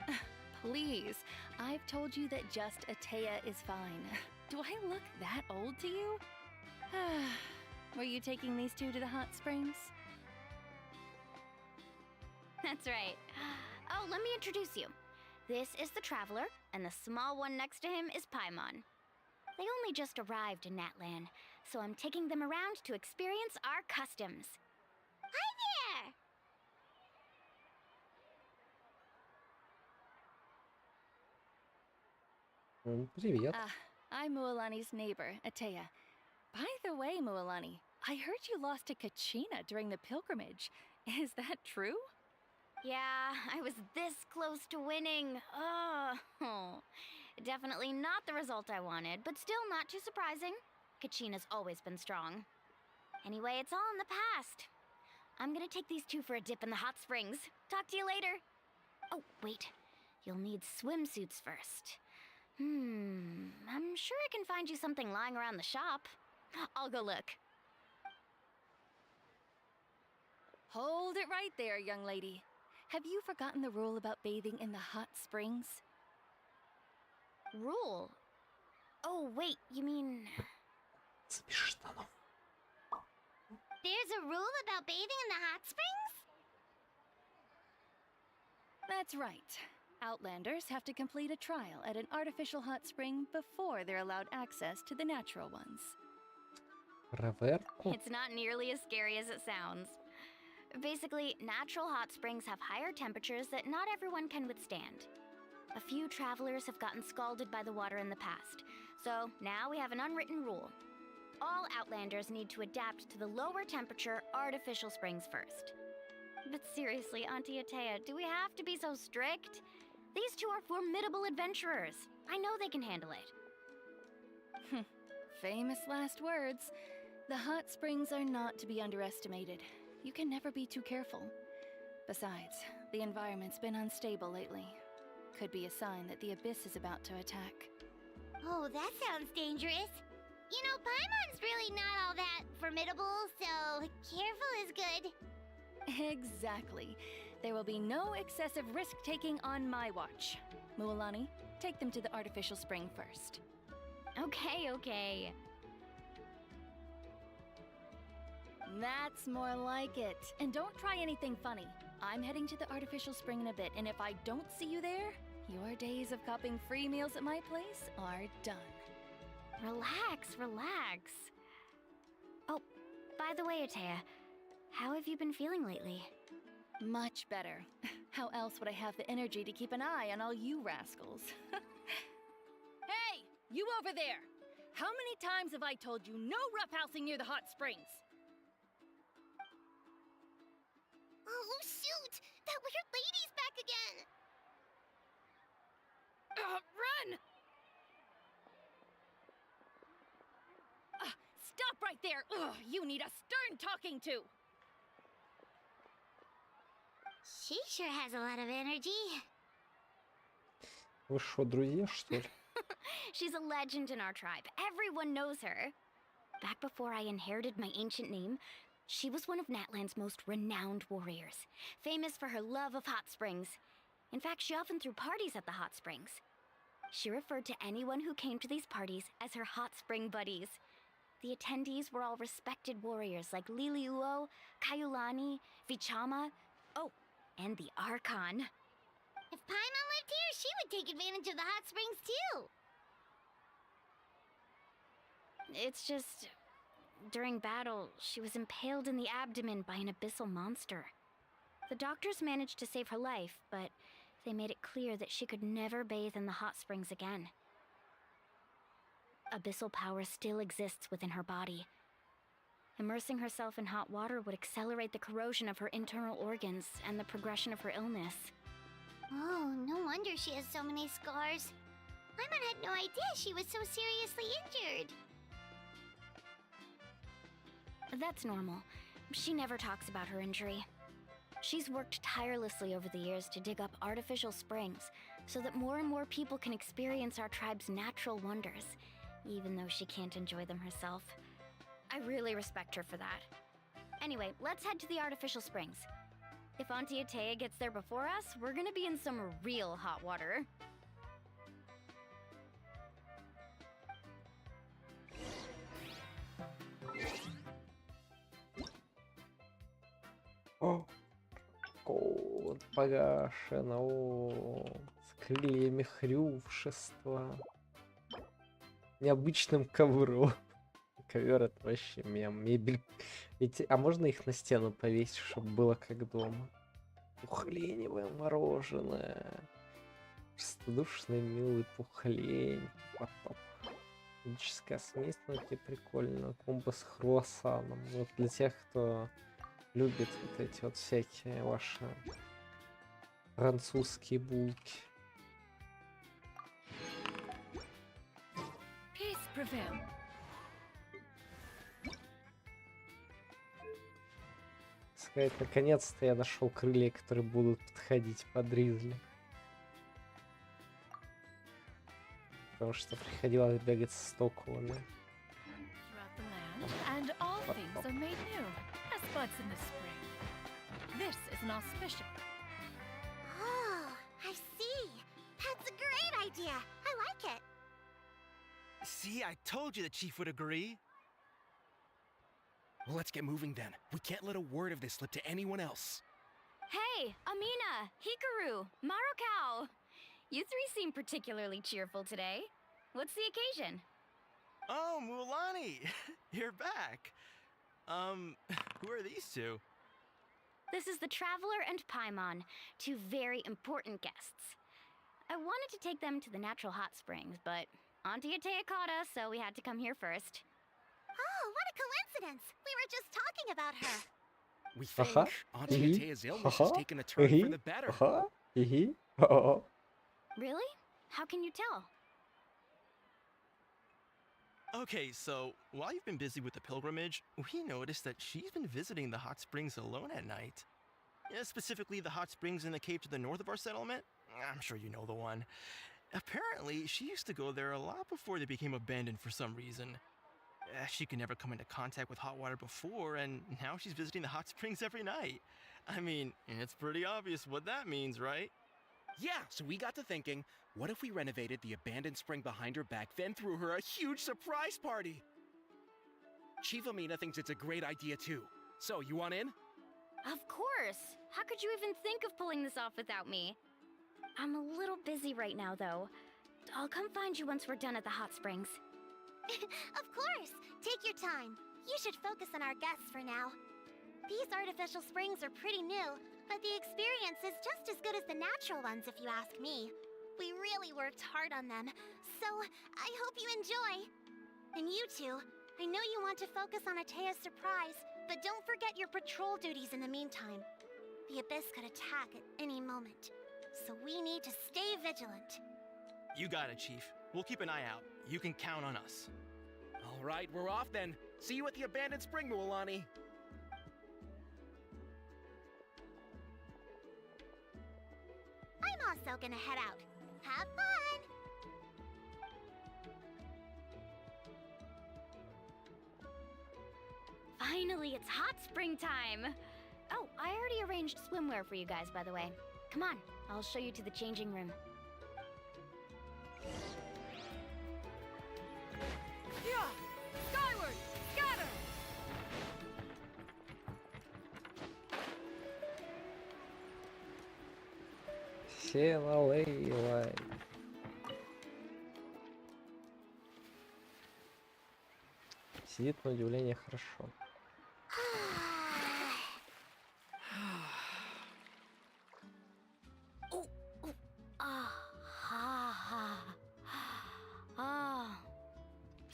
Atea! Please, I've told you that just Atea is fine. Do I look that old to you? Were you taking these two to the hot springs? That's right. Oh, let me introduce you. This is the Traveler, and the small one next to him is Paimon. They only just arrived in Natlan, so I'm taking them around to experience our customs. Hi there! Привет. I'm Mualani's neighbor, Atea. By the way, Mualani, I heard you lost to Kachina during the pilgrimage. Is that true? Yeah, I was this close to winning. Oh, definitely not the result I wanted, but still not too surprising. Kachina's always been strong. Anyway, it's all in the past. I'm gonna take these two for a dip in the hot springs. Talk to you later. Oh, wait. You'll need swimsuits first. I'm sure I can find you something lying around the shop. I'll go look. Hold it right there, young lady. Have you forgotten the rule about bathing in the hot springs? Rule? Oh, wait, you mean... Смешно. There's a rule about bathing in the hot springs? That's right. Outlanders have to complete a trial at an artificial hot spring before they're allowed access to the natural ones. Проверку. It's not nearly as scary as it sounds. Basically, natural hot springs have higher temperatures that not everyone can withstand. A few travelers have gotten scalded by the water in the past, so now we have an unwritten rule. All Outlanders need to adapt to the lower temperature artificial springs first. But seriously, Auntie Atea, do we have to be so strict? These two are formidable adventurers. I know they can handle it. Famous last words. The hot springs are not to be underestimated. You can never be too careful. Besides, the environment's been unstable lately. Could be a sign that the abyss is about to attack. Oh, that sounds dangerous. You know, Paimon's really not all that formidable, so careful is good. Exactly. There will be no excessive risk-taking on my watch. Mualani, take them to the artificial spring first. Okay. That's more like it. And don't try anything funny. I'm heading to the artificial spring in a bit, and if I don't see you there, your days of copping free meals at my place are done. Relax. Oh, by the way, Atea, how have you been feeling lately? Much better. How else would I have the energy to keep an eye on all you rascals? Hey, you over there! How many times have I told you no roughhousing near the hot springs? Oh, shoot! That weird lady's back again! Run! Stop right there! Ugh, you need a stern talking to! She sure has a lot of energy. Вы что, друзья, что ли? She's a legend in our tribe. Everyone knows her. Back before I inherited my ancient name, She was one of Natland's most renowned warriors, famous for her love of hot springs. In fact, she often threw parties at the hot springs. She referred to anyone who came to these parties as her hot spring buddies. The attendees were all respected warriors like Liliuo, Kaiulani, Vichama, oh, and the Archon. If Paimon lived here, she would take advantage of the hot springs too. It's just, during battle, she was impaled in the abdomen by an abyssal monster. The doctors managed to save her life, but they made it clear that she could never bathe in the hot springs again. Abyssal power still exists within her body. Immersing herself in hot water would accelerate the corrosion of her internal organs and the progression of her illness. Oh, no wonder she has so many scars. Paimon had no idea she was so seriously injured. That's normal. She never talks about her injury. She's worked tirelessly over the years to dig up artificial springs so that more and more people can experience our tribe's natural wonders, even though she can't enjoy them herself. I really respect her for that. Anyway, let's head to the artificial springs. If Auntie Atea gets there before us, we're gonna be in some real hot water. О, кот погашен, о, с крыльями хрювшества. Необычным ковром. Ковер это вообще мебель. А можно их на стену повесить, чтобы было как дома? Пухленевое мороженое. Простодушный милый пухлень. Магическая смесь, ну это прикольно. Комбо с круассаном. Вот для тех, кто любит вот эти вот всякие ваши французские булки. Peace prevail. Сказать, наконец-то я нашел крылья, которые будут подходить под Ризли. Потому что приходилось бегать с стоковыми. And all things are made new, as buds in the spring. This is an auspicious. Oh, I see. That's a great idea. I like it. See, I told you the chief would agree. Well, let's get moving then. We can't let a word of this slip to anyone else. Hey, Amina, Hikaru, Marukao! You three seem particularly cheerful today. What's the occasion? Oh, Mulani! You're back. Who are these two? This is the Traveler and Paimon, two very important guests. I wanted to take them to the natural hot springs, but Auntie Atea caught us, so we had to come here first. Oh, what a coincidence! We were just talking about her. We think Auntie Atea's illness has taken a turn for the better. Really? How can you tell? Okay, so while you've been busy with the pilgrimage, we noticed that she's been visiting the hot springs alone at night. Yeah, specifically the hot springs in the cave to the north of our settlement. I'm sure you know the one. Apparently, she used to go there a lot before they became abandoned for some reason. She could never come into contact with hot water before, and now she's visiting the hot springs every night. I mean, it's pretty obvious what that means, right? Yeah, so we got to thinking, what if we renovated the abandoned spring behind her back, then threw her a huge surprise party? Chief Amina thinks it's a great idea too. So, you want in? Of course! How could you even think of pulling this off without me? I'm a little busy right now, though. I'll come find you once we're done at the hot springs. Of course! Take your time. You should focus on our guests for now. These artificial springs are pretty new, but the experience is just as good as the natural ones if you ask me. We really worked hard on them, so I hope you enjoy. And you two, I know you want to focus on Atea's surprise, but don't forget your patrol duties in the meantime. The Abyss could attack at any moment, so we need to stay vigilant. You got it, Chief. We'll keep an eye out. You can count on us. All right, we're off then. See you at the abandoned spring, Mualani. I'm also gonna head out. Have fun! Finally, it's hot spring time! Oh, I already arranged swimwear for you guys, by the way. Come on, I'll show you to the changing room. Yeah! Skyward! Scatter! Села Лейла. Сидит на удивление хорошо.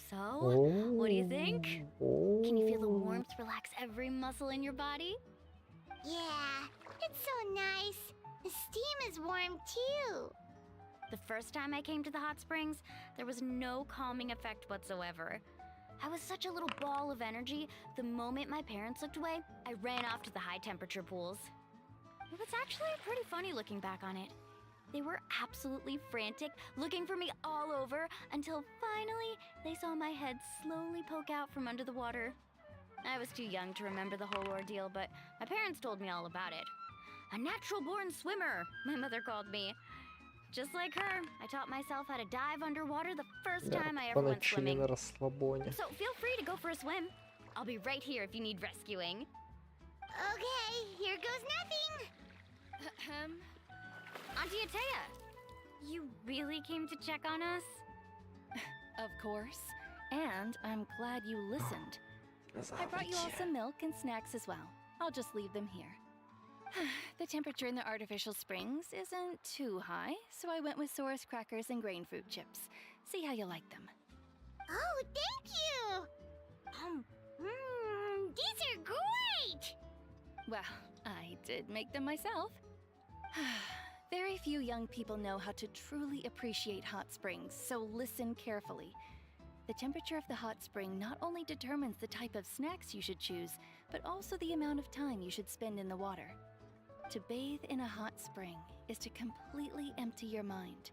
So, what do you think? Can you feel the warmth relax every muscle in your body? Yeah, it's so nice. The steam is warm too. The first time I came to the hot springs, there was no calming effect whatsoever. I was such a little ball of energy, the moment my parents looked away, I ran off to the high temperature pools. It was actually pretty funny looking back on it. They were absolutely frantic, looking for me all over, until finally they saw my head slowly poke out from under the water. I was too young to remember the whole ordeal, but my parents told me all about it. A natural-born swimmer, my mother called me. Just like her, I taught myself how to dive underwater the first time I ever went swimming. На расслабоне. So feel free to go for a swim. I'll be right here if you need rescuing. Okay, here goes nothing. Auntie Atea, you really came to check on us? Of course. And I'm glad you listened. I brought you all some milk and snacks as well. I'll just leave them here. The temperature in the artificial springs isn't too high, so I went with Saurus crackers and grain fruit chips. See how you like them. Oh, thank you! These are great! Well, I did make them myself. Very few young people know how to truly appreciate hot springs, so listen carefully. The temperature of the hot spring not only determines the type of snacks you should choose, but also the amount of time you should spend in the water. To bathe in a hot spring is to completely empty your mind.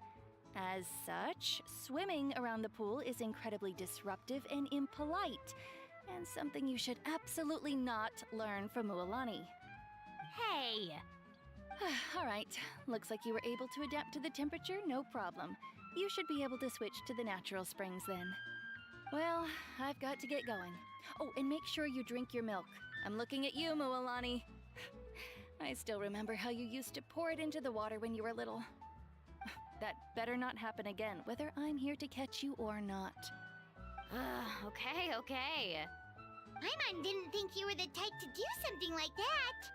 As such, swimming around the pool is incredibly disruptive and impolite, and something you should absolutely not learn from Mualani. Hey! All right, looks like you were able to adapt to the temperature, no problem. You should be able to switch to the natural springs then. Well, I've got to get going. Oh, and make sure you drink your milk. I'm looking at you, Mualani. I still remember how you used to pour it into the water when you were little. That better not happen again, whether I'm here to catch you or not. Okay. Paimon didn't think you were the type to do something like that.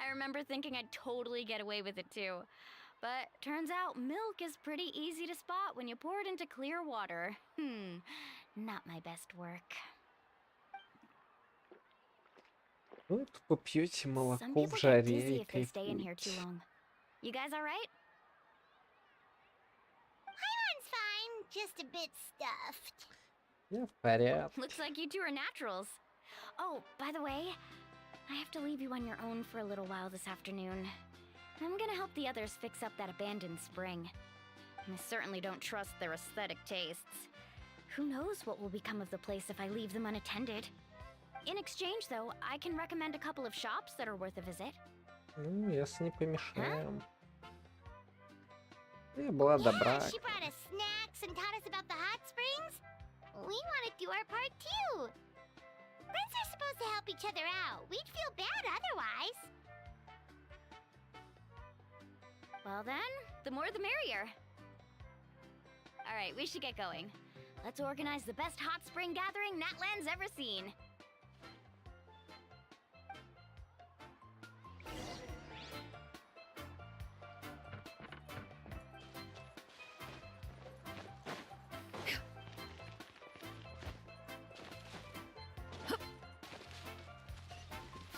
I remember thinking I'd totally get away with it too. But turns out milk is pretty easy to spot when you pour it into clear water. Not my best work. Вы попьете Some молоко people в get жаре dizzy и if they stay in here too кайфуете. long. You guys alright? Paimon's fine, just a bit stuffed. Я в порядке. Looks like you two are naturals. Oh, by the way, I have to leave you on your own for a little while this afternoon. I'm gonna help the others fix up that abandoned spring. I certainly don't trust their aesthetic tastes. Who knows what will become of the place if I leave them unattended? In exchange, though, I can recommend a couple of shops that are worth a visit. Ну, если не помешаем. Я была добра. Yeah, she brought us snacks and taught us about the hot springs. We want to do our part too. Friends are supposed to help each other out. We'd feel bad otherwise. Well then, the more the merrier. Alright, we should get going. Let's organize the best hot spring gathering Natland's ever seen.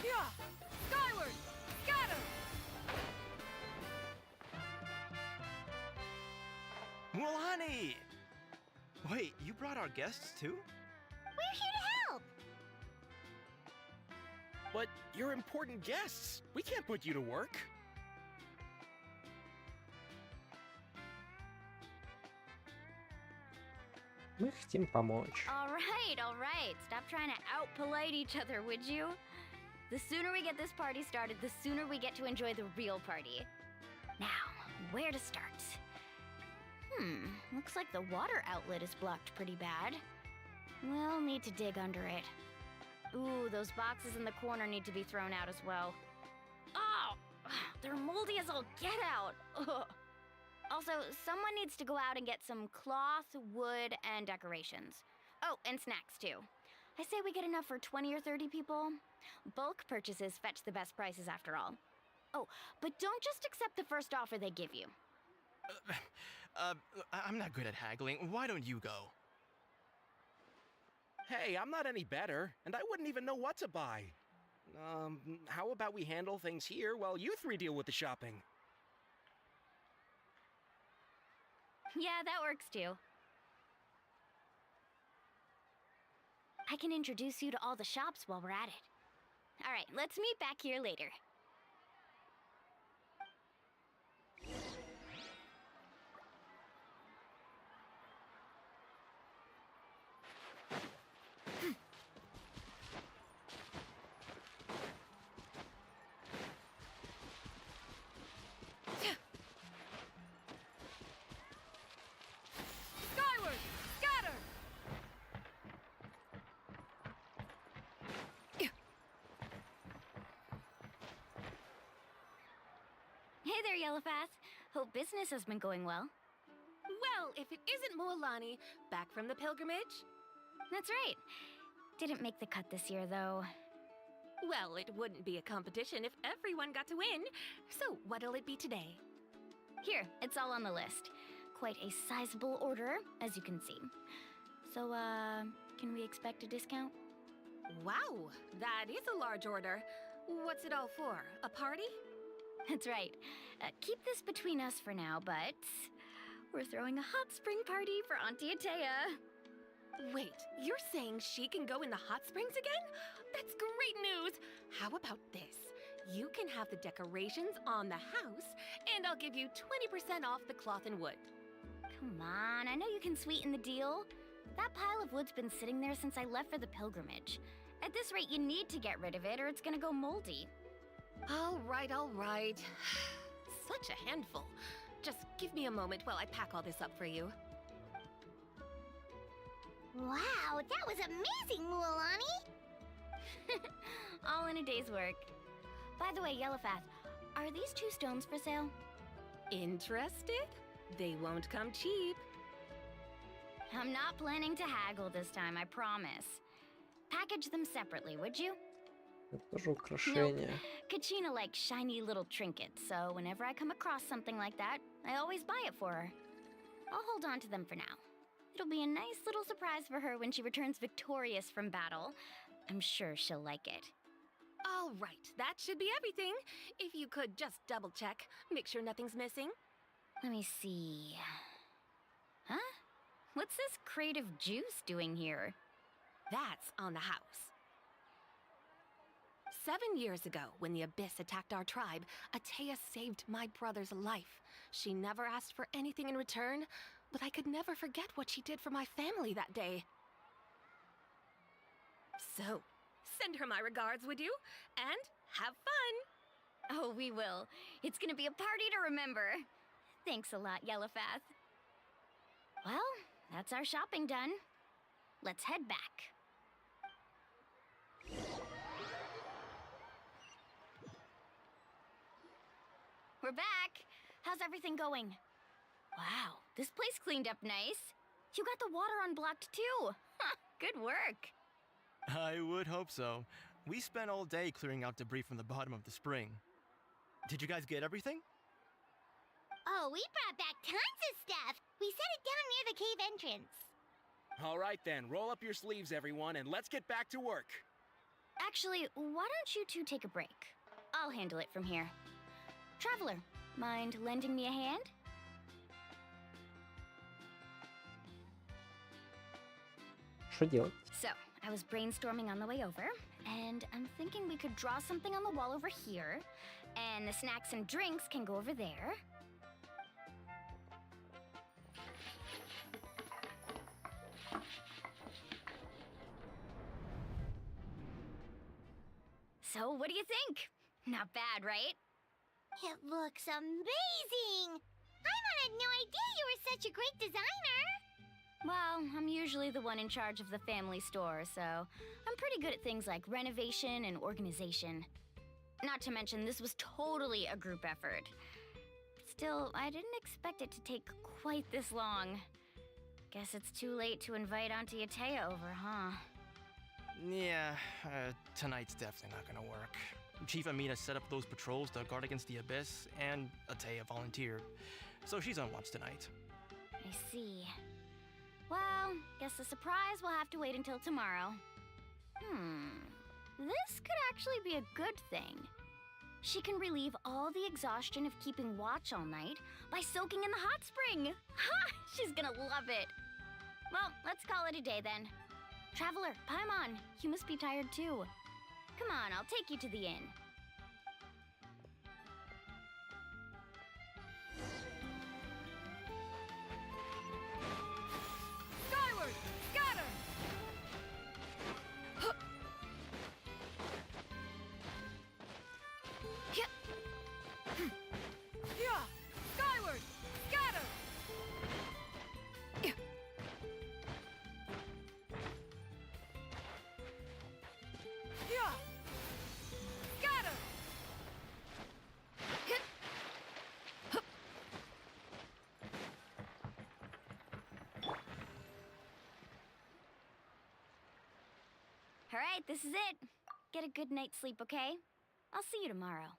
Yeah! Skyward! Scatter! Mualani! Wait, you brought our guests too? We're here to help. But you're important guests. We can't put you to work. Мы хотим помочь. All right. Stop trying to out-polite each other, would you? The sooner we get this party started, the sooner we get to enjoy the real party. Now, where to start? Looks like the water outlet is blocked pretty bad. We'll need to dig under it. Ooh, those boxes in the corner need to be thrown out as well. Oh, they're moldy as all get out. Ugh. Also, someone needs to go out and get some cloth, wood, and decorations. Oh, and snacks too. I say we get enough for 20 or 30 people. Bulk purchases fetch the best prices after all. Oh, but don't just accept the first offer they give you. I'm not good at haggling. Why don't you go? Hey, I'm not any better, and I wouldn't even know what to buy. How about we handle things here while you three deal with the shopping? Yeah, that works too. I can introduce you to all the shops while we're at it. All right, let's meet back here later. Skyward! Scatter! Hey there, Yellowfast. Hope business has been going well. Well, if it isn't Moalani, back from the pilgrimage? That's right. Didn't make the cut this year, though. Well, it wouldn't be a competition if everyone got to win. So, what'll it be today? Here, it's all on the list. Quite a sizable order, as you can see. So, can we expect a discount? Wow, that is a large order. What's it all for? A party? That's right. Keep this between us for now, but we're throwing a hot spring party for Auntie Atea. Wait, you're saying she can go in the hot springs again? That's great news! How about this? You can have the decorations on the house, and I'll give you 20% off the cloth and wood. Come on, I know you can sweeten the deal. That pile of wood's been sitting there since I left for the pilgrimage. At this rate, you need to get rid of it or it's gonna go moldy. All right. Such a handful. Just give me a moment while I pack all this up for you. Wow, that was amazing, Moalani! All in a day's work. By the way, Yellowfast, are these 2 stones for sale? Interested? They won't come cheap. I'm not planning to haggle this time, I promise. Package them separately, would you? Это тоже украшение. Kachina likes shiny little trinkets, so whenever I come across something like that, I always buy it for her. I'll hold on to them for now. It'll be a nice little surprise for her when she returns victorious from battle. I'm sure she'll like it. All right, that should be everything. If you could just double check, make sure nothing's missing. Let me see. Huh? What's this crate of juice doing here? That's on the house. 7 years ago, when the Abyss attacked our tribe, Atea saved my brother's life. She never asked for anything in return, but I could never forget what she did for my family that day. So, send her my regards, would you? And have fun! Oh, we will. It's gonna be a party to remember. Thanks a lot, Yellowfast. Well, that's our shopping done. Let's head back. We're back! How's everything going? Wow, this place cleaned up nice. You got the water unblocked too. Good work. I would hope so. We spent all day clearing out debris from the bottom of the spring. Did you guys get everything? Oh, we brought back tons of stuff! We set it down near the cave entrance. All right then, roll up your sleeves, everyone, and let's get back to work. Actually, why don't you two take a break? I'll handle it from here. Traveler, mind lending me a hand? Что делать? So, I was brainstorming on the way over, and I'm thinking we could draw something on the wall over here, and the snacks and drinks can go over there. So, what do you think? Not bad, right? It looks amazing! Paimon had no idea you were such a great designer! Well, I'm usually the one in charge of the family store, so I'm pretty good at things like renovation and organization. Not to mention, this was totally a group effort. Still, I didn't expect it to take quite this long. Guess it's too late to invite Auntie Atea over, huh? Yeah, tonight's definitely not gonna work. Chief Amina set up those patrols to guard against the Abyss, and Atea volunteered. So she's on watch tonight. I see. Well, guess the surprise will have to wait until tomorrow. This could actually be a good thing. She can relieve all the exhaustion of keeping watch all night by soaking in the hot spring. Ha! She's gonna love it. Well, let's call it a day then. Traveler, Paimon, you must be tired too. Come on, I'll take you to the inn. Skyward! Scatter! Yeah! Skyward! Scatter! Yeah! Scatter! All right, this is it. Get a good night's sleep, okay? I'll see you tomorrow.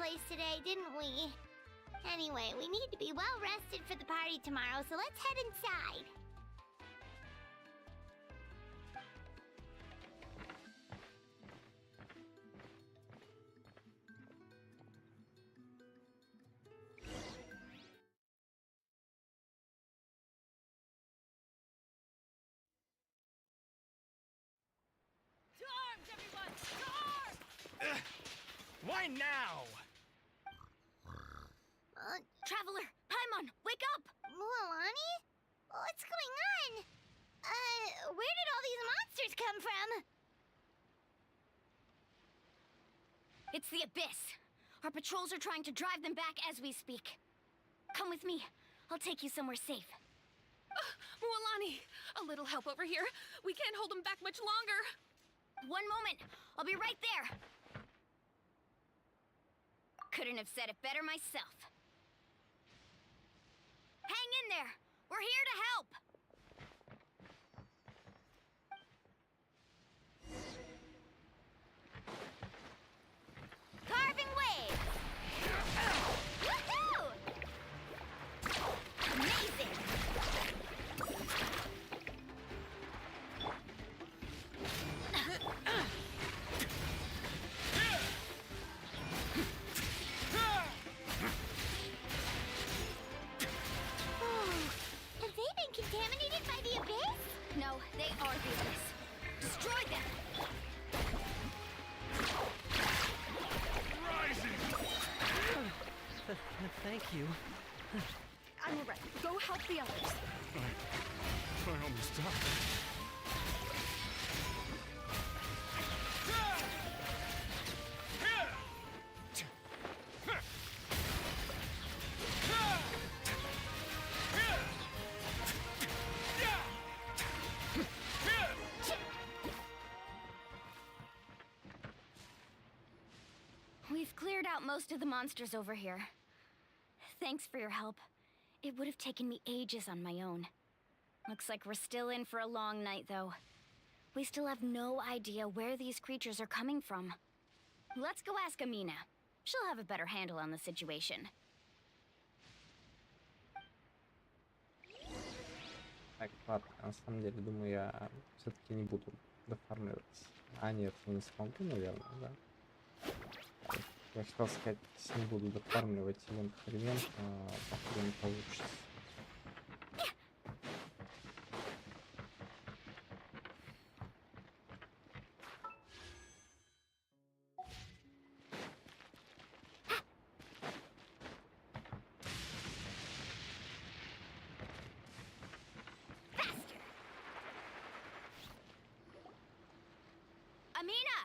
place today, didn't we? Anyway, we need to be well rested for the party tomorrow, so let's head inside. To arms, everyone! To arms! Why now? Traveler, Paimon, wake up! Mualani? What's going on? Where did all these monsters come from? It's the Abyss. Our patrols are trying to drive them back as we speak. Come with me. I'll take you somewhere safe. Mualani, a little help over here. We can't hold them back much longer. One moment. I'll be right there. Couldn't have said it better myself. Hang in there. We're here to help. Carving waves. Woohoo! Amazing. Have they been contaminated by the Abyss? No, they are the Abyss. Destroy them! Rising! Thank you. I'm alright. Go help the others. I almost died. We've cleared out most of the monsters over here. Thanks for your help. It would have taken me ages on my own. Looks like we're still in for a long night, though. We still have no idea where these creatures are coming from. Let's go ask Amina. She'll have a better handle on the situation. Так, ладно, на самом деле, думаю, я все-таки не буду дофармливать. А, нет, я не смогу, наверное, да? Я хотел сказать, не буду дофармливать ивент хрен, походу не получится. Amina!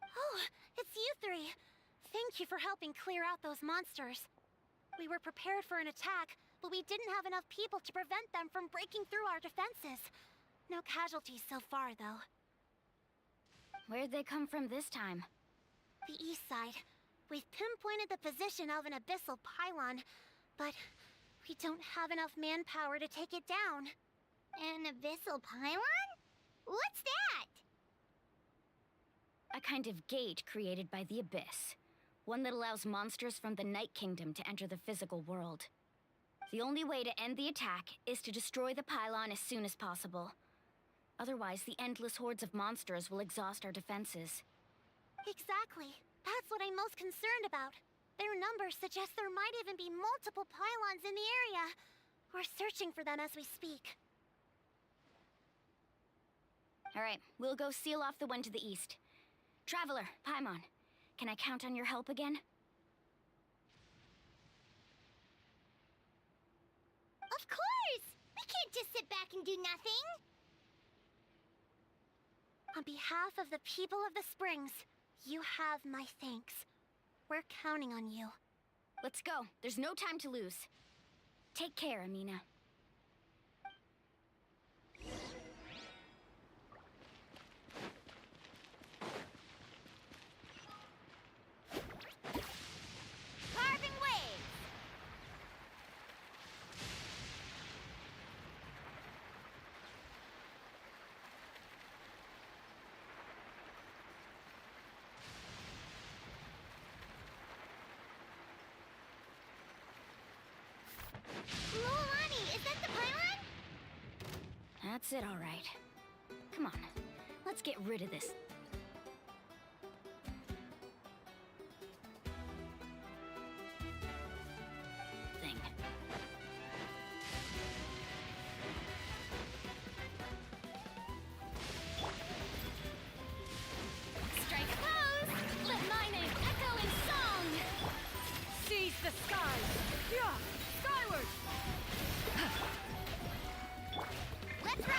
Oh, it's you three. Thank you for helping clear out those monsters. We were prepared for an attack, but we didn't have enough people to prevent them from breaking through our defenses. No casualties so far, though. Where'd they come from this time? The east side. We've pinpointed the position of an abyssal pylon, but we don't have enough manpower to take it down. An abyssal pylon? What's that? A kind of gate created by the Abyss. One that allows monsters from the Night Kingdom to enter the physical world. The only way to end the attack is to destroy the pylon as soon as possible. Otherwise, the endless hordes of monsters will exhaust our defenses. Exactly. That's what I'm most concerned about. Their numbers suggest there might even be multiple pylons in the area. We're searching for them as we speak. All right, we'll go seal off the one to the east. Traveler, Paimon, can I count on your help again? Of course! We can't just sit back and do nothing! On behalf of the people of the Springs, you have my thanks. We're counting on you. Let's go. There's no time to lose. Take care, Amina. Carving waves! That's it, all right. Come on, let's get rid of this. Thing. Strike a pose! Let my name echo in song! Seize the skies! Yeah! Skyward! Let's ride!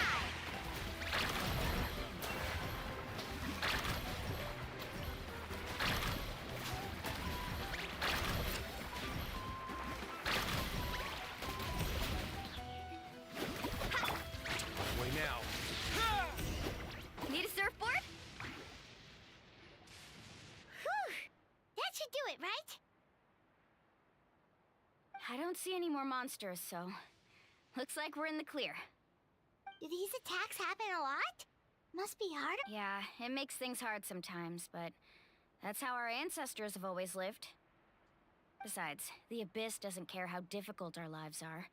Way now. Need a surfboard? Whew! That should do it, right? I don't see any more monsters, so looks like we're in the clear. Do these attacks happen a lot? Must be hard. Yeah, it makes things hard sometimes, but that's how our ancestors have always lived. Besides, the Abyss doesn't care how difficult our lives are.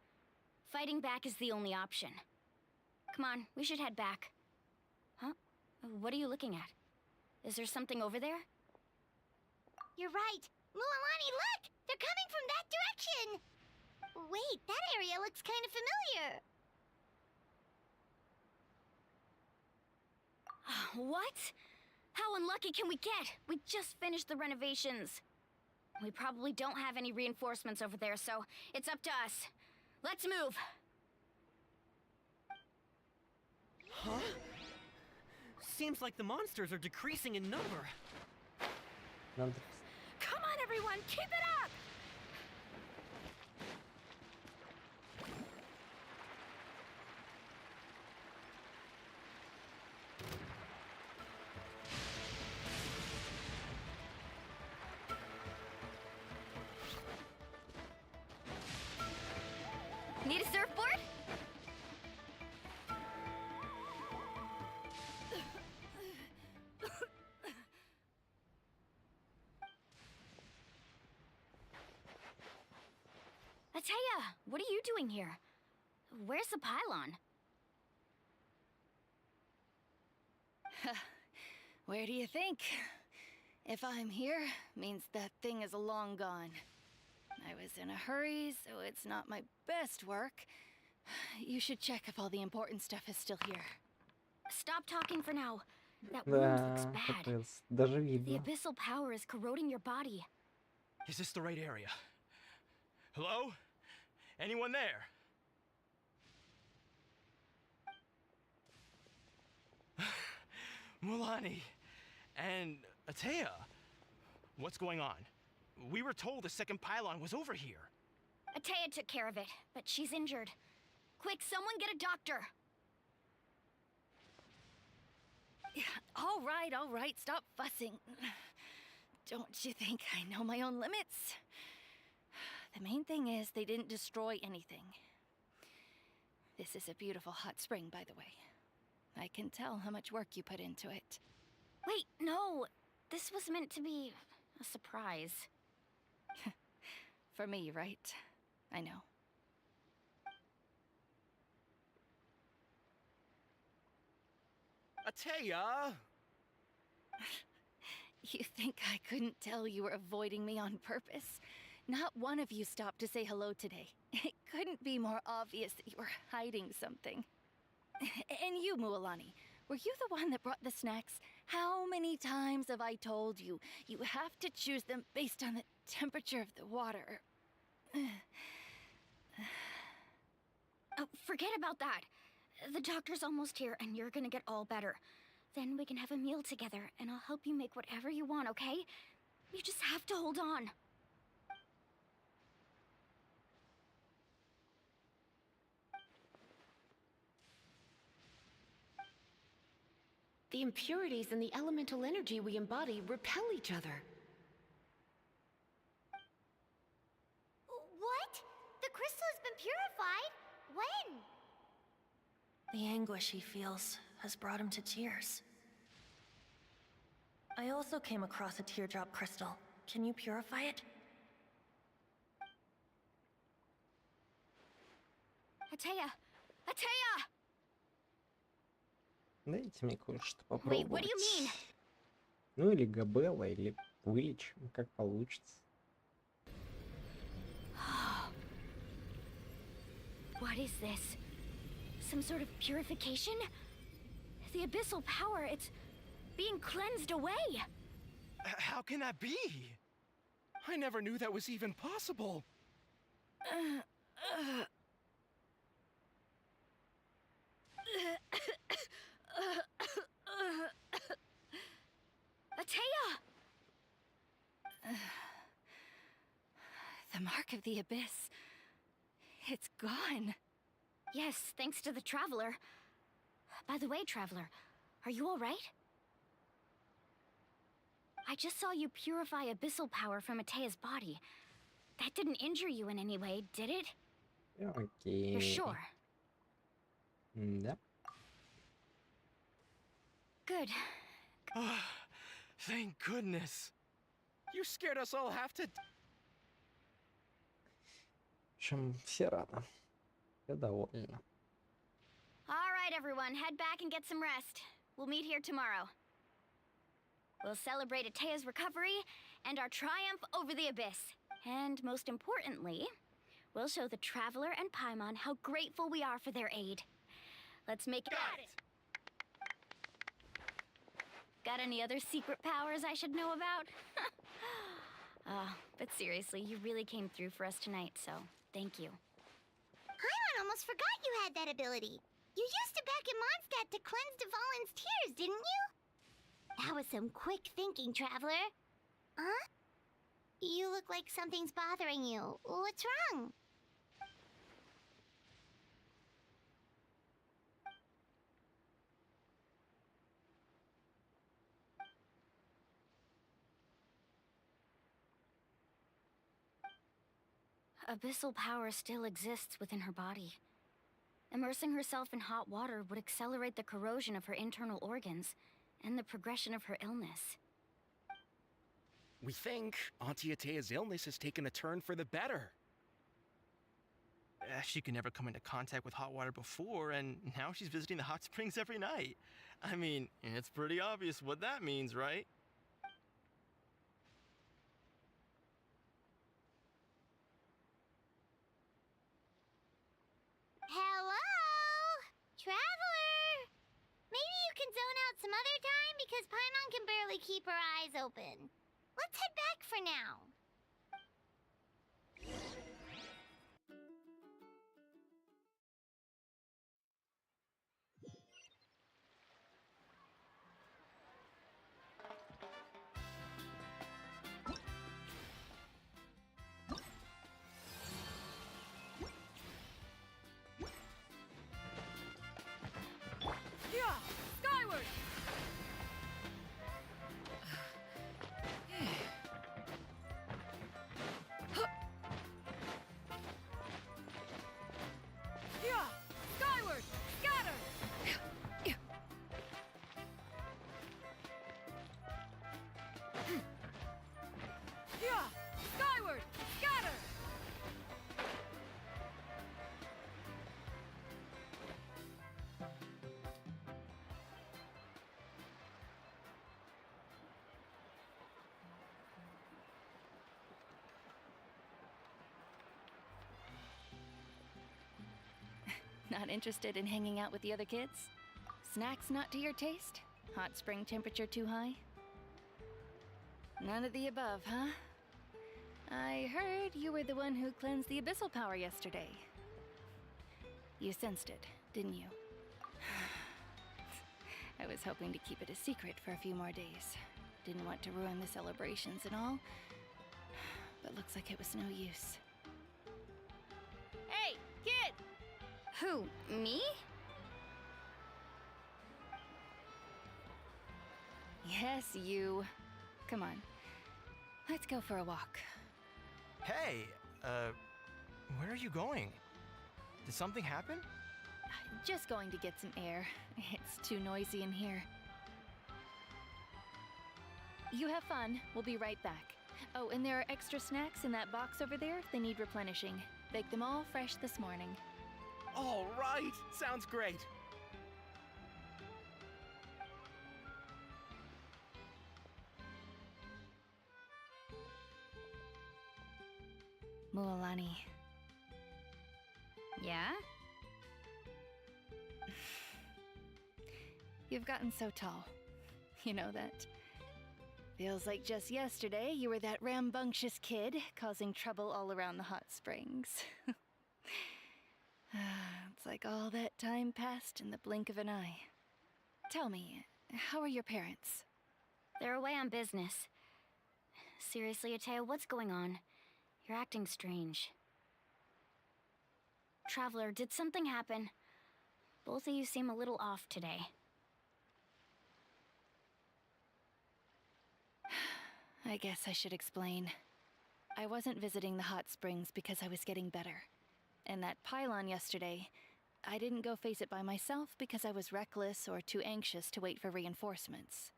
Fighting back is the only option. Come on, we should head back. Huh? What are you looking at? Is there something over there? You're right. Mualani, look! They're coming from that direction! Wait, that area looks kind of familiar. What? How unlucky can we get? We just finished the renovations. We probably don't have any reinforcements over there, so it's up to us. Let's move! Huh? Seems like the monsters are decreasing in number. Надо... Come on, everyone! Keep it up! Need a surfboard? Ataya, what are you doing here? Where's the pylon? Where do you think? If I'm here, means that thing is long gone. I was in a hurry, so it's not my best work. You should check if all the important stuff is still here. Stop talking for now. That wound looks Да, bad. капец. Даже The видно. abyssal power is corroding your body. Is this the right area? Hello? Anyone there? Mulani and Ataya. What's going on? We were told the second pylon was over here. Ataya took care of it, but she's injured. Quick, someone get a doctor! All right, stop fussing. Don't you think I know my own limits? The main thing is they didn't destroy anything. This is a beautiful hot spring, by the way. I can tell how much work you put into it. Wait, no! This was meant to be a surprise. For me, right? I know. Ataya! You think I couldn't tell you were avoiding me on purpose? Not one of you stopped to say hello today. It couldn't be more obvious that you were hiding something. And you, Mualani, were you the one that brought the snacks? How many times have I told you, you have to choose them based on the temperature of the water? Oh, forget about that. The doctor's almost here, and you're gonna get all better. Then we can have a meal together, and I'll help you make whatever you want, okay? You just have to hold on. The impurities and the elemental energy we embody repel each other. What? The crystal has been purified? When? The anguish he feels has brought him to tears. I also came across a teardrop crystal. Can you purify it? Ataya! Ataya! Дайте мне кое-что Wait, what do you mean? попробовать. Ну или Габелла, или вылечим, как получится. What is this? Some sort of purification? The abyssal power, it's being cleansed away. How can that be? I never knew that was even possible. Atea! The mark of the abyss. It's gone. Yes, thanks to the Traveler. By the way, Traveler, are you all right? I just saw you purify abyssal power from Atea's body. That didn't injure you in any way, did it? Окей. You're sure? Да. Good. Thank goodness. You scared us all half to... В общем, все рады. Все довольны. All right, everyone, head back and get some rest. We'll meet here tomorrow. We'll celebrate Atea's recovery and our triumph over the abyss. And most importantly, we'll show the Traveler and Paimon how grateful we are for their aid. Let's make it... Got it! Got any other secret powers I should know about? But seriously, you really came through for us tonight, so thank you. Paimon almost forgot you had that ability. You used it back in Mondstadt to cleanse Dvalin's tears, didn't you? That was some quick thinking, Traveler. Huh? You look like something's bothering you. What's wrong? Abyssal power still exists within her body. Immersing herself in hot water would accelerate the corrosion of her internal organs and the progression of her illness. We think Auntie Atea's illness has taken a turn for the better. She could never come into contact with hot water before, and now she's visiting the hot springs every night. I mean, it's pretty obvious what that means, right? Hello? Traveler? Maybe you can zone out some other time because Paimon can barely keep her eyes open. Let's head back for now. Yeah! Skyward! Yeah! Skyward! Scatter! Yeah! Skyward! Scatter! Not interested in hanging out with the other kids? Snacks not to your taste? Hot spring temperature too high? None of the above, huh? I heard you were the one who cleansed the abyssal power yesterday. You sensed it, didn't you? I was hoping to keep it a secret for a few more days. Didn't want to ruin the celebrations and all, but looks like it was no use. Hey, kid! Who, me? Yes, you. Come on. Let's go for a walk. Hey, where are you going? Did something happen? Just going to get some air. It's too noisy in here. You have fun. We'll be right back. Oh, and there are extra snacks in that box over there. They need replenishing. Baked them all fresh this morning. All right, sounds great. Mualani. Yeah? You've gotten so tall. You know that? Feels like just yesterday you were that rambunctious kid causing trouble all around the hot springs. It's like all that time passed in the blink of an eye. Tell me, how are your parents? They're away on business. Seriously, Atea, what's going on? You're acting strange. Traveler, did something happen? Both of you seem a little off today. I guess I should explain. I wasn't visiting the hot springs because I was getting better. And that pylon yesterday, I didn't go face it by myself because I was reckless or too anxious to wait for reinforcements.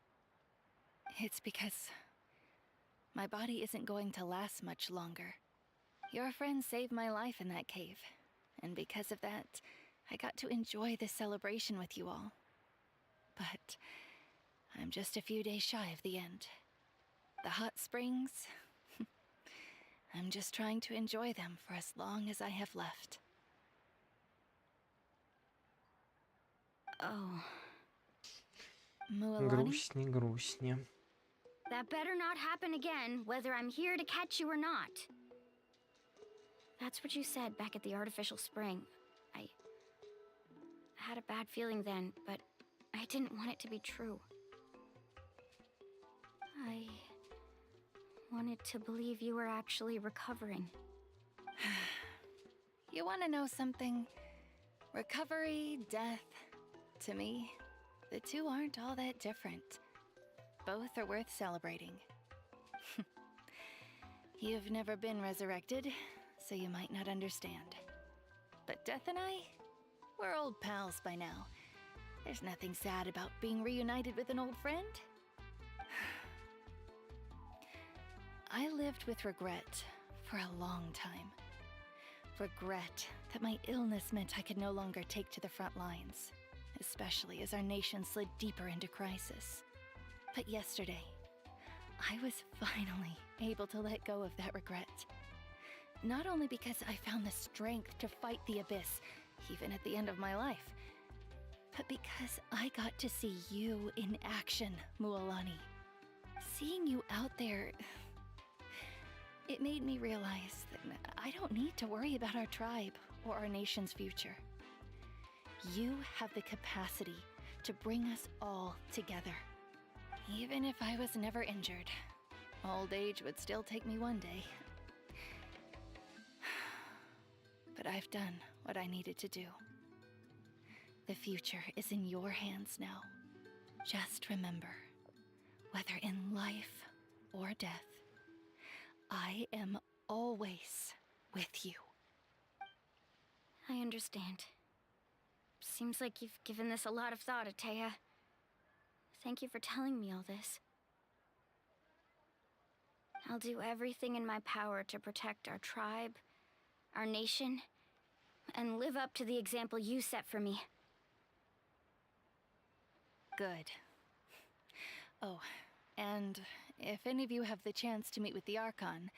It's because my body isn't going to last much longer. Your friend saved my life in that cave, and because of that, I got to enjoy this celebration with you all. But I'm just a few days shy of the end. The hot springs, I'm just trying to enjoy them for as long as I have left. Oh. Mualani? Грустни, грустни. That better not happen again, whether I'm here to catch you or not. That's what you said back at the artificial spring. I had a bad feeling then, but I didn't want it to be true. I wanted to believe you were actually recovering. You want to know something? Recovery, death, to me, the two aren't all that different. Both are worth celebrating. You've never been resurrected, so you might not understand. But Death and I, we're old pals by now. There's nothing sad about being reunited with an old friend. I lived with regret for a long time. Regret that my illness meant I could no longer take to the front lines, especially as our nation slid deeper into crisis. But yesterday, I was finally able to let go of that regret. Not only because I found the strength to fight the abyss, even at the end of my life, but because I got to see you in action, Mualani. Seeing you out there, it made me realize that I don't need to worry about our tribe or our nation's future. You have the capacity to bring us all together. Even if I was never injured, old age would still take me one day. But I've done what I needed to do. The future is in your hands now. Just remember, whether in life or death, I am always with you. I understand. Seems like you've given this a lot of thought, Atea. Thank you for telling me all this. I'll do everything in my power to protect our tribe, our nation, and live up to the example you set for me. Good. Oh, and if any of you have the chance to meet with the Archon,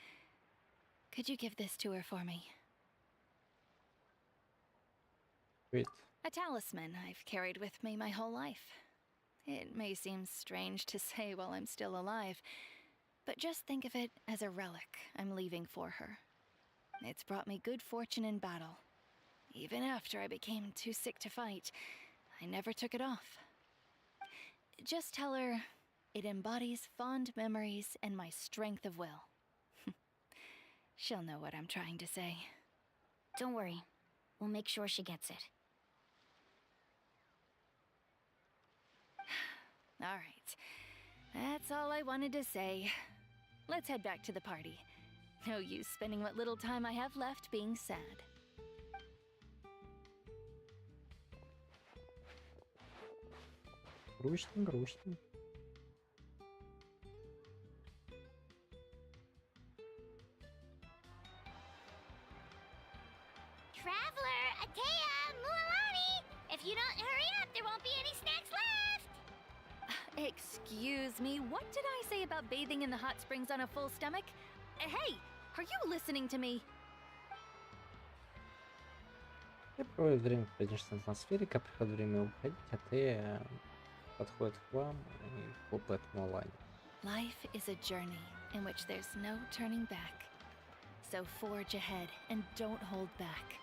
could you give this to her for me? Wait. A talisman I've carried with me my whole life. It may seem strange to say while I'm still alive, but just think of it as a relic I'm leaving for her. It's brought me good fortune in battle. Even after I became too sick to fight, I never took it off. Just tell her it embodies fond memories and my strength of will. She'll know what I'm trying to say. Don't worry. We'll make sure she gets it. All right. That's all I wanted to say. Let's head back to the party. No use spending what little time I have left being sad. Грустно, грустно. Traveler, Atea, Mualani! If you don't hurry up, there won't be any snacks left! Excuse me, what did I say about bathing in the hot springs on a full stomach? Hey, are you listening to me? Я проводит время в праздничной атмосфере, как приходит время уходить, а ты подходит к вам и хлопает по лане. Life is a journey in which there's no turning back. So forge ahead and don't hold back.